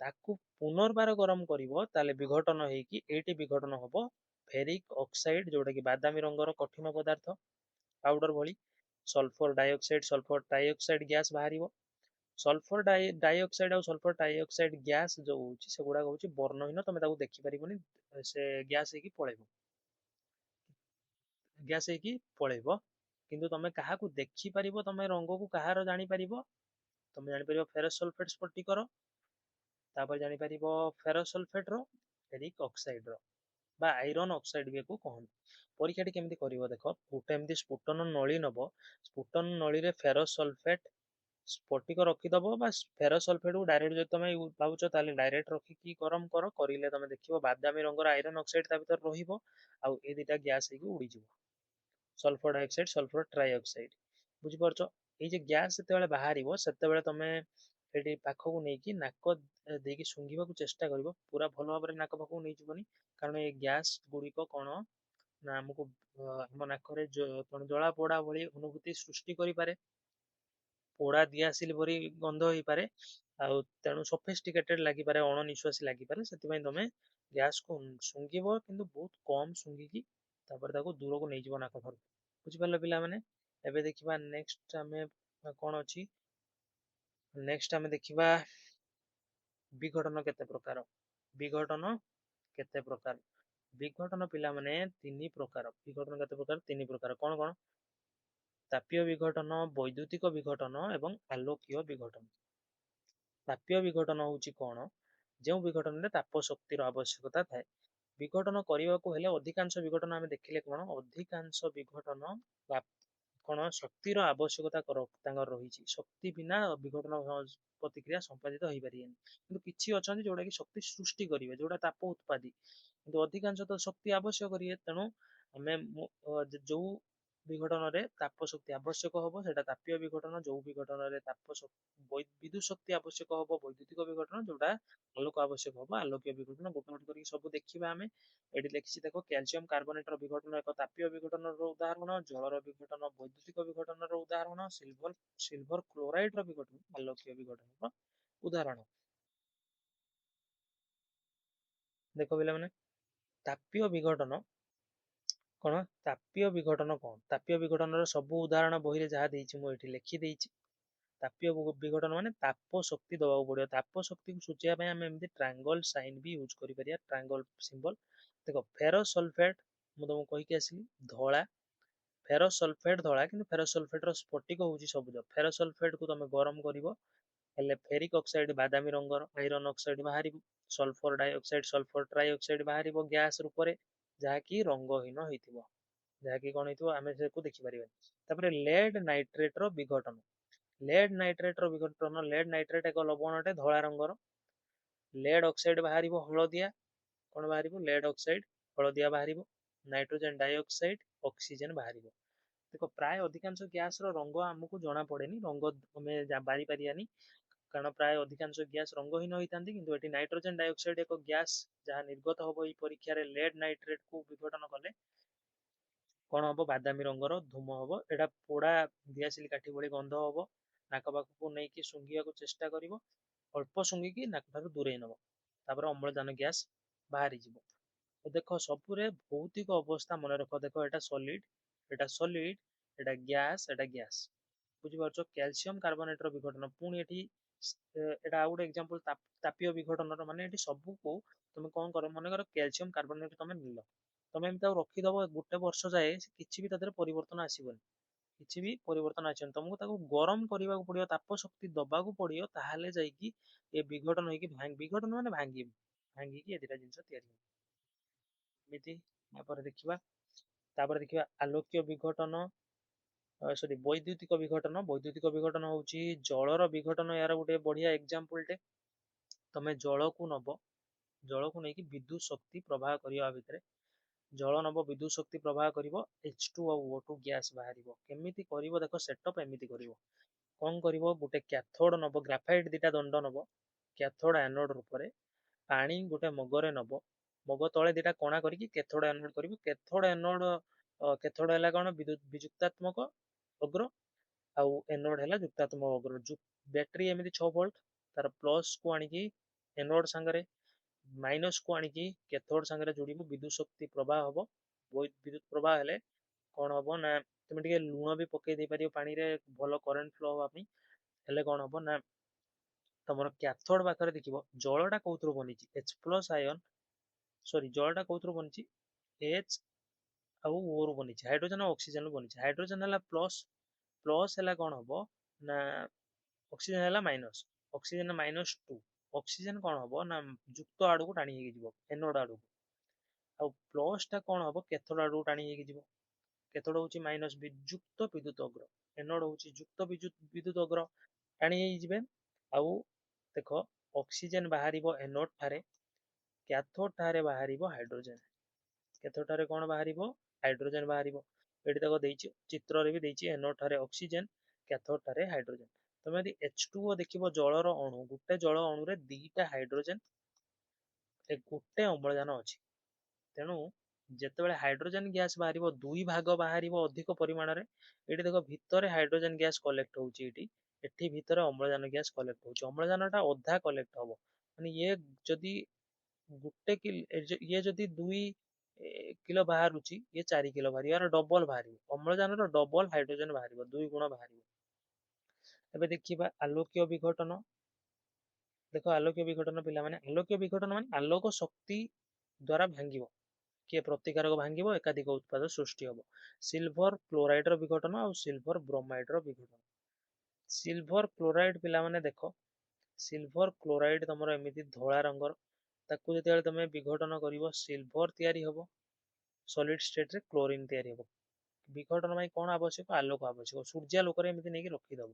ତାକୁ ପୁନର୍ବାର ଗରମ କରିବ, ତାହେଲେ ବିଘଟନ ହେଇକି ଏଇଠି ବିଘଟନ ହବ ଫେରିକ ଅକ୍ସାଇଡ, ଯୋଉଟା କି ବାଦାମୀ ରଙ୍ଗର କଠିନ ପଦାର୍ଥ ପାଉଡର ଭଳି, ସଲଫର ଡାଇଅକ୍ସାଇଡ, ସଲଫର ଟ୍ରାଇଅକ୍ସାଇଡ ଗ୍ୟାସ ବାହାରିବ। ସଲଫର ଡାଇଅକ୍ସାଇଡ ଆଉ ସଲଫର ଟ୍ରାଇଅକ୍ସାଇଡ ଗ୍ୟାସ ଯୋଉ ହଉଛି ସେଗୁଡାକ ହଉଛି ବର୍ଣ୍ଣହୀନ, ତମେ ତାକୁ ଦେଖିପାରିବନି, ସେ ଗ୍ୟାସ ହେଇକି ପଳେଇବ, ଗ୍ୟାସ ହେଇକି ପଳେଇବ। କିନ୍ତୁ ତମେ କାହାକୁ ଦେଖିପାରିବ, ତମେ ରଙ୍ଗକୁ କାହାର ଜାଣିପାରିବ, ତମେ ଜାଣିପାରିବ ଫେରସ ସଲଫେଟ ସ୍ଫଟିକର, ତାପରେ ଜାଣିପାରିବ ଫେରସ ସଲଫେଟ ର, ଫେରିକ ଅକ୍ସାଇଡ ର, ବା ଆଇରନ ଅକ୍ସାଇଡ ବି ୟାକୁ କହନ୍ତି। ପରୀକ୍ଷାଟି କେମିତି କରିବ ଦେଖ, ଗୋଟେ ଏମିତି ସ୍ଫୁଟନ ନଳୀ ନବ, ସ୍ଫୁଟନ ନଳୀରେ ଫେରସ ସଲଫେଟ ସ୍ଫଟିକ ରଖିଦବ, ବା ଫେରସ ସଲଫେଟ କୁ ଡାଇରେକ୍ଟ ଯଦି ତମେ ପାଉଛ ତାହେଲେ ଡାଇରେକ୍ଟ ରଖିକି ଗରମ କର, କରିଲେ ତମେ ଦେଖିବ ବାଦାମୀ ରଙ୍ଗର ଆଇରନ ଅକ୍ସାଇଡ ତା ଭିତରେ ରହିବ, ଆଉ ଏ ଦିଟା ଗ୍ୟାସ ହେଇକି ଉଡିଯିବ, ସଲଫର ଡାଇଅକ୍ସାଇଡ, ସଲଫର ଟ୍ରାଇଅକ୍ସାଇଡ। ବୁଝିପାରୁଛ? ଏଇ ଯେ ଗ୍ୟାସ ଯେତେବେଳେ ବାହାରିବ ସେତେବେଳେ ତମେ ଏଠି ପାଖକୁ ନେଇକି ନାକ ଦେଇକି ଶୁଙ୍ଘିବାକୁ ଚେଷ୍ଟା କରିବ, ପୁରା ଭଲ ଭାବରେ ନାକ ପାଖକୁ ନେଇଯିବନି, କାରଣ ଏ ଗ୍ୟାସ ଗୁଡିକ କଣ ନା ଆମକୁ ଆମ ନାକରେ କଣ ଜଳା ପୋଡା ଭଳି ଅନୁଭୂତି ସୃଷ୍ଟି କରିପାରେ, ପୋଡା ଦିଆସିଲି ପରି ଗନ୍ଧ ହେଇପାରେ, ଆଉ ତେଣୁ ସଫିଷ୍ଟିକେଟେଡ ଲାଗିପାରେ, ଅଣନିଶ୍ୱାସୀ ଲାଗିପାରେ। ସେଥିପାଇଁ ତମେ ଗ୍ୟାସକୁ ଶୁଙ୍ଘିବ, କିନ୍ତୁ ବହୁତ କମ ଶୁଙ୍ଘିକି ତାପରେ ତାକୁ ଦୂରକୁ ନେଇଯିବ ନାକ ଠାରୁ। ବୁଝିପାରିଲ ପିଲାମାନେ? ଏବେ ଦେଖିବା ନେକ୍ସଟ ଆମେ କଣ ଅଛି, ନେକ୍ସଟ ଆମେ ଦେଖିବା ବିଘଟନ କେତେ ପ୍ରକାର। ବିଘଟନ କେତେ ପ୍ରକାର? ବିଘଟନ ପିଲାମାନେ ତିନି ପ୍ରକାର। ବିଘଟନ କେତେ ପ୍ରକାର? ତିନି ପ୍ରକାର। କଣ କଣ? ତାପୀୟ ବିଘଟନ, ବୈଦ୍ୟୁତିକ ବିଘଟନ ଏବଂ ଆଲୋକୀୟ ବିଘଟନ। ତାପୀୟ ବିଘଟନ ହଉଛି କଣ? ଯେଉଁ ବିଘଟନରେ ତାପ ଶକ୍ତିର ଆବଶ୍ୟକତା ଥାଏ। ବିଘଟନ କରିବାକୁ ହେଲେ ଅଧିକାଂଶ ବିଘଟନ ଆମେ ଦେଖିଲେ କଣ, ଅଧିକାଂଶ ବିଘଟନ ବା କଣ ଶକ୍ତିର ଆବଶ୍ୟକତା ତାଙ୍କର ରହିଛି, ଶକ୍ତି ବିନା ବିଘଟନ ପ୍ରତିକ୍ରିୟା ସମ୍ପାଦିତ ହେଇପାରିବନି। କିନ୍ତୁ କିଛି ଅଛନ୍ତି ଯୋଉଟା କି ଶକ୍ତି ସୃଷ୍ଟି କରିବେ, ଯୋଉଟା ତାପ ଉତ୍ପାଦୀ, କିନ୍ତୁ ଅଧିକାଂଶ ତ ଶକ୍ତି ଆବଶ୍ୟକ କରିବେ। ତେଣୁ ଆମେ ଯୋଉ ବିଘଟନରେ ତାପ ଶକ୍ତି ଆବଶ୍ୟକ ହବ ସେଟା ତାପୀୟ ବିଘଟନ, ଯୋଉ ବିଘଟନରେ ବିଦ୍ୟୁତ ଶକ୍ତି ଆବଶ୍ୟକ ହବ ବୈଦ୍ୟୁତିକ ବିଘଟନ, ଯୋଉଟା ଆଲୋକ ଆବଶ୍ୟକ ହବ ଆଲୋକୀୟ ବିଘଟନ। ଗୋଟେ ଗୋଟେ କରିକି ସବୁ ଦେଖିବା ଆମେ। ଏଠି ଲେଖିଛି ଦେଖ, କ୍ୟାଲସିୟମ କାର୍ବୋନେଟର ବିଘଟନ ଏକ ତାପୀୟ ବିଘଟନର ଉଦାହରଣ, ଜଳର ବିଘଟନ ବୈଦ୍ୟୁତିକ ବିଘଟନର ଉଦାହରଣ, ସିଲଭର କ୍ଲୋରାଇଡର ବିଘଟନ ଆଲୋକୀୟ ବିଘଟନର ଉଦାହରଣ। ଦେଖ ପିଲାମାନେ, ତାପୀୟ ବିଘଟନ କଣ? ତାପୀୟ ବିଘଟନ କଣ? ତାପୀୟ ବିଘଟନର ସବୁ ଉଦାହରଣ ବହିରେ ଯାହା ଦେଇଛି ମୁଁ ଏଠି ଲେଖିଦେଇଛି। ତାପୀୟ ବିଘଟନ ମାନେ ତାପ ଶକ୍ତି ଦବାକୁ ପଡିବ। ତାପ ଶକ୍ତିକୁ ସୂଚାଇବା ପାଇଁ ଆମେ ଏମିତି ଟ୍ରାଙ୍ଗଲ ସାଇନ ବି ୟୁଜ କରିପାରିବା, ଟ୍ରାଙ୍ଗଲ ସିମ୍ବଲ। ଦେଖ ଫେରସ ସଲଫେଟ ମୁଁ ତମକୁ କହିକି ଆସିଲି ଧଳା, ଫେରସ ସଲଫେଟ ଧଳା, କିନ୍ତୁ ଫେରସ ସଲଫେଟର ସ୍ଫଟିକ ହଉଛି ସବୁଜ। ଫେରସ ସଲଫେଟକୁ ତମେ ଗରମ କରିବ, ହେଲେ ଫେରିକ ଅକ୍ସାଇଡ ବାଦାମୀ ରଙ୍ଗର, ଆଇରନ ଅକ୍ସାଇଡ ବାହାରିବ, ସଲଫର ଡାଇଅକ୍ସାଇଡ, ସଲଫର ଟ୍ରାଇଅକ୍ସାଇଡ ବାହାରିବ ଗ୍ୟାସ ରୂପରେ, ଯାହାକି ରଙ୍ଗହୀନ ହେଇଥିବ, ଯାହାକି କ'ଣ ହେଇଥିବ ଆମେ ସେକୁ ଦେଖିପାରିବାନି। ତାପରେ ଲେଡ୍ ନାଇଟ୍ରେଟର ବିଘଟନ। ଲେଡ୍ ନାଇଟ୍ରେଟର ବିଘଟନ, ଲେଡ୍ ନାଇଟ୍ରେଟ୍ ଏକ ଲବଣଟେ ଧଳା ରଙ୍ଗର। ଲେଡ୍ ଅକ୍ସାଇଡ୍ ବାହାରିବ ହଳଦିଆ, କ'ଣ ବାହାରିବ? ଲେଡ୍ ଅକ୍ସାଇଡ୍ ହଳଦିଆ ବାହାରିବ। ନାଇଟ୍ରୋଜେନ୍ ଡାଇଅକ୍ସାଇଡ୍ ଅକ୍ସିଜେନ୍ ବାହାରିବ। ଦେଖ ପ୍ରାୟ ଅଧିକାଂଶ ଗ୍ୟାସର ରଙ୍ଗ ଆମକୁ ଜଣା ପଡେନି, ରଙ୍ଗ ଆମେ ବାରିପାରିବାନି, କାରଣ ପ୍ରାୟ ଅଧିକାଂଶ ଗ୍ୟାସ୍ ରଙ୍ଗହୀନ ହୋଇଥାନ୍ତି। କିନ୍ତୁ ଏଠି ନାଇଟ୍ରୋଜେନ୍ ଡାଇଅକ୍ସାଇଡ୍ ଏକ ଗ୍ୟାସ୍ ଯାହା ନିର୍ଗତ ହବ ଏହି ପରୀକ୍ଷାରେ ଲେଡ୍ ନାଇଟ୍ରେଟ୍କୁ ବିଘଟନ କଲେ କ'ଣ ହବ? ବାଦାମୀ ରଙ୍ଗର ଧୂମ ହବ। ଏଇଟା ପୋଡ଼ା ଦିଆସିଲି କାଠି ଭଳି ଗନ୍ଧ ହବ। ନାକ ପାଖକୁ ନେଇକି ଶୁଙ୍ଘିବାକୁ ଚେଷ୍ଟା କରିବ, ଅଳ୍ପ ଶୁଙ୍ଘିକି ନାକ ଠାରୁ ଦୂରେଇ ନେବ, ତାପରେ ଅମ୍ଳଜାନ ଗ୍ୟାସ୍ ବାହାରିଯିବ। ଦେଖ ସବୁରେ ଭୌତିକ ଅବସ୍ଥା ମନେ ରଖ। ଦେଖ ଏଟା ସଲିଡ୍, ଏଟା ସଲିଡ୍, ଏଟା ଗ୍ୟାସ୍, ଏଟା ଗ୍ୟାସ୍। ବୁଝିପାରୁଛ? କ୍ୟାଲସିୟମ କାର୍ବୋନେଟର ବିଘଟନ। ପୁଣି ଏଠି ଏଟା ଆଉ ଗୋଟେ ଏକ୍ସାମ୍ପଲ ତାପୀୟ ବିଘଟନର। ମାନେ ଏଠି ସବୁକୁ ତମେ କ'ଣ କର, ମନେକର କ୍ୟାଲସିୟମ କାର୍ବୋନେଟ ତମେ ନେଲ, ତମେ ଏମିତି ତାକୁ ରଖିଦବ ଗୋଟେ ବର୍ଷ ଯାଏ, କିଛି ବି ତା ଦେହରେ ପରିବର୍ତ୍ତନ ଆସିବନି, କିଛି ବି ପରିବର୍ତ୍ତନ ଆସିବନି। ତମକୁ ତାକୁ ଗରମ କରିବାକୁ ପଡିବ, ତାପ ଶକ୍ତି ଦବାକୁ ପଡିବ, ତାହେଲେ ଯାଇକି ଏ ବିଘଟନ ହେଇକି ବିଘଟନ ମାନେ ଭାଙ୍ଗିକି ଏ ଦିଟା ଜିନିଷ ତିଆରି ହେବ। ଏମିତି ତାପରେ ଦେଖିବା ଆଲୋକୀୟ ବିଘଟନ, ସରି ବୈଦ୍ୟୁତିକ ବିଘଟନ। ବୈଦ୍ୟୁତିକ ବିଘଟନ ହଉଛି ଜଳର ବିଘଟନ। ଏହାର ଗୋଟେ ବଢିଆ ଏକ୍ସାମ୍ପଲଟେ। ତମେ ଜଳକୁ ନବ, ଜଳକୁ ନେଇକି ବିଦ୍ୟୁତ ଶକ୍ତି ପ୍ରବାହ କରିବା ଭିତରେ, ଜଳ ନବ, ବିଦ୍ୟୁତ ଶକ୍ତି ପ୍ରବାହ କରିବ, H2 ଆଉ O2 ଗ୍ୟାସ୍ ବାହାରିବ। କେମିତି କରିବ? ଦେଖ ସେଟଅପ୍ ଏମିତି କରିବ। କ'ଣ କରିବ? ଗୋଟେ କ୍ୟାଥୋଡ ନବ, ଗ୍ରାଫାଇଟ୍ ଦିଟା ଦଣ୍ଡ ନବ କ୍ୟାଥୋଡ ଆନୋଡ ରୂପରେ। ପାଣି ଗୋଟେ ମଗରେ ନବ, ମଗ ତଳେ ଦିଟା କଣା କରିକି କ୍ୟାଥୋଡ ଆନୋଡ କରିବ। କ୍ୟାଥୋଡ ଆନୋଡ, କ୍ୟାଥୋଡ ହେଲା କ'ଣ? ବିଯୁକ୍ତାତ୍ମକ ଅଗ୍ର, ଆଉ ଏନୋଡ ହେଲା ଯୁକ୍ତାତ୍ମକ ଅଗ୍ର। ବ୍ୟାଟେରୀ ଏମିତି 6 ଭୋଲ୍ଟ, ତାର ପ୍ଲସ୍ କୁ ଆଣିକି ଏନୋଡ ସାଙ୍ଗରେ, ମାଇନସ୍ କୁ ଆଣିକି କ୍ୟାଥୋଡ ସାଙ୍ଗରେ ଯୋଡ଼ିବୁ, ବିଦ୍ୟୁତ ଶକ୍ତି ପ୍ରବାହ ହବ। ବିଦ୍ୟୁତ ପ୍ରବାହ ହେଲେ କ'ଣ ହବ ନା, ତମେ ଟିକେ ଲୁଣ ବି ପକେଇ ଦେଇପାରିବ ପାଣିରେ, ଭଲ କରେଣ୍ଟ ଫ୍ଲୋ ହବା ପାଇଁ। ହେଲେ କ'ଣ ହବ ନା, ତମର କ୍ୟାଥୋଡ ପାଖରେ ଦେଖିବ ଜଳଟା କୋଉଥିରୁ ବନିଛି? H ପ୍ଲସ୍ ଆୟନ, ସରି ଜଳଟା କୋଉଥିରୁ ବନିଛି? H ଆଉ O ରୁ ବନିଛି। ହାଇଡ୍ରୋଜେନ ଆଉ ଅକ୍ସିଜେନ ରୁ ବନିଛି। ହାଇଡ୍ରୋଜେନ ହେଲା ପ୍ଲସ୍, ପ୍ଲସ୍ ହେଲା କ'ଣ ହବ ନା ଅକ୍ସିଜେନ ହେଲା ମାଇନସ୍, ଅକ୍ସିଜେନ -2। ଅକ୍ସିଜେନ କ'ଣ ହବ ନା ଯୁକ୍ତ ଆଡକୁ ଟାଣି ହେଇକି ଯିବ, ଏନୋଡ ଆଡକୁ। ଆଉ ପ୍ଲସ୍ ଟା କ'ଣ ହବ? କ୍ୟାଥୋଡ ଆଡକୁ ଟାଣି ହେଇକି ଯିବ। କ୍ୟାଥୋଡ ହଉଛି ମାଇନସ୍ ଯୁକ୍ତ ବିଦ୍ୟୁତ ଅଗ୍ର, ଏନୋଡ ହଉଛି ଯୁକ୍ତ ବିଦ୍ୟୁତ ଅଗ୍ର, ଟାଣି ହେଇଯିବେ। ଆଉ ଦେଖ ଅକ୍ସିଜେନ ବାହାରିବ ଏନୋଡ ଠାରେ, କ୍ୟାଥୋଡ ଠାରେ ବାହାରିବ ହାଇଡ୍ରୋଜେନ। କ୍ୟାଥୋଡ ଠାରେ କ'ଣ ବାହାରିବ? ହାଇଡ୍ରୋଜେନ ବାହାରିବ। ଏଠି ଦେଖ ଦେଇଛି, ଚିତ୍ରରେ ବି ଦେଇଛି, ଏନୋଡ ଠାରେ ଅକ୍ସିଜେନ, କ୍ୟାଥୋଡ ଠାରେ ହାଇଡ୍ରୋଜେନ। ତମେ ଯଦି H2O ଦେଖିବ ଜଳର ଅଣୁ, ଗୋଟେ ଜଳ ଅଣୁରେ ଦିଟା ହାଇଡ୍ରୋଜେନ, ଗୋଟେ ଅମ୍ଳଜାନ ଅଛି। ତେଣୁ ଯେତେବେଳେ ହାଇଡ୍ରୋଜେନ ଗ୍ୟାସ୍ ବାହାରିବ, ଦୁଇ ଭାଗ ବାହାରିବ ଅଧିକ ପରିମାଣରେ। ଏଠି ଦେଖ ଭିତରେ ହାଇଡ୍ରୋଜେନ ଗ୍ୟାସ୍ କଲେକ୍ଟ ହଉଛି, ଏଠି ଭିତରେ ଅମ୍ଳଜାନ ଗ୍ୟାସ୍ କଲେକ୍ଟ ହଉଛି। ଅମ୍ଳଜାନ ଟା ଅଧା କଲେକ୍ଟ ହବ, ମାନେ ଇଏ ଯଦି ଗୋଟେ କିଲୋ, ଇଏ ଯଦି 2 କିଲୋ ବାହାରୁଛି, ଇଏ 4 କିଲୋ ବାହାରିବ, ୟାର ଡବଲ ବାହାରିବ। ଅମ୍ଳଜାନର ଡବଲ ହାଇଡ୍ରୋଜେନ ବାହାରିବ, 2 ଗୁଣ ବାହାରିବ। ଏବେ ଦେଖିବା ଆଲୋକୀୟ ବିଘଟନ। ଦେଖ ଆଲୋକୀୟ ବିଘଟନ ପିଲାମାନେ, ଆଲୋକୀୟ ବିଘଟନ ମାନେ ଆଲୋକ ଶକ୍ତି ଦ୍ଵାରା ଭାଙ୍ଗିବ, କିଏ ପ୍ରତିକାରକ ଭାଙ୍ଗିବ, ଏକାଧିକ ଉତ୍ପାଦ ସୃଷ୍ଟି ହବ। ସିଲଭର କ୍ଲୋରାଇଡ ର ବିଘଟନ ଆଉ ସିଲଭର ବ୍ରୋମାଇଡ ର ବିଘଟନ। ସିଲଭର କ୍ଲୋରାଇଡ ପିଲାମାନେ ଦେଖ, ସିଲଭର କ୍ଲୋରାଇଡ ତମର ଏମିତି ଧଳା ରଙ୍ଗର, ତାକୁ ଯେତେବେଳେ ତମେ ବିଘଟନ କରିବ ସିଲଭର ତିଆରି ହବ, ସଲିଡ ଷ୍ଟେଟ ରେ କ୍ଲୋରିନ ତିଆରି ହବ। ବିଘଟନ ପାଇଁ କ'ଣ ଆବଶ୍ୟକ? ଆଲୋକ ଆବଶ୍ୟକ। ସୂର୍ଯ୍ୟାଲୋକରେ ଏମିତି ନେଇକି ରଖିଦବ,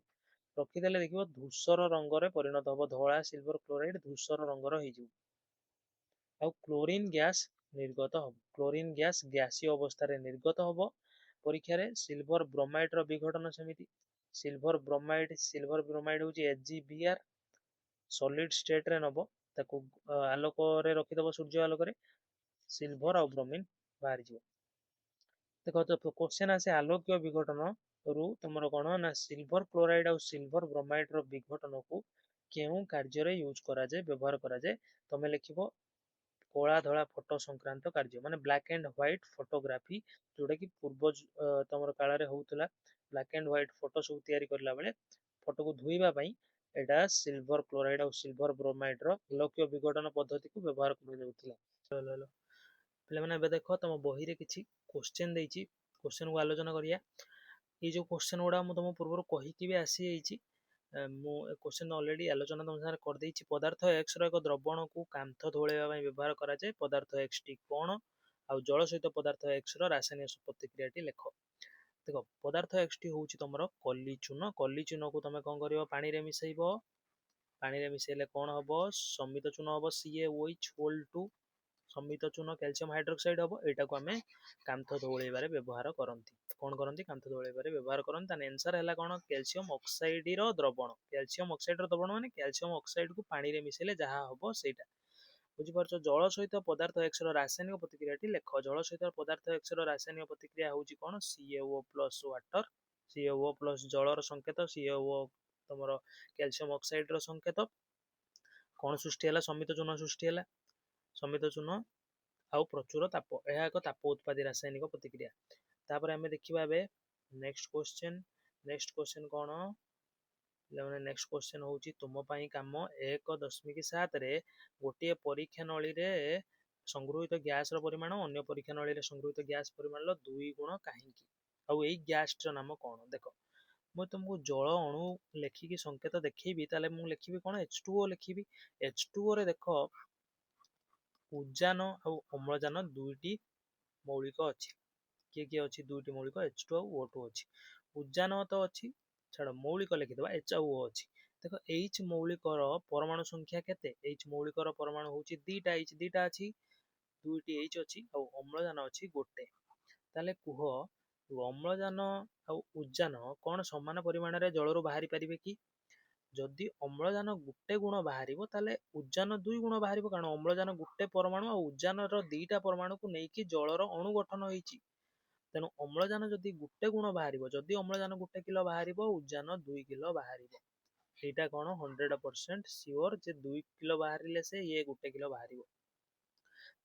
ରଖିଦେଲେ ଦେଖିବ ଧୂସର ରଙ୍ଗରେ ପରିଣତ ହବ, ଧଳା ସିଲଭର କ୍ଲୋରାଇଡ ଧୂସର ରଙ୍ଗର ହେଇଯିବ। ଆଉ କ୍ଲୋରିନ ଗ୍ୟାସ୍ ନିର୍ଗତ ହବ। କ୍ଲୋରିନ ଗ୍ୟାସ୍ ଗ୍ୟାସୀୟ ଅବସ୍ଥାରେ ନିର୍ଗତ ହବ। ପରୀକ୍ଷାରେ ସିଲଭର ବ୍ରୋମାଇଡ ର ବିଘଟନ ସେମିତି। ସିଲଭର ବ୍ରୋମାଇଡ ହଉଛି AgBr, ସଲିଡ ଷ୍ଟେଟ ରେ ନବ, ତାକୁ ଆଲୋକରେ ରଖିଦବ, ସୂର୍ଯ୍ୟ ଆଲୋକରେ, ସିଲଭର ଆଉ ବ୍ରୋମିନ ବାହାରିଯିବ। ଦେଖ ତ କ୍ୱେଶ୍ଚନ ଆସେ ଆଲୋକୀୟ ବିଘଟନ ରୁ ତମର କ'ଣ ନା, ସିଲଭର କ୍ଲୋରାଇଡ ଆଉ ସିଲଭର ବ୍ରୋମାଇଡ ର ବିଘଟନକୁ କେଉଁ କାର୍ଯ୍ୟରେ ୟୁଜ କରାଯାଏ, ବ୍ୟବହାର କରାଯାଏ? ତମେ ଲେଖିବ କଳା ଧଳା ଫଟୋ ସଂକ୍ରାନ୍ତ କାର୍ଯ୍ୟ, ମାନେ ବ୍ଲାକ୍ ଆଣ୍ଡ ହ୍ୱାଇଟ୍ ଫଟୋଗ୍ରାଫି, ଯୋଉଟା କି ପୂର୍ବ ତମର କାଳରେ ହଉଥିଲା। ବ୍ଲାକ୍ ଆଣ୍ଡ ହ୍ୱାଇଟ୍ ଫଟୋ ସବୁ ତିଆରି କରିଲା ବେଳେ ଫଟୋକୁ ଧୋଇବା ପାଇଁ ଏଇଟା ସିଲଭର କ୍ଲୋରାଇଡ ଆଉ ସିଲଭର ବ୍ରୋମାଇଡ ର ଆଲୋକୀୟ ବିଘଟନ ପଦ୍ଧତିକୁ ବ୍ୟବହାର କରାଯାଉଥିଲା। ପିଲାମାନେ ଏବେ ଦେଖ ତମ ବହିରେ କିଛି କ୍ୱେଶ୍ଚନ ଦେଇଛି, କ୍ୱେଶ୍ଚନ କୁ ଆଲୋଚନା କରିବା। ଏଇ ଯୋଉ କ୍ୱେଶ୍ଚନ ଗୁଡା ମୁଁ ତମ ପୂର୍ବରୁ କହିକି ବି ଆସିଯାଇଛି, ମୁଁ କ୍ୱେଶ୍ଚନ ଅଲରେଡି ଆଲୋଚନା ତମ ସାଙ୍ଗରେ କରିଦେଇଛି। ପଦାର୍ଥ X ର ଏକ ଦ୍ରବଣକୁ କାନ୍ଥ ଧୋଳେଇବା ପାଇଁ ବ୍ୟବହାର କରାଯାଏ। ପଦାର୍ଥ X ଟି କ'ଣ? ଆଉ ଜଳ ସହିତ ପଦାର୍ଥ X ର ରାସାୟନିକ ପ୍ରତିକ୍ରିୟାଟି ଲେଖ। ଦେଖ ପଦାର୍ଥ X ଟି ହେଉଛି ତମର କଲିଚୂନ। କଲିଚୂନକୁ ତମେ କଣ କରିବ, ପାଣିରେ ମିଶେଇବ। ପାଣିରେ ମିଶେଇଲେ କଣ ହବ, ସମିତ ଚୂନ ହବ CaOH2। ସମିତ ଚୂନ କ୍ୟାଲସିୟମ ହାଇଡ୍ରୋକ୍ସାଇଡ ହବ। ଏଇଟାକୁ ଆମେ କାନ୍ଥ ଧୋଳେଇବାରେ ବ୍ୟବହାର କରନ୍ତି। କଣ କରନ୍ତି, କାନ୍ଥ ଧୋଳେଇବାରେ ବ୍ୟବହାର କରନ୍ତି। ତାହେଲେ ଆନ୍ସର ହେଲା କଣ, କ୍ୟାଲସିୟମ ଅକ୍ସାଇଡର ଦ୍ରବଣ। କ୍ୟାଲସିୟମ ଅକ୍ସାଇଡର ଦ୍ରବଣ ମାନେ କ୍ୟାଲସିୟମ ଅକ୍ସାଇଡକୁ ପାଣିରେ ମିଶେଇଲେ ଯାହା ହବ ସେଇଟା। ବୁଝିପାରୁଛ। ଜଳ ସହିତ ପଦାର୍ଥ X ର ରାସାୟନିକ ପ୍ରତିକ୍ରିୟାଟି ଲେଖ। ଜଳ ସହିତ ପଦାର୍ଥ X ର ରାସାୟନିକ ପ୍ରତିକ୍ରିୟା ହେଉଛି କଣ, CaO plus water. CaO plus ଜଳର ସଂକେତ, CaO ତମର କ୍ୟାଲସିୟମ ଅକ୍ସାଇଡର ସଂକେତ। କଣ ସୃଷ୍ଟି ହେଲା, ସମିତ ଚୂନ ସୃଷ୍ଟି ହେଲା। ସମିତ ଚୂନ ଆଉ ପ୍ରଚୁର ତାପ, ଏହା ଏକ ତାପ ଉତ୍ପାଦୀ ରାସାୟନିକ ପ୍ରତିକ୍ରିୟା। ତାପରେ ଆମେ ଦେଖିବା ଏବେ ନେକ୍ସଟ କ୍ୱେଶ୍ଚନ। ନେକ୍ସଟ କ୍ୱେଶ୍ଚନ କଣ, ପିଲାମାନେ ନେକ୍ସଟ କ୍ୱେଶ୍ଚନ ହେଉଛି ତୁମ ପାଇଁ କାମ 1.7 ରେ ଗୋଟିଏ ପରୀକ୍ଷା ନଳୀରେ ସଂଗୃହୀତ ଗ୍ୟାସର ପରିମାଣ ଅନ୍ୟ ପରୀକ୍ଷା ନଳୀରେ ସଂଗୃହୀତ ଗ୍ୟାସ ପରିମାଣର 2 ଗୁଣ କାହିଁକି? ଆଉ ଏଇ ଗ୍ୟାସର ନାମ କଣ? ଦେଖ ମୁଁ ତୁମକୁ ଜଳ ଅଣୁ ଲେଖିକି ସଂକେତ ଦେଖେଇବି, ତାହେଲେ ମୁଁ ଲେଖିବି କଣ, H2O ଲେଖିବି। H2O ରେ ଦେଖ ଉଜାନ ଆଉ ଅମ୍ଳଜାନ ଦୁଇଟି ମୌଳିକ ଅଛି। କିଏ କିଏ ଅଛି, ଦୁଇଟି ମୌଳିକ H2 ଆଉ O2 ଅଛି। ଉଜାନ ତ ଅଛି, ଛାଡ଼ ମୌଳିକ ଲେଖିଦେବା, H ଆଉ O ଅଛି। ଦେଖ H ମୌଳିକର ପରମାଣୁ ସଂଖ୍ୟା କେତେ? H ମୌଳିକର ପରମାଣୁ ହେଉଛି ଦିଟା, H ଦିଟା ଅଛି, ଦୁଇଟି H ଅଛି, ଆଉ ଅମ୍ଳଜାନ ଅଛି ଗୋଟେ। ତାହେଲେ କୁହ, ଅମ୍ଳଜାନ ଆଉ ଉଜାନ କଣ ସମାନ ପରିମାଣରେ ଜଳରୁ ବାହାରି ପାରିବେ କି? ଯଦି ଅମ୍ଳଜାନ ଗୋଟେ ଗୁଣ ବାହାରିବ, ତାହେଲେ ଉଜାନ 2 ଗୁଣ ବାହାରିବ। କାରଣ ଅମ୍ଳଜାନ ଗୋଟେ ପରମାଣୁ ଆଉ ଉଜାନର ଦିଟା ପରମାଣୁକୁ ନେଇକି ଜଳର ଅଣୁ ଗଠନ ହେଇଛି। ତେଣୁ ଅମ୍ଳଜାନ ଯଦି ଗୋଟେ ଗୁଣ ବାହାରିବ, ଯଦି ଅମ୍ଳଜାନ 1 କିଲୋ ବାହାରିବ, ଉଜାନ 2 କିଲୋ ବାହାରିବ। ସେଇଟା କଣ 100% ସିଓର ଯେ 2 କିଲୋ ବାହାରିଲେ ସେ ଇଏ 1 କିଲୋ ବାହାରିବ।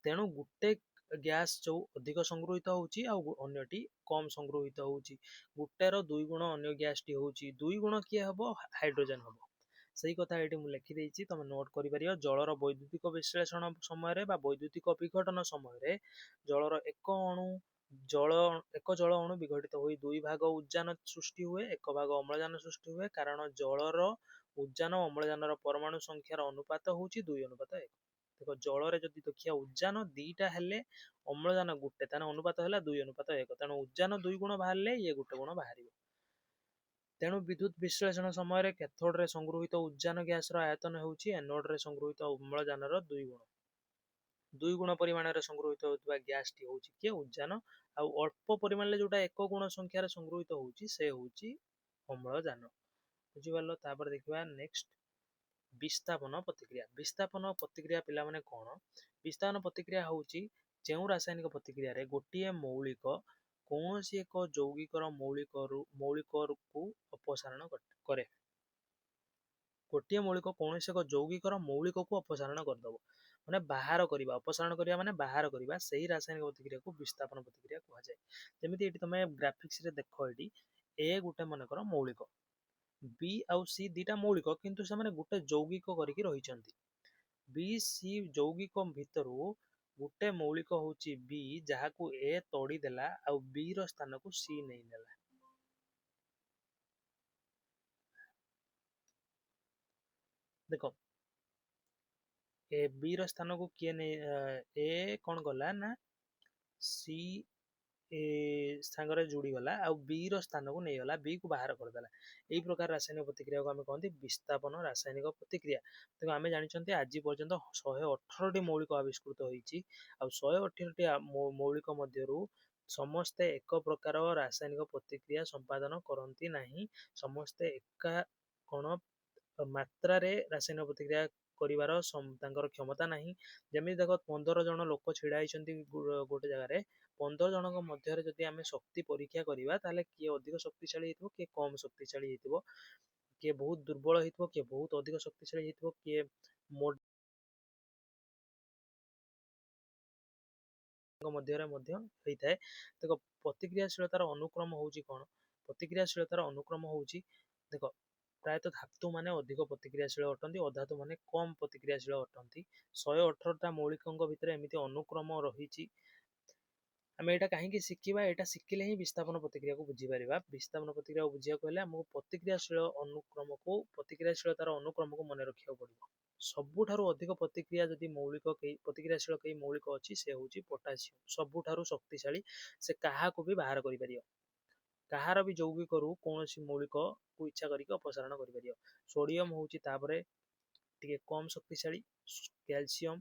ତେଣୁ ଗୋଟେ ଗ୍ୟାସ୍ ଯୋଉ ଅଧିକ ସଂଗୃହୀତ ହଉଛି ଆଉ ଅନ୍ୟଟି କମ ସଂଗୃହୀତ ହଉଛି, ଗୋଟେର 2 ଗୁଣ ଅନ୍ୟ ଗ୍ୟାସଟି ହଉଛି, 2 ଗୁଣ କିଏ ହବ, ହାଇଡ୍ରୋଜେନ ହବ। ସେଇ କଥା ଏଇଠି ମୁଁ ଲେଖିଦେଇଛି, ତମେ ନୋଟ କରିପାରିବ। ଜଳର ବୈଦ୍ୟୁତିକ ବିଶ୍ଳେଷଣ ସମୟରେ ବା ବୈଦ୍ୟୁତିକ ବିଘଟନ ସମୟରେ ଜଳର ଏକ ଜଳ ଅଣୁ ବିଘଟିତ ହୋଇ 2 ଭାଗ ଉଜାନ ସୃଷ୍ଟି ହୁଏ, 1 ଭାଗ ଅମ୍ଳଜାନ ସୃଷ୍ଟି ହୁଏ। କାରଣ ଜଳର ଉଜାନ ଓ ଅମ୍ଳଜାନର ପରମାଣୁ ସଂଖ୍ୟାର ଅନୁପାତ ହେଉଛି 2:1। ଦେଖ ଜଳରେ ଯଦି ଦେଖିବା ଉଜାନ ଦିଟା ହେଲେ ଅମ୍ଳଜାନ ଗୋଟେ, ତାହେଲେ ଅନୁପାତ ହେଲା 2:1। ତେଣୁ ଉଜାନ 2 ଗୁଣ ବାହାରିଲେ ଇଏ 1 ଗୁଣ ବାହାରିବ। ତେଣୁ ବିଦ୍ୟୁତ ବିଶ୍ଳେଷଣ ସମୟରେ କ୍ୟାଥୋଡରେ ସଂଗୃହୀତ ଉଜାନ ଗ୍ୟାସର ଆୟତନ ହେଉଛି ଆନୋଡରେ ସଂଗୃହୀତ ଅମ୍ଳଜାନର 2 ଗୁଣ। 2 ଗୁଣ ପରିମାଣରେ ସଂଗୃହୀତ ହେଉଥିବା ଗ୍ୟାସଟି ହେଉଛି କିଏ, ଉଜାନ। ଆଉ ଅଳ୍ପ ପରିମାଣରେ ଯୋଉଟା 1 ଗୁଣ ସଂଖ୍ୟାରେ ସଂଗୃହୀତ ହେଉଛି ସେ ହେଉଛି ଅମ୍ଳଜାନ। ବୁଝିପାରିଲ। ତାପରେ ଦେଖିବା ନେକ୍ସଟ ବିସ୍ଥାପନ ପ୍ରତିକ୍ରିୟା। ବିସ୍ଥାପନ ପ୍ରତିକ୍ରିୟା ପିଲାମାନେ କଣ? ବିସ୍ଥାପନ ପ୍ରତିକ୍ରିୟା ହେଉଛି ଯେଉଁ ରାସାୟନିକ ପ୍ରତିକ୍ରିୟାରେ ଗୋଟିଏ ମୌଳିକ କୌଣସି ଏକ ଯୌଗିକର ମୌଳିକକୁ ଅପସାରଣ କରେ। ଗୋଟିଏ ମୌଳିକ କୌଣସି ଏକ ଯୌଗିକର ମୌଳିକକୁ ଅପସାରଣ କରିଦେବ, ମାନେ ବାହାର କରିବା। ଅପସାରଣ କରିବା ମାନେ ବାହାର କରିବା। ସେହି ରାସାୟନିକ ପ୍ରତିକ୍ରିୟାକୁ ବିସ୍ଥାପନ ପ୍ରତିକ୍ରିୟା କୁହାଯାଏ। ଯେମିତି ଏଠି ତମେ ଗ୍ରାଫିକ୍ସରେ ଦେଖ, ଏଠି A ଗୋଟେ ମନେକର ମୌଳିକ, B ଆଉ C ଦିଟା ମୌଳିକ, କିନ୍ତୁ ସେମାନେ ଗୋଟେ ଯୌଗିକ କରିକି ରହିଛନ୍ତି। B C ଯୌଗିକ ଭିତରୁ ଗୋଟେ ମୌଳିକ ହେଉଛି B, ଯାହାକୁ A ତୋଡ଼ିଦେଲା ଆଉ B ର ସ୍ଥାନକୁ C ନେଇନେଲା। ଦେଖ B ର ସ୍ଥାନକୁ କିଏ ନେଇ, A କଣ କଲା ନା C ସାଙ୍ଗରେ ଯୋଡ଼ିଗଲା ଆଉ B ର ସ୍ଥାନକୁ ନେଇଗଲା, B କୁ ବାହାର କରିଦେଲା। ଏଇ ପ୍ରକାର ରାସାୟନିକ ପ୍ରତିକ୍ରିୟାକୁ ଆମେ କହନ୍ତି ବିସ୍ଥାପନ ରାସାୟନିକ ପ୍ରତିକ୍ରିୟା। ତେଣୁ ଆମେ ଜାଣିଛନ୍ତି ଆଜି ପର୍ଯ୍ୟନ୍ତ 118ଟି ମୌଳିକ ଆବିଷ୍କୃତ ହୋଇଛି। ଆଉ 118ଟି ମୌଳିକ ମଧ୍ୟରୁ ସମସ୍ତେ ଏକ ପ୍ରକାର ରାସାୟନିକ ପ୍ରତିକ୍ରିୟା ସମ୍ପାଦନ କରନ୍ତି ନାହିଁ। ସମସ୍ତେ ଏକା କଣ ମାତ୍ରାରେ ରାସାୟନିକ ପ୍ରତିକ୍ରିୟା କରିବାର ତାଙ୍କର କ୍ଷମତା ନାହିଁ। ଯେମିତି ଦେଖ 15 ଜଣ ଲୋକ ଛିଡା ହେଇଛନ୍ତି ଗୋଟେ ଜାଗାରେ, 15 ଜଣଙ୍କ ମଧ୍ୟରେ ଯଦି ଆମେ ଶକ୍ତି ପରୀକ୍ଷା କରିବା, ତାହେଲେ କିଏ ଅଧିକ ଶକ୍ତିଶାଳୀ ହେଇଥିବ, କିଏ କମ ଶକ୍ତିଶାଳୀ ହେଇଥିବ, କିଏ ବହୁତ ଦୁର୍ବଳ ହେଇଥିବ, କିଏ ବହୁତ ଅଧିକ ଶକ୍ତିଶାଳୀ ହେଇଥିବ, କିଏ ମଧ୍ୟରେ ମଧ୍ୟ ହେଇଥାଏ। ଦେଖ ପ୍ରତିକ୍ରିୟାଶୀଳତାର ଅନୁକ୍ରମ ହଉଛି କଣ? ପ୍ରତିକ୍ରିୟାଶୀଳତାର ଅନୁକ୍ରମ ହଉଛି, ଦେଖ ପ୍ରାୟତଃ ଧାତୁ ମାନେ ଅଧିକ ପ୍ରତିକ୍ରିୟାଶୀଳ ଅଟନ୍ତି, ଅଧାତୁ ମାନେ କମ ପ୍ରତିକ୍ରିୟାଶୀଳ ଅଟନ୍ତି। 118ଟା ମୌଳିକଙ୍କ ଭିତରେ ଏମିତି ଅନୁକ୍ରମ ରହିଛି। ଆମେ ଏଇଟା କାହିଁକି ଶିଖିବା? ଏଇଟା ଶିଖିଲେ ହିଁ ବିସ୍ଥାପନ ପ୍ରତିକ୍ରିୟାକୁ ବୁଝିପାରିବା। ବିସ୍ଥାପନ ପ୍ରତିକ୍ରିୟାକୁ ବୁଝିବାକୁ ହେଲେ ଆମକୁ ପ୍ରତିକ୍ରିୟାଶୀଳତାର ଅନୁକ୍ରମକୁ ମନେ ରଖିବାକୁ ପଡିବ। ସବୁଠାରୁ ଅଧିକ ପ୍ରତିକ୍ରିୟା ଯଦି ପ୍ରତିକ୍ରିୟାଶୀଳ କେହି ମୌଳିକ ଅଛି ସେ ହେଉଛି ପୋଟାସିୟମ, ସବୁଠାରୁ ଶକ୍ତିଶାଳୀ। ସେ କାହାକୁ ବି ବାହାର କରିପାରିବ, କାହାର ବି ଯୌଗିକରୁ କୌଣସି ମୌଳିକକୁ ଇଚ୍ଛା କରିକି ଅପସାରଣ କରିପାରିବ। ସୋଡ଼ିୟମ ହେଉଛି ତାପରେ ଟିକେ କମ୍ ଶକ୍ତିଶାଳୀ। Calcium,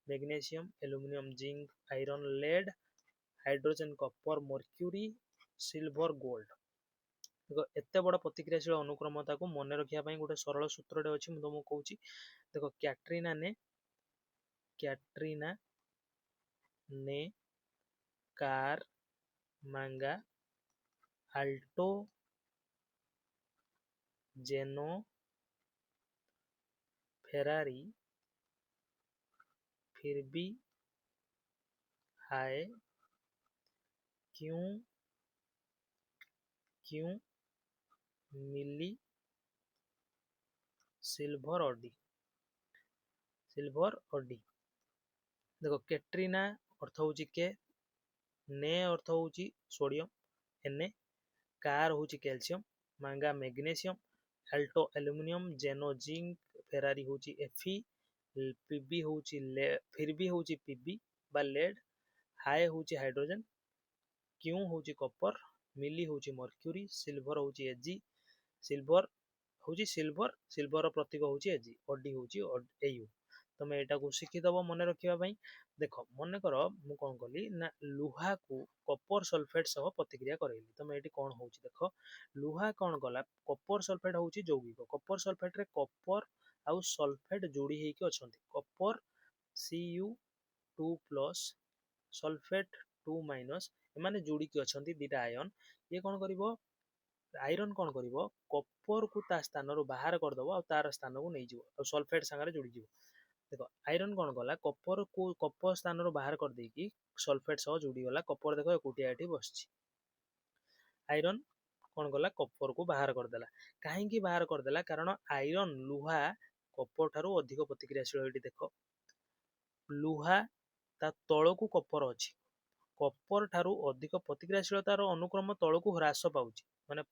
magnesium, aluminium, zinc, iron, lead, hydrogen, copper, mercury, silver, gold. ଦେଖ ଏତେ ବଡ଼ ପ୍ରତିକ୍ରିୟାଶୀଳ ଅନୁକ୍ରମତାକୁ ମନେ ରଖିବା ପାଇଁ ଗୋଟେ ସରଳ ସୂତ୍ରଟେ ଅଛି, ମୁଁ ତମକୁ କହୁଛି। ଦେଖ କ୍ୟାଟ୍ରିନା ନେ କାର ମାଙ୍ଗା ଆल्टो जेनो फेरारी फिर भी हाय क्यों क्यों मिली सिल्वर ऑडी। देखो कैट्रिना अर्थ होची के, ने अर्थ होची सोडियम Na, कार होची कैल्शियम, मांगा मैग्नेशियम, अल्टो एल्युमिनियम, जेनो जिंक, फेरारी होची Fe, पीबी होची फिर भी होची पीबी बा लेड, हाई होची हाइड्रोजन, क्यों होची कॉपर, मिली होची मर्क्यूरी, सिल्वर होची Ag, सिल्वर प्रतीक होची Ag, ऑडी होची Au। तमे एटा को शिखिदब मने रखिबा पई। देखो मने कर मु कोन कली ना लुहा को कॉपर सल्फेट सह प्रतिक्रिया करैली, तमे एटी कोन होची देखो, लुहा कोन गला, कॉपर सल्फेट होची यौगिक, कॉपर सल्फेट रे कॉपर आउ सल्फेट जोड़ी हेकी अछंती, कॉपर Cu2+ सल्फेट 2- एमाने जोड़ी की अछंती दीटा आयन। ये कोन करिवो, आयरन कोन करिवो, कॉपर को ता स्थान रो बाहर कर दबो आ तार स्थान को नै जिवो आ सल्फेट संगे जोड़ी जिवो। देखो आयरन कोन गला, कॉपर को कॉपर स्थान रो बाहर कर देकी सल्फेट सह जोड़ी गला, कॉपर देखो एकुटिया एठी बसची। आयरन कोन गला, कॉपर को बाहर कर देला। काहेकि बाहर कर देला, कारण आयरन लुहा कॉपर ठारू अधिक प्रतिक्रियाशील। एठी देखो लुहा ता तळकू कॉपर अछि, कॉपर ठारू अधिक प्रतिक्रियाशीलतार अनुक्रम तळकू ह्रास पाउची, माने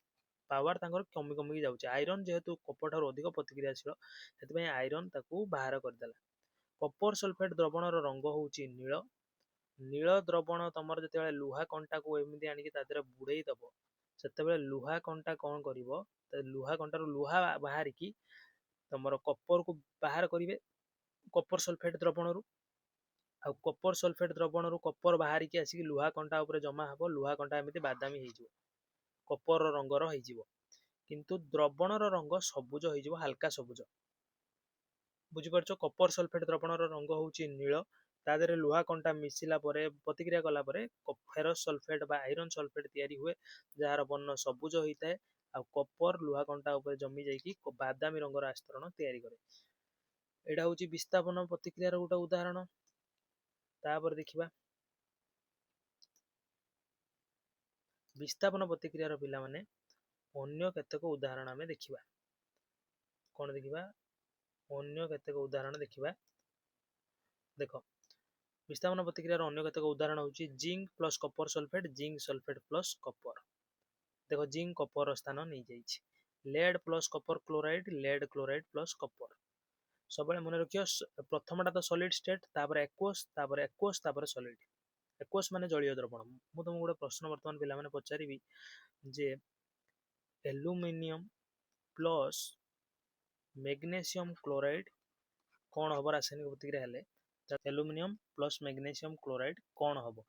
पावर तांकर कमी कमी जाउची। आयरन जेहेतु कॉपर ठारू अधिक प्रतिक्रियाशील सेतबे आयरन ताकू बाहर कर देला। कॉपर सल्फेट द्रवणर रंग होची नील, नील द्रवण तमर जते लुहा कंटा को एमिति आनिकी तादेरे बुड़ेई दबो, सेतेबेले लुहा कंटा कोन करिवो, लुहा कंटारू लुहा बाहर की तमर कॉपर को बाहर करिवे कॉपर सल्फेट द्रवणरू, आ कॉपर सल्फेट द्रवणरू कॉपर बाहर की आसिकी लुहा कंटा ऊपर जमा हबो, लुहा कंटा एमिति बादामी हेजिवो, कॉपर रंगर हेजिवो, किंतु द्रवणर रंग सबुज हेजिवो, हल्का सबुज। बुझी परछो, कॉपर सल्फेट द्रवणर रंग होची नील, तादेरे लुहा कंटा मिसिला परे प्रतिक्रिया कला परे फेरस सल्फेट बा आयरन सल्फेट तयारी हुए, जार वर्ण सबुज होइताए आ कॉपर लुहा कंटा ऊपर जमी जाइकी बादामी रंगर आस्तरण तयारी करे। एटा होची विस्थापन प्रतिक्रियार गोटे उदाहरण। तापर देखिबा विस्थापन प्रतिक्रियार पिला माने अन्य केतेक उदाहरण आमे देखिबा। कोन देखिबा, अन्य केतेक उदाहरण देखिबा। देखो विस्थापन प्रतिक्रियार अन्य केतेक उदाहरण होची zinc plus copper sulphate, zinc sulphate plus copper. देखो जिंक कॉपर स्थान नै जाइछि। Lead plus copper chloride, lead chloride plus copper. सब मन रखियो, प्रथमटा तो सॉलिड स्टेट, तापर एक्वस, तापर सॉलिड। एक्वस माने जलीय द्रवण। मु तुमको गोटे प्रश्न वर्तमान पिला माने पचारिबी जे एल्युमिनियम प्लस मैग्नेशियम क्लोराइड कौन हम रासायनिक प्रतिक्रिया हेले, एल्युमिनियम प्लस मैग्नेशियम क्लोराइड कौन हम।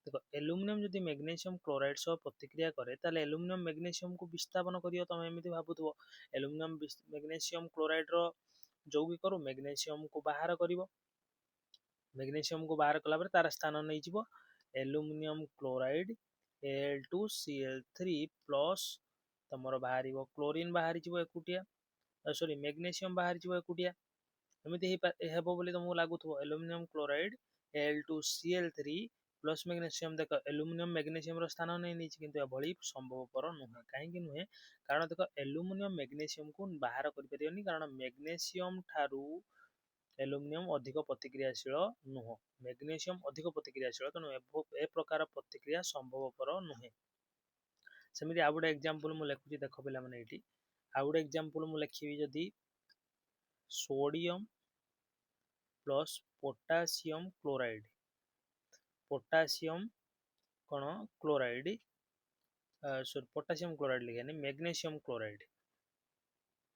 देखो एल्युमिनियम जदि मैग्नेशियम क्लोराइड सह प्रतिक्रिया करे ताले एल्युमिनियम मैग्नेशियम को विस्थापन करियो, तमे एमिति भाबुथबो एल्युमिनियम मैग्नेशियम क्लोराइड रो यौगिक रो मैग्नेशियम को बाहर करिवो, मैग्नेशियम को बाहर कला परे तार स्थान नै जिवो एल्युमिनियम क्लोराइड Al2Cl3 प्लस तमरो बाहरिवो क्लोरीन बाहरी जिवो एकुटिया, सॉरी मैग्नेशियम बाहरी जिवो एकुटिया। एमिति हेबो बोली तुमको लागुथबो aluminium chloride Al2Cl3 plus magnesium. देखो एल्युमिनियम मैग्नेशियम रो स्थान नै निछि, किंतु एभली संभवपर नुहे। काहेकि नुहे, कारण देखो एल्युमिनियम मैग्नेशियम को बाहर करि परियोनी, कारण मैग्नेशियम ठारू एल्युमिनियम अधिक प्रतिक्रियाशील नुह, मैग्नेशियम अधिक प्रतिक्रियाशील, तेणु ए प्रकार प्रतिक्रिया संभवपर नुहे। सेमिति आ गोटे एग्जांपल मु लेखुची, देखो पिला माने एठी आ गोटे एग्जांपल मु लेखिबी जदि sodium plus potassium chloride, potassium कौन क्लोराइड सॉरी पोटासियम क्लोराइड लिखानी magnesium chloride,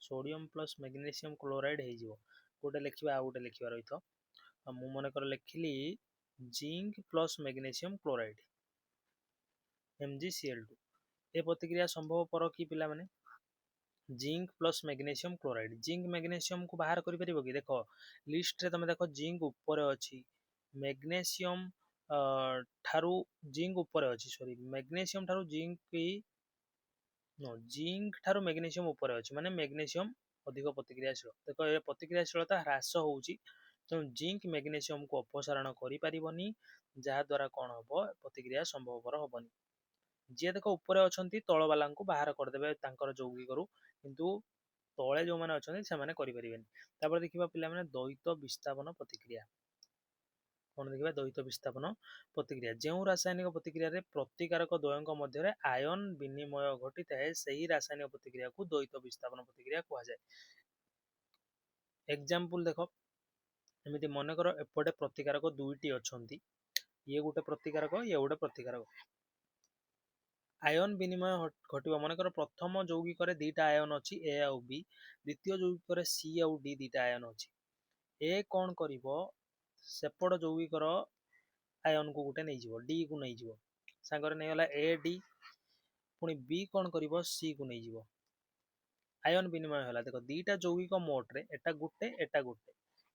sodium plus magnesium chloride हो गोटे लिखा आ गोटे लिखा रही था मु मनकर लिखिली zinc plus magnesium chloride MgCl2 ए प्रतिक्रिया संभव पर कि पिला माने zinc plus magnesium chloride, zinc magnesium को बाहर कर परिबो कि देख लिस्ट रे तुम देख जिंक ऊपर अछि मैग्नेशियम ठारू जिंक ऊपर अछि सॉरी मैग्नेशियम ठारू जिंक की नो जिंक ठारू मैग्नेशियम ऊपर अछि माने मैग्नेशियम अधिक प्रतिक्रियाशील देख ए प्रतिक्रियाशीलता ह्रास होउची तो जिंक मैग्नेशियम को अपसारण करि परिबनी जहा द्वारा कोन हबो प्रतिक्रिया संभवपर हबनी जी देख ऊपर अछंती तळ वाला को बाहर करदेबे तांकर यौगिक करू किंतु तळे जो माने अछंती से माने करि परिबेनी तापर देखिबा पिला माने द्वैत विस्थापन प्रतिक्रिया कौन देखिबा द्वैत विस्थापन प्रतिक्रिया जो रासायनिक प्रतिक्रिया रे प्रतिकारक द्वयंक मध्य रे आयन विनिमय घटिता है सही रासायनिक प्रतिक्रिया को द्वैत विस्थापन प्रतिक्रिया कहा जाए एग्जांपल देखो एमिति मन कर एपटे प्रतिकारक दुईटी अछंती ये गोटे प्रतिकारक ये गोटे प्रतिकारक आयन विनिमय घटिबा मनकर प्रथम यौगिक रे दीटा आयन अछि ए और बी द्वितीय यौगिक रे सी और डी दीटा आयन अछि ए कोन करिवो सेपड यौगिक रो आयन को गोटे नै जिवो डी को नै जिवो सांगर नै होला ए डी पुनी बी कोन करिवो सी को नै जिवो आयन विनिमय होला देखो दीटा यौगिक मोट रे एटा गुटे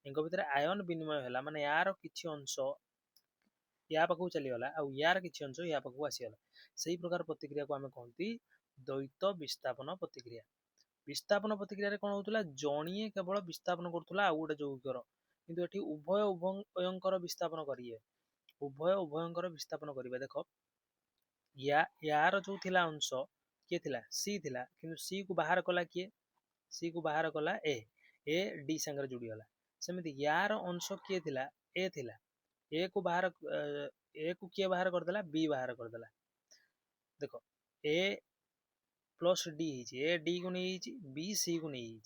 इनको भितर आयन विनिमय होला माने यार किछि अंश या पाखु चलीगला आ यार किछि अंश या पाखु आसीगला सही प्रकार प्रतिक्रिया को आमे कहंती द्वैत विस्थापन प्रतिक्रिया विस्थापन प्रतिक्रिया रे कोन होतला जणिए केवल विस्थापन करथुला आ गोटे यौगिकर किंतु एठी उभय उभयंकर विस्थापन करिए उभय उभयंकर विस्थापन करिवे देखो यार जो थिला अंश के थिला सी थिला किंतु सी को बाहर कला किए सी को बाहर कला ए डी संगे जोड़ी गला सेमिति यार अंश के थिला ए थिला ए को बाहर ए को किए बाहर कर देला बी बाहर कर देला देखो ए प्लस डी ए डी को नहीं बी सी को नहीं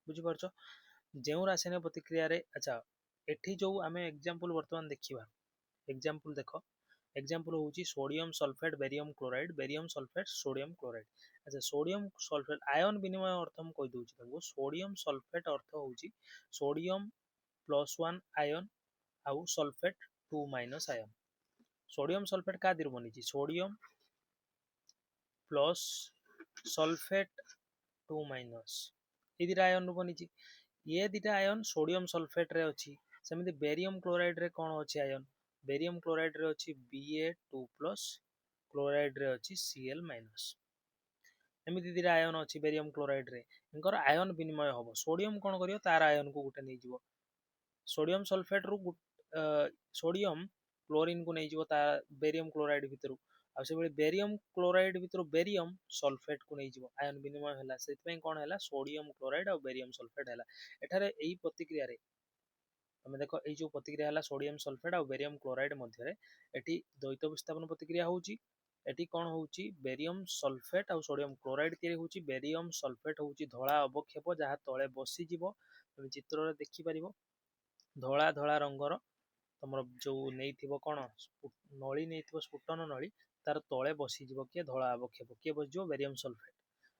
बुझी परछो जेउ रासायनिक प्रतिक्रिया रे अच्छा एठी जो आमे एग्जांपल वर्तमान देखिबा एग्जांपल देखो एग्जांपल होची sodium sulphate barium sulphate sodium chloride अच्छा सोडियम सल्फेट आयन विनिमय अर्थ हम कहि दोची तंगो सोडियम सल्फेट अर्थ होची सोडियम +1 आयन आउ sulphate 2 minus ion sodium sulphate का दिर बनी सोडियम प्लस सल्फेट 2 माइनस ये दिटा आयन बनी ये दिटा आयन सोडियम सल्फेट रे अछि सेमिति बेरियम क्लोराइड रे कोन अछि आयन बेरियम क्लोराइड रे अछि Ba2+ क्लोराइड रे अछि Cl- एमिति दिटा आयन अछि बेरियम क्लोराइड रे इनकर आयन विनिमय हबो सोडियम कोन करियो तार आयन को गुटे नै जिवो सोडियम सल्फेट रु सोडियम क्लोरीन को नहीं ता बेरियम क्लोराइड भितर आ से बेरियम क्लोराइड भितर बेरियम सल्फेट को नहीं आयन विनिमय होला सेति कोन हैला सोडियम क्लोराइड और बेरियम सल्फेट हैला एठारे एई प्रतिक्रिया रे तमे देखो एई जो प्रतिक्रिया हैला सोडियम सल्फेट और बेरियम क्लोराइड मध्य रे एठी द्वैत विस्थापन प्रतिक्रिया होउची एठी कोन होउची बेरियम सल्फेट और सोडियम क्लोराइड के होउची बेरियम सल्फेट होउची धोळा अवक्षेप जहा तळे बसी जीवो तमे चित्र रे देखि परिबो धोळा धोळा रंगर तमर जो नहीं थिबो कोन नळी नहीं थिबो स्फुटन नळी तार तळे बसी जीवो के धोळा अवक्षेप के बस जो बेरियम सल्फेट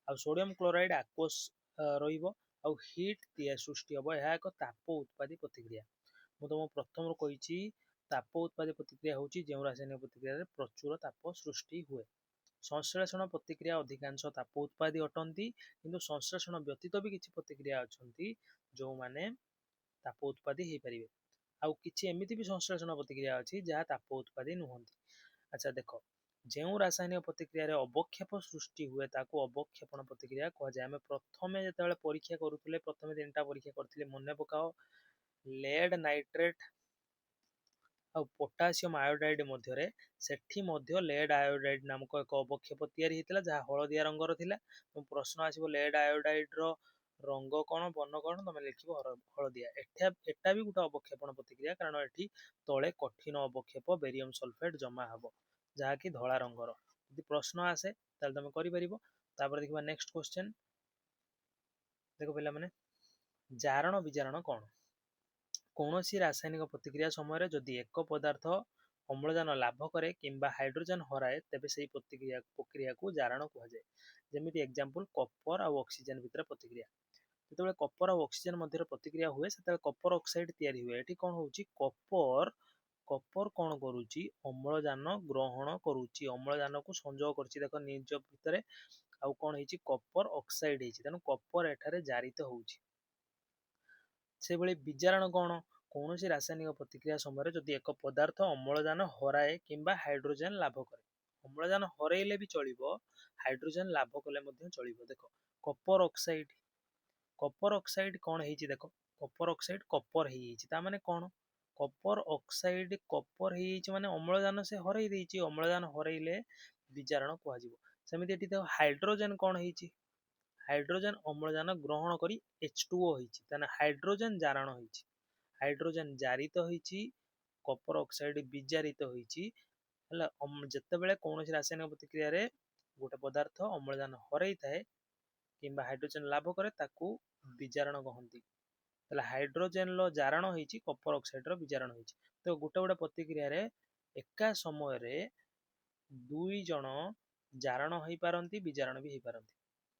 आ सोडियम क्लोराइड aqueous रहिबो आ हीट दिया सृष्टि हबो ଏହା ଏକ ताप उत्पादी प्रतिक्रिया मु तुम प्रथम रो कहिची ताप उत्पादी प्रतिक्रिया होची जेउ रासायनिक प्रतिक्रिया रे प्रचुर ताप सृष्टि हुए संश्लेषण प्रतिक्रिया अधिकांश ताप उत्पादी अटंती किंतु संश्लेषण व्यतीत भी किछि प्रतिक्रिया अछंती जो माने ताप उत्पादी हे परिबे आउ किछि एमिति भी संश्लेषण प्रतिक्रिया अछि जहा ताप उत्पादी नुहंती अच्छा देखो जेउ रासायनिक प्रतिक्रिया रे अवक्षेप सृष्टि हुए ताको अवक्षेपण प्रतिक्रिया कह जाय हम प्रथमे जेतेबेले परीक्षा करूतले प्रथमे तीनटा परीक्षा करथिले मने पकाओ लेड नाइट्रेट आ पोटासियम आयोडाइड मध्य रे सेठी मध्य लेड आयोडाइड नामक एक अवक्षेप तयारी हेतिला जहा हळदिया रंगर थिला तो प्रश्न आसीबो लेड आयोडाइड रो रंग कोन वर्ण कोन तमे लिखिबो हळदिया एटा भी गुटा अवक्षेपण प्रतिक्रिया कारण एठी तळे कठिन अवक्षेप बेरियम सल्फेट जमा हबो जहा कि धळा रंगर यदि प्रश्न आसे ताले तमे करि परिबो तापर देखिबा नेक्स्ट क्वेश्चन देखो पिला माने जारण विजारण कोन କୌଣସି ରାସାୟନିକ ପ୍ରତିକ୍ରିୟା ସମୟରେ ଯଦି ଏକ ପଦାର୍ଥ ଅମ୍ଳଜାନ ଲାଭ କରେ କିମ୍ବା ହାଇଡ୍ରୋଜେନ ହରାଏ ତେବେ ସେହି ପ୍ରକ୍ରିୟାକୁ ଜାରଣ କୁହାଯାଏ। ଯେମିତି ଏକ୍ସାମ୍ପଲ କପର ଆଉ ଅକ୍ସିଜେନ ଭିତରେ ପ୍ରତିକ୍ରିୟା। ଯେତେବେଳେ କପର ଆଉ ଅକ୍ସିଜେନ ମଧ୍ୟରେ ପ୍ରତିକ୍ରିୟା ହୁଏ ସେତେବେଳେ କପର ଅକ୍ସାଇଡ ତିଆରି ହୁଏ। ଏଠି କଣ ହଉଛି କପର କଣ କରୁଛି ଅମ୍ଳଜାନ ଗ୍ରହଣ କରୁଛି, ଅମ୍ଳଜାନକୁ ସଂଯୋଗ କରୁଛି ଦେଖ ନିଜ ଭିତରେ, ଆଉ କଣ ହେଇଛି କପର ଅକ୍ସାଇଡ ହେଇଛି, ତେଣୁ କପର ଏଠାରେ ଜାରିତ ହଉଛି। ସେଭଳି ବିଜାରଣ କଣ, କୌଣସି ରାସାୟନିକ ପ୍ରତିକ୍ରିୟା ସମୟରେ ଯଦି ଏକ ପଦାର୍ଥ ଅମ୍ଳଜାନ ହରାଏ କିମ୍ବା ହାଇଡ୍ରୋଜେନ ଲାଭ କରେ। ଅମ୍ଳଜାନ ହରାଇଲେ ବି ଚଳିବ, ହାଇଡ୍ରୋଜେନ ଲାଭ କଲେ ମଧ୍ୟ ଚଳିବ। ଦେଖ କପର ଅକ୍ସାଇଡ କଣ ହେଇଛି ଦେଖ, କପର ଅକ୍ସାଇଡ କପର ହେଇଯାଇଛି, ତା ମାନେ କଣ କପର ଅକ୍ସାଇଡ କପର ହେଇଯାଇଛି ମାନେ ଅମ୍ଳଜାନ ସେ ହରାଇ ଦେଇଛି, ଅମ୍ଳଜାନ ହରାଇଲେ ବିଜାରଣ କୁହାଯିବ। ସେମିତି ଏଠି ଦେଖ ହାଇଡ୍ରୋଜେନ କଣ ହେଇଛି, ହାଇଡ୍ରୋଜେନ ଅମ୍ଳଜାନ ଗ୍ରହଣ କରି H2O ହେଇଛି, ତାହେଲେ ହାଇଡ୍ରୋଜେନ ଜାରଣ ହେଇଛି, ହାଇଡ୍ରୋଜେନ ଜାରିତ ହେଇଛି, କପର ଅକ୍ସାଇଡ ବିଜାରିତ ହେଇଛି। ହେଲା, ଯେତେବେଳେ କୌଣସି ରାସାୟନିକ ପ୍ରତିକ୍ରିୟାରେ ଗୋଟେ ପଦାର୍ଥ ଅମ୍ଳଜାନ ହରାଇଥାଏ କିମ୍ବା ହାଇଡ୍ରୋଜେନ ଲାଭ କରେ ତାକୁ ବିଜାରଣ କହନ୍ତି। ତାହେଲେ ହାଇଡ୍ରୋଜେନର ଜାରଣ ହେଇଛି, କପର ଅକ୍ସାଇଡର ବିଜାରଣ ହେଇଛି। ତ ଗୋଟେ ପ୍ରତିକ୍ରିୟାରେ ଏକା ସମୟରେ ଦୁଇ ଜଣ ଜାରଣ ହେଇପାରନ୍ତି, ବିଜାରଣ ବି ହେଇପାରନ୍ତି।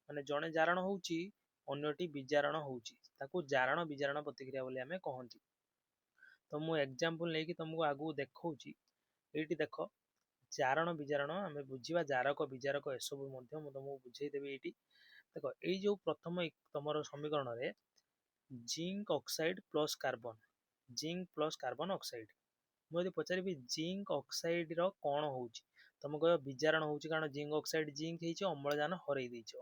ମାନେ ଜଣେ ଜାରଣ ହଉଛି ଅନ୍ୟଟି ବିଜାରଣ ହଉଛି, ତାକୁ ଜାରଣ ବିଜାରଣ ପ୍ରତିକ୍ରିୟା ବୋଲି ଆମେ କହନ୍ତି। ତ ମୁଁ ଏକ୍ସାମ୍ପଲ ନେଇକି ତମକୁ ଆଗକୁ ଦେଖଉଛି। ଏଇଠି ଦେଖ ଜାରଣ ବିଜାରଣ ଆମେ ବୁଝିବା, ଜାରକ ବିଜାରକ ଏସବୁ ମଧ୍ୟ ମୁଁ ତମକୁ ବୁଝେଇଦେବି। ଏଇଠି ଦେଖ ଏଇ ଯୋଉ ପ୍ରଥମ ତମର ସମୀକରଣରେ zinc oxide plus carbon, zinc plus carbon oxide, ମୁଁ ଯଦି ପଚାରିବି ଜିଙ୍କ ଅକ୍ସାଇଡର କଣ ହଉଛି, ତମେ କହିବ ବିଜାରଣ ହଉଛି, କାରଣ ଜିଙ୍କ ଅକ୍ସାଇଡ ଜିଙ୍କ ହେଇଛି, ଅମ୍ଳଜାନ ହରାଇ ଦେଇଛି।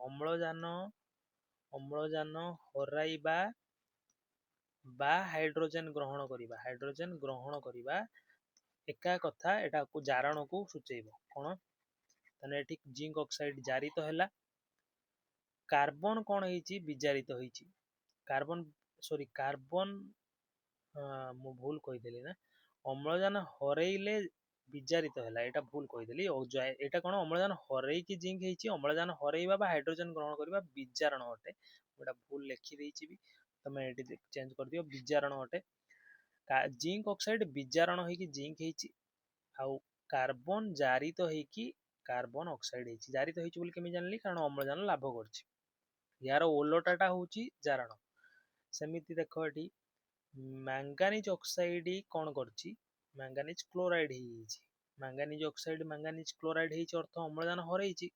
ଅମ୍ଳଜାନ ହରାଇବା ବା ହାଇଡ୍ରୋଜେନ ଗ୍ରହଣ କରିବା ଏକା କଥା, ଏଟାକୁ ଜାରଣକୁ ସୂଚେଇବ କଣ, ତାହେଲେ ଏଠି ଜିଙ୍କ ଅକ୍ସାଇଡ ଜାରିତ ହେଲା। କାର୍ବନ କଣ ହେଇଛି ବିଜାରିତ ହେଇଛି, କାର୍ବନ ମୁଁ ଭୁଲ କହିଦେଲି ନା, ଅମ୍ଳଜାନ ହରେଇଲେ ବିଜାରିତ ହେଲା, ଏଇଟା ଭୁଲ କହିଦେଲି। ଏଇଟା କଣ ଅମ୍ଳଜାନ ହରେଇକି ଜିଙ୍କ ହେଇଛି, ଅମ୍ଳଜାନ ହରେଇବା ବା ହାଇଡ୍ରୋଜେନ ଗ୍ରହଣ କରିବା ବିଜାରଣ ଅଟେ। ଏଇଟା ଭୁଲ ଲେଖିଦେଇଛି ବି, ତମେ ଏଠି ଚେଞ୍ଜ କରିଦିଅ, ବିଜାରଣ ଅଟେ। ଜିଙ୍କ ଅକ୍ସାଇଡ ବିଜାରଣ ହେଇକି ଜିଙ୍କ ହେଇଛି, ଆଉ କାର୍ବନ ଜାରିତ ହେଇକି କାର୍ବନ ଅକ୍ସାଇଡ ହେଇଛି। ଜାରିତ ହେଇଛି ବୋଲି କେମିତି ଜାଣିଲି, କାରଣ ଅମ୍ଳଜାନ ଲାଭ କରିଛି। ୟାର ଓଲଟାଟା ହଉଛି ଜାରଣ। ସେମିତି ଦେଖ ଏଠି ମାଙ୍ଗାନିଜ ଅକ୍ସାଇଡ କଣ କରିଛି, ମାଙ୍ଗାନିଜ କ୍ଲୋରାଇଡ ହେଇଯାଇଛି। ମାଙ୍ଗାନିଜ ଅକ୍ସାଇଡ ମାଙ୍ଗାନିଜ କ୍ଲୋରାଇଡ ହେଇଛି, ଅର୍ଥ ଅମ୍ଳଜାନ ହରେଇଛି।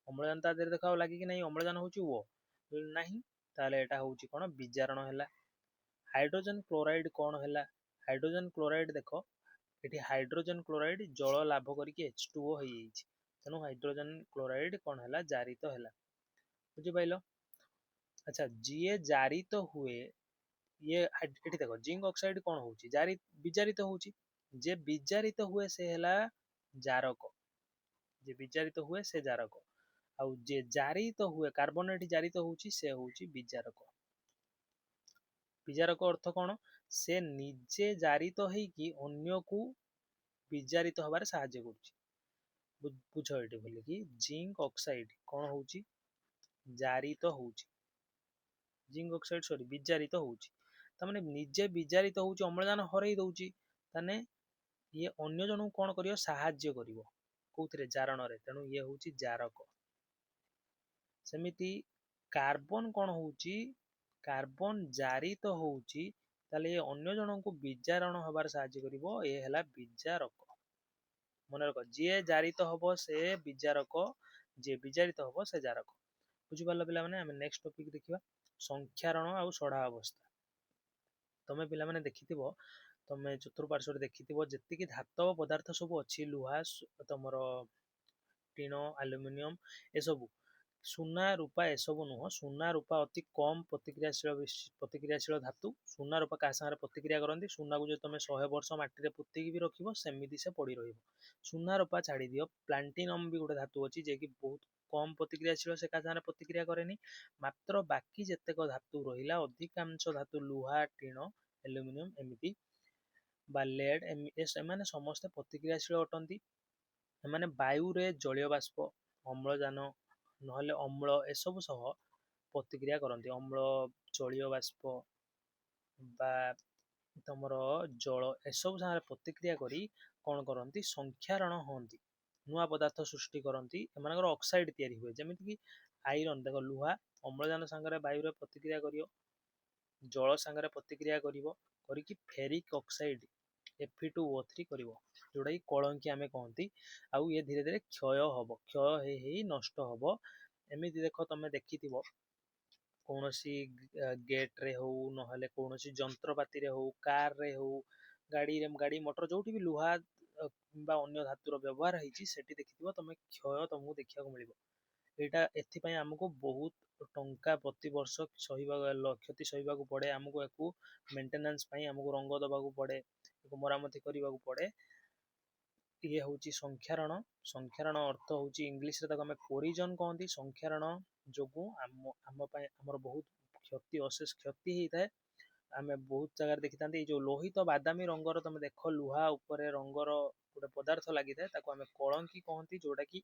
ଅମ୍ଳଜାନ ତା ଦେହରେ ଦେଖ ଆଉ ଲାଗିକି ନାହିଁ, ଅମ୍ଳଜାନ ହଉଛି O ନାହିଁ, ତାହେଲେ ଏଟା ହଉଛି କଣ ବିଜାରଣ ହେଲା। ହାଇଡ୍ରୋଜେନ କ୍ଲୋରାଇଡ କଣ ହେଲା, ହାଇଡ୍ରୋଜେନ କ୍ଲୋରାଇଡ ଦେଖ ଏଠି ହାଇଡ୍ରୋଜେନ କ୍ଲୋରାଇଡ ଜଳ ଲାଭ କରିକି H2O ହେଇଯାଇଛି, ତେଣୁ ହାଇଡ୍ରୋଜେନ କ୍ଲୋରାଇଡ କଣ ହେଲା ଜାରିତ ହେଲା। ବୁଝିପାଇଲ? ଆଚ୍ଛା, ଯିଏ ଜାରିତ ହୁଏ, ଏଠି ଦେଖ ଜିଙ୍କ ଅକ୍ସାଇଡ କଣ ହଉଛି ବିଜାରିତ ହଉଛି, ଯେ ବିଜାରିତ ହୁଏ ସେ ହେଲା ଜାରକ, ଯେ ବିଜାରିତ ହୁଏ ସେ ଜାରକ, ଆଉ ଯେ ଜାରିତ ହୁଏ କାର୍ବନ ଏଠି ଜାରିତ ହଉଛି ସେ ହଉଛି ବିଜାରକ। ବିଜାରକ ଅର୍ଥ କଣ, ସେ ନିଜେ ଜାରିତ ହେଇକି ଅନ୍ୟକୁ ବିଜାରିତ ହବାରେ ସାହାଯ୍ୟ କରୁଛି। ବୁଝ ଏଠି ବୋଲିକି ଜିଙ୍କ ଅକ୍ସାଇଡ କଣ ହଉଛି ଜାରିତ ହଉଛି, ଜିଙ୍କ ଅକ୍ସାଇଡ ବିଜାରିତ ହଉଛି, ତାମାନେ ନିଜେ ବିଜାରିତ ହଉଛି, ଅମ୍ଳଜାନ ହରେଇ ଦଉଛି, ତାନେ ଇଏ ଅନ୍ୟ ଜଣଙ୍କୁ କଣ କରିବ ସାହାଯ୍ୟ କରିବ, କୋଉଥିରେ ଜାରଣରେ, ତେଣୁ ଇଏ ହଉଛି ଜାରକ। ସେମିତି କାର୍ବନ କଣ ହଉଛି, କାର୍ବନ ଜାରିତ ହଉଛି, ତାହେଲେ ଇଏ ଅନ୍ୟ ଜଣଙ୍କୁ ବିଜାରଣ ହବାରେ ସାହାଯ୍ୟ କରିବ, ଏ ହେଲା ବିଜାରକ। ମନେ ରଖ, ଯିଏ ଜାରିତ ହବ ସେ ବିଜାରକ, ଯିଏ ବିଜାରିତ ହବ ସେ ଜାରକ। ବୁଝିପାରିଲ ପିଲାମାନେ? ଆମେ ନେକ୍ସଟ ଟପିକ ଦେଖିବା ସଂକ୍ଷାରଣ ଆଉ ସଢା ଅବସ୍ଥା। ତମେ ପିଲାମାନେ ଦେଖିଥିବ, ତମେ ଚତୁଃପାର୍ଶ୍ୱରେ ଦେଖିଥିବ ଯେତିକି ଧାତବ ପଦାର୍ଥ ସବୁ ଅଛି, ଲୁହା, ତମର ଟିଣ, ଆଲୁମିନିୟମ, ଏସବୁ ସୁନା ରୂପା ଏସବୁ ନୁହଁ। ସୁନା ରୂପା ଅତି କମ ପ୍ରତିକ୍ରିୟାଶୀଳ ଧାତୁ। ସୁନା ରୂପା କାହା ସାଙ୍ଗରେ ପ୍ରତିକ୍ରିୟା କରନ୍ତି, ସୁନାକୁ ଯଦି ତମେ 100 ବର୍ଷ ମାଟିରେ ପୋତିକି ବି ରଖିବ ସେମିତି ସେ ପଡି ରହିବ। ସୁନା ରୂପା ଛାଡି ଦିଅ, ପ୍ଲାଟିନମ ବି ଗୋଟେ ଧାତୁ ଅଛି ଯିଏକି ବହୁତ କମ ପ୍ରତିକ୍ରିୟାଶୀଳ, ସେ କାହା ସାଙ୍ଗରେ ପ୍ରତିକ୍ରିୟା କରେନି। ମାତ୍ର ବାକି ଯେତେକ ଧାତୁ ରହିଲା, ଅଧିକାଂଶ ଧାତୁ ଲୁହା, ଟିଣ, ଆଲୁମିନିୟମ ଏମିତି ବା ଲେଡ, ଏମାନେ ସମସ୍ତେ ପ୍ରତିକ୍ରିୟାଶୀଳ ଅଟନ୍ତି। ଏମାନେ ବାୟୁରେ ଜଳୀୟ ବାଷ୍ପ, ଅମ୍ଳଜାନ ନହେଲେ ଅମ୍ଳ ଏସବୁ ସହ ପ୍ରତିକ୍ରିୟା କରନ୍ତି। ଅମ୍ଳ, ଜଳୀୟ ବାଷ୍ପ ବା ତମର ଜଳ ଏସବୁ ସାଙ୍ଗରେ ପ୍ରତିକ୍ରିୟା କରି କ'ଣ କରନ୍ତି, ସଂକ୍ଷାରଣ ହୁଅନ୍ତି, ନୂଆ ପଦାର୍ଥ ସୃଷ୍ଟି କରନ୍ତି, ଏମାନଙ୍କର ଅକ୍ସାଇଡ୍ ତିଆରି ହୁଏ। ଯେମିତିକି ଆଇରନ୍, ଦେଖ ଲୁହା ଅମ୍ଳଜାନ ସାଙ୍ଗରେ ବାୟୁରେ ପ୍ରତିକ୍ରିୟା କରିବ, ଜଳ ସାଙ୍ଗରେ ପ୍ରତିକ୍ରିୟା କରିବ, କରିକି ଫେରିକ୍ ଅକ୍ସାଇଡ୍ Fe2O3 କରିବ, ଯୋଉଟାକି କଳଙ୍କି ଆମେ କହନ୍ତି। ଆଉ ଇଏ ଧୀରେ ଧୀରେ କ୍ଷୟ ହବ, କ୍ଷୟ ହେଇ ହେଇ ନଷ୍ଟ ହବ। ଏମିତି ଦେଖ, ତମେ ଦେଖିଥିବ କୌଣସି ଗେଟ୍ରେ ହଉ, ନହେଲେ କୌଣସି ଯନ୍ତ୍ରପାତିରେ ହଉ, କାରରେ ହଉ, ଗାଡ଼ି ମଟର ଯୋଉଠି ବି ଲୁହା କିମ୍ବା ଅନ୍ୟ ଧାତୁର ବ୍ୟବହାର ହେଇଛି, ସେଠି ଦେଖିଥିବ ତମେ କ୍ଷୟ ତମକୁ ଦେଖିବାକୁ ମିଳିବ। ଏଇଟା ଏଥିପାଇଁ ଆମକୁ ବହୁତ ଟଙ୍କା ପ୍ରତିବର୍ଷ କ୍ଷତି ସହିବାକୁ ପଡ଼େ। ଆମକୁ ୟାକୁ ମେଣ୍ଟେନାନ୍ସ ପାଇଁ ଆମକୁ ରଙ୍ଗ ଦେବାକୁ ପଡ଼େ, ମରାମତି କରିବାକୁ ପଡ଼େ। ଇଏ ହେଉଛି ସଂକ୍ଷାରଣ। ସଂକ୍ଷାରଣ ଅର୍ଥ ହେଉଛି, ଇଂଲିଶରେ ତାକୁ ଆମେ କୋରିଜନ୍ କହନ୍ତି। ସଂକ୍ଷାରଣ ଯୋଗୁଁ ଆମ ପାଇଁ ଆମର ବହୁତ କ୍ଷତି, ଅଶେଷ କ୍ଷତି ହେଇଥାଏ। ଆମେ ବହୁତ ଜାଗାରେ ଦେଖିଥାନ୍ତି, ଏଇ ଯୋଉ ଲୋହିତ ବାଦାମୀ ରଙ୍ଗର ତମେ ଦେଖ ଲୁହା ଉପରେ ରଙ୍ଗର ଗୋଟେ ପଦାର୍ଥ ଲାଗିଥାଏ, ତାକୁ ଆମେ କଳଙ୍କି କହନ୍ତି। ଯୋଉଟା କି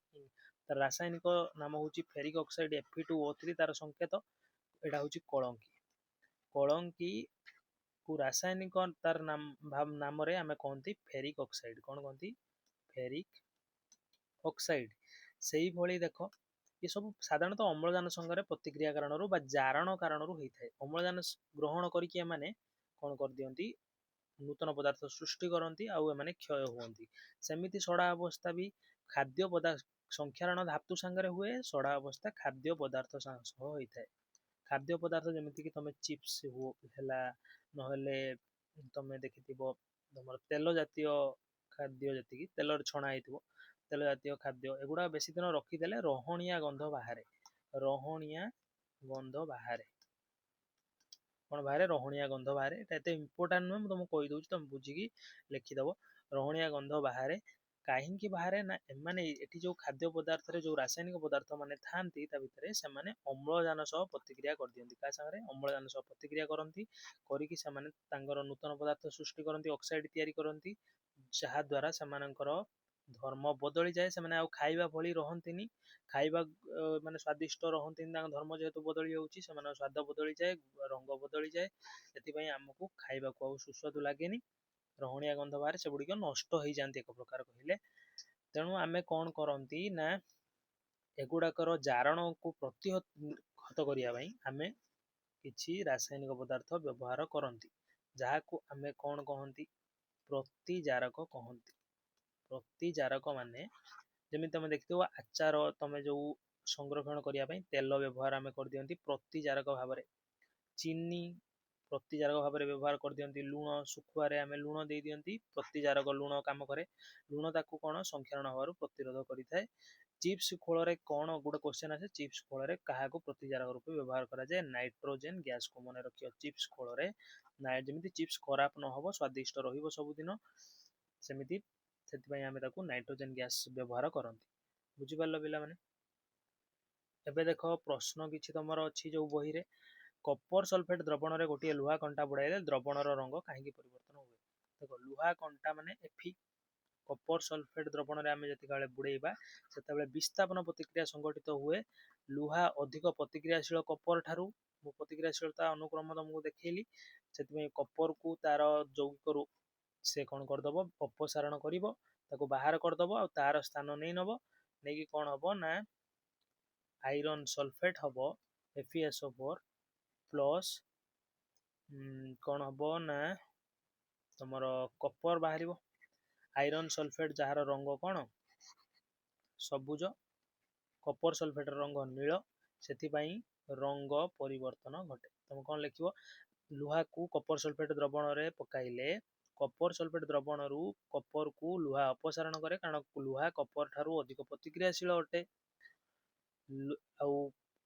ତାର ରାସାୟନିକ ନାମ ହେଉଛି ଫେରିକ୍ ଅକ୍ସାଇଡ୍ Fe2O3, ତାର ସଂକେତ। ଏଇଟା ହେଉଛି କଳଙ୍କି। କଳଙ୍କି କୁ ରାସାୟନିକ ତାର ନାମରେ ଆମେ କହନ୍ତି ଫେରିକ୍ ଅକ୍ସାଇଡ୍। କ'ଣ କହନ୍ତି? Ferric oxide. ସେଇଭଳି ଦେଖ, ଏସବୁ ସାଧାରଣତଃ ଅମ୍ଳଜାନ ସଙ୍ଗରେ ପ୍ରତିକ୍ରିୟା କାରଣରୁ ବା ଜାରଣ କାରଣରୁ ହେଇଥାଏ। ଅମ୍ଳଜାନ ଗ୍ରହଣ କରିକି ଏମାନେ କ'ଣ କରିଦିଅନ୍ତି, ନୂତନ ପଦାର୍ଥ ସୃଷ୍ଟି କରନ୍ତି, ଆଉ ଏମାନେ କ୍ଷୟ ହୁଅନ୍ତି। ସେମିତି ସଡ଼ା ଅବସ୍ଥା ବି ଖାଦ୍ୟ ପଦାର୍ଥ, ସଂକ୍ଷାରଣ ଧାତୁ ସାଙ୍ଗରେ ହୁଏ, ସଡ଼ା ଅବସ୍ଥା ଖାଦ୍ୟ ପଦାର୍ଥ ସହ ହୋଇଥାଏ। ଖାଦ୍ୟ ପଦାର୍ଥ ଯେମିତିକି ତମେ ଚିପ୍ସ ହେଲା, ନହେଲେ ତମେ ଦେଖିଥିବ ତମର ତେଲ ଜାତୀୟ ଖାଦ୍ୟ, ଯେତିକି ତେଲରେ ଛଣା ହେଇଥିବ, ତେଲ ଜାତୀୟ ଖାଦ୍ୟ, ଏଗୁଡ଼ା ବେଶୀ ଦିନ ରଖିଦେଲେ ରହଣିଆ ଗନ୍ଧ ବାହାରେ। ରହଣିଆ ଗନ୍ଧ ବାହାରେ। କ'ଣ ବାହାରେ? ରହଣିଆ ଗନ୍ଧ ବାହାରେ। ଏଟା ଏତେ ଇମ୍ପୋର୍ଟାଣ୍ଟ ନୁହେଁ, ମୁଁ ତମକୁ କହିଦେଉଛି, ତମେ ବୁଝିକି ଲେଖିଦବ। ରହଣିଆ ଗନ୍ଧ ବାହାରେ। କାହିଁକି ବାହାରେ ନା, ଏମାନେ ଏଠି ଯୋଉ ଖାଦ୍ୟ ପଦାର୍ଥରେ ଯୋଉ ରାସାୟନିକ ପଦାର୍ଥ ମାନେ ଥାଆନ୍ତି, ତା ଭିତରେ ସେମାନେ ଅମ୍ଳଜାନ ସହ ପ୍ରତିକ୍ରିୟା କରିଦିଅନ୍ତି। କାହା ସାଙ୍ଗରେ? ଅମ୍ଳଜାନ ସହ ପ୍ରତିକ୍ରିୟା କରନ୍ତି, କରିକି ସେମାନେ ତାଙ୍କର ନୂତନ ପଦାର୍ଥ ସୃଷ୍ଟି କରନ୍ତି, ଅକ୍ସାଇଡ୍ ତିଆରି କରନ୍ତି, ଯାହା ଦ୍ୱାରା ସେମାନଙ୍କର ଧର୍ମ ବଦଳିଯାଏ। ସେମାନେ ଆଉ ଖାଇବା ଭଳି ରହନ୍ତିନି, ଖାଇବା ମାନେ ସ୍ଵାଦିଷ୍ଟ ରହନ୍ତିନି। ତାଙ୍କ ଧର୍ମ ଯେହେତୁ ବଦଳି ଯାଉଛି, ସେମାନଙ୍କ ସ୍ୱାଦ ବଦଳିଯାଏ, ରଙ୍ଗ ବଦଳିଯାଏ। ସେଥିପାଇଁ ଆମକୁ ଖାଇବାକୁ ଆଉ ସୁସ୍ୱାଦୁ ଲାଗେନି, ରହଣିଆ ଗନ୍ଧ ବାହାରେ, ସେଗୁଡ଼ିକ ନଷ୍ଟ ହେଇଯାଆନ୍ତି ଏକ ପ୍ରକାର କହିଲେ। ତେଣୁ ଆମେ କ'ଣ କରନ୍ତି ନା, ଏଗୁଡ଼ାକର ଜାରଣକୁ ପ୍ରତିହତ କରିବା ପାଇଁ ଆମେ କିଛି ରାସାୟନିକ ପଦାର୍ଥ ବ୍ୟବହାର କରନ୍ତି, ଯାହାକୁ ଆମେ କ'ଣ କହନ୍ତି? ପ୍ରତିଜାରକ କହନ୍ତି। ପ୍ରତିଜାରକ ମାନେ, ଯେମିତି ତମେ ଦେଖିଥିବ ଆଚାର, ତମେ ଯୋଉ ସଂରକ୍ଷଣ କରିବା ପାଇଁ ତେଲ ବ୍ୟବହାର ଆମେ କରିଦିଅନ୍ତି ପ୍ରତିଜାରକ ଭାବରେ। ଚିନି ପ୍ରତିଜାରକ ଭାବରେ ବ୍ୟବହାର କରିଦିଅନ୍ତି। ଲୁଣ, ଶୁଖୁଆରେ ଆମେ ଲୁଣ ଦେଇ ଦିଅନ୍ତି, ପ୍ରତିଜାରକ ଲୁଣ କାମ କରେ। ଲୁଣ ତାକୁ କ'ଣ ସଂକ୍ଷାରଣ ହେବାରୁ ପ୍ରତିରୋଧ କରିଥାଏ। ଚିପ୍ସ ଖୋଳରେ କ'ଣ ଗୋଟେ କ୍ୱେଶ୍ଚନ୍ ଆସେ, ଚିପ୍ସ ଖୋଳରେ କାହାକୁ ପ୍ରତିଜାରକ ରୂପେ ବ୍ୟବହାର କରାଯାଏ? ନାଇଟ୍ରୋଜେନ୍ ଗ୍ୟାସକୁ। ମନେ ରଖିବ, ଚିପ୍ସ ଖୋଳରେ ଯେମିତି ଚିପ୍ସ ଖରାପ ନହବ, ସ୍ୱାଦିଷ୍ଟ ରହିବ ସବୁଦିନ, ସେମିତି ସେଥିପାଇଁ ଆମେ ତାକୁ ନାଇଟ୍ରୋଜେନ୍ ଗ୍ୟାସ୍ ବ୍ୟବହାର କରନ୍ତି। ବୁଝିପାରିଲ ପିଲାମାନେ? ଏବେ ଦେଖ, ପ୍ରଶ୍ନ କିଛି ତମର ଅଛି ଯୋଉ ବହିରେ, କପର ସଲଫେଟ୍ ଦ୍ରବଣରେ ଗୋଟିଏ ଲୁହା କଣ୍ଟା ବୁଡ଼ାଇଲେ ଦ୍ରବଣର ରଙ୍ଗ କାହିଁକି ପରିବର୍ତ୍ତନ ହୁଏ? ଦେଖ, ଲୁହା କଣ୍ଟା ମାନେ Fe, କପର ସଲଫେଟ୍ ଦ୍ରବଣରେ ଆମେ ଯେତେବେଳେ ବୁଡ଼େଇବା, ସେତେବେଳେ ବିସ୍ଥାପନ ପ୍ରତିକ୍ରିୟା ସଂଘଟିତ ହୁଏ। ଲୁହା ଅଧିକ ପ୍ରତିକ୍ରିୟାଶୀଳ କପର ଠାରୁ। ମୁଁ ପ୍ରତିକ୍ରିୟାଶୀଳତା ଅନୁକ୍ରମ ତମକୁ ଦେଖେଇଲି। ସେଥିପାଇଁ କପରକୁ ତାର ଯୌଗିକରୁ ସେ କ'ଣ କରିଦବ, ଅପସାରଣ କରିବ, ତାକୁ ବାହାର କରିଦବ, ଆଉ ତାର ସ୍ଥାନ ନେଇ ନବ। ନେଇକି କ'ଣ ହବ ନା, ଆଇରନ୍ ସଲଫେଟ୍ ହବ, FeSO4 ପ୍ଲସ୍ କ'ଣ ହବ ନା, ତମର କପର ବାହାରିବ। ଆଇରନ୍ ସଲଫେଟ୍ ଯାହାର ରଙ୍ଗ କ'ଣ? ସବୁଜ। କପର ସଲଫେଟ୍ର ରଙ୍ଗ ନୀଳ। ସେଥିପାଇଁ ରଙ୍ଗ ପରିବର୍ତ୍ତନ ଘଟେ। ତମେ କ'ଣ ଲେଖିବ? ଲୁହାକୁ କପର ସଲଫେଟ୍ ଦ୍ରବଣରେ ପକାଇଲେ, କପର ସଲଫେଟ୍ ଦ୍ରବଣରୁ କପରକୁ ଲୁହା ଅପସାରଣ କରେ, କାରଣ ଲୁହା କପର ଠାରୁ ଅଧିକ ପ୍ରତିକ୍ରିୟାଶୀଳ ଅଟେ। ଆଉ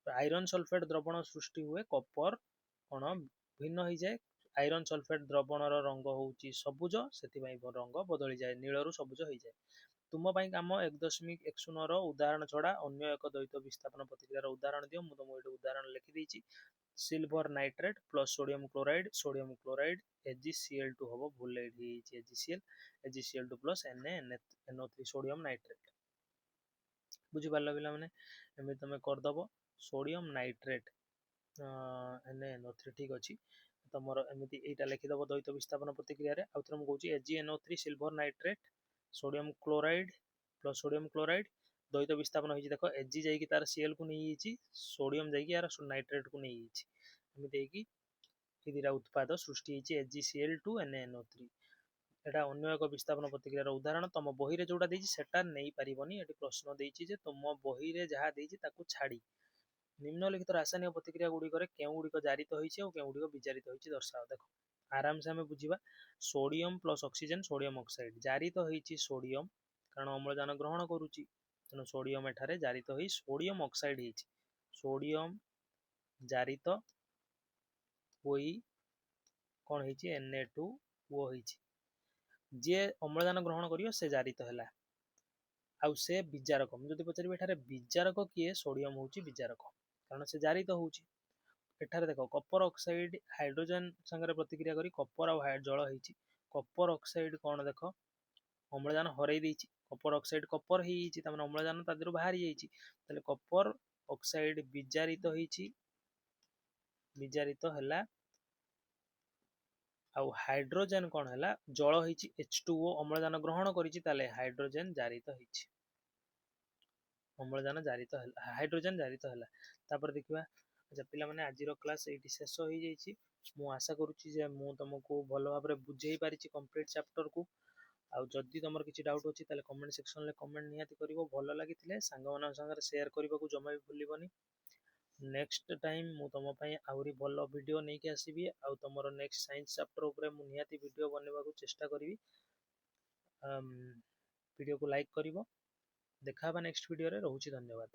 ଆଇରନ୍ ସଲଫେଟ୍ ଦ୍ରବଣ ସୃଷ୍ଟି ହୁଏ, କପର କ'ଣ ଭିନ୍ନ ହେଇଯାଏ। ଆଇରନ୍ ସଲଫେଟ୍ ଦ୍ରବଣର ରଙ୍ଗ ହେଉଛି ସବୁଜ, ସେଥିପାଇଁ ରଙ୍ଗ ବଦଳିଯାଏ, ନୀଳରୁ ସବୁଜ ହେଇଯାଏ। ତୁମ ପାଇଁ କାମ 1.10ର ଉଦାହରଣ ଛଡ଼ା ଅନ୍ୟ ଏକ ଦ୍ୱୈତ ବିସ୍ଥାପନ ପ୍ରତିକ୍ରିୟାର ଉଦାହରଣ ଦିଅ। ମୁଁ ତମକୁ ଏଠି ଉଦାହରଣ ଲେଖିଦେଇଛି। Silver nitrate plus sodium chloride AgCl2 ହବ, ଭୁଲ ଏଇଠି ହେଇଛି AgCl, AgCl2 plus NaNO3 sodium nitrate. ବୁଝିପାରିଲ ପିଲାମାନେ? ଏମିତି ତମେ କରିଦବ। ସୋଡ଼ିୟମ ନାଇଟ୍ରେଟ୍ NaNO3, ଠିକ୍ ଅଛି। तुमर एमती एटा लिखिदेव द्वैत विस्थापन प्रतिक्रिया आउ थे मुझे AgNO3 silver nitrate sodium chloride plus sodium chloride द्वैत विस्थापन हो देख Ag जाकि तार Cl को नहीं सोडियम जाकि यार नाइट्रेट को नहीं एमती दुटा उत्पाद सृष्टि AgCl2NaNO3 एटा अन्य एक विस्थापन प्रतिक्रियार उदाहरण तुम बही में जोटा सेटा नहीं पारिबनी एटी प्रश्न देछि जे तुम बही रे जहाँ देछि ताकू छाड़ी निम्नलिखित रासायनिक प्रतिक्रिया गुड़िक केउ गुड़िक जारित होइछि और केउ गुड़िक विजारित होइछि दर्शाओ देखो आराम से हमें बुझिबा sodium plus oxygen sodium oxide जारित होइछि सोडियम कारण अम्लजान ग्रहण करूछि तेणु सोडियम एठारे जारित होई सोडियम ऑक्साइड होइछि सोडियम जारित होई कौन होइछि Na2O होइछि जे अम्लजान ग्रहण करियो से जारित हैला आउ से विजारक मुझे पचारि एठारे विजारक किए सोडियम होउछि विजारक कारण से जारित होउछि एठारे देखो कपर ऑक्साइड हाइड्रोजन संगे प्रतिक्रिया करी कपर आ जल होइछि कपर ऑक्साइड कौन देख अम्लजान हरई देइछि कपर ऑक्साइड कपर होइछि त माने अम्लजान तादिरो बाहरी जाइछि तले कपर ऑक्साइड विजारित होइछि विजारित हैला आउ हाइड्रोजन कौन हैला जल होइछि H2O अम्लजान ग्रहण करिछि ताले हाइड्रोजन जारित होइछि अम्लजान जारित हैला हाइड्रोजन जारित हैला तापर देखिबा अच्छा पिला माने आजिरो क्लास एठी शेष होई जाइछि मु आशा करूछि जे मु तुमको भलो भाबरे बुझेई पारिछि कंप्लीट चैप्टर को आउ जदि तुमर किछि डाउट अछि ताले कमेंट सेक्शन ले कमेंट निहाती करिवो भलो लागिथिले सांग मानन संगे शेयर करबाकू जमा भी भूलिबनी नेक्स्ट टाइम मु तुम पई आउरी भलो वीडियो नै के आसीबी आउ तुमरो नेक्स्ट साइंस चैप्टर ऊपर मु निहाती वीडियो बनेबाकू चेष्टा करिवि वीडियो को लाइक करिवो देखा नेक्स्ट वीडियो रे रहउछि धन्यवाद।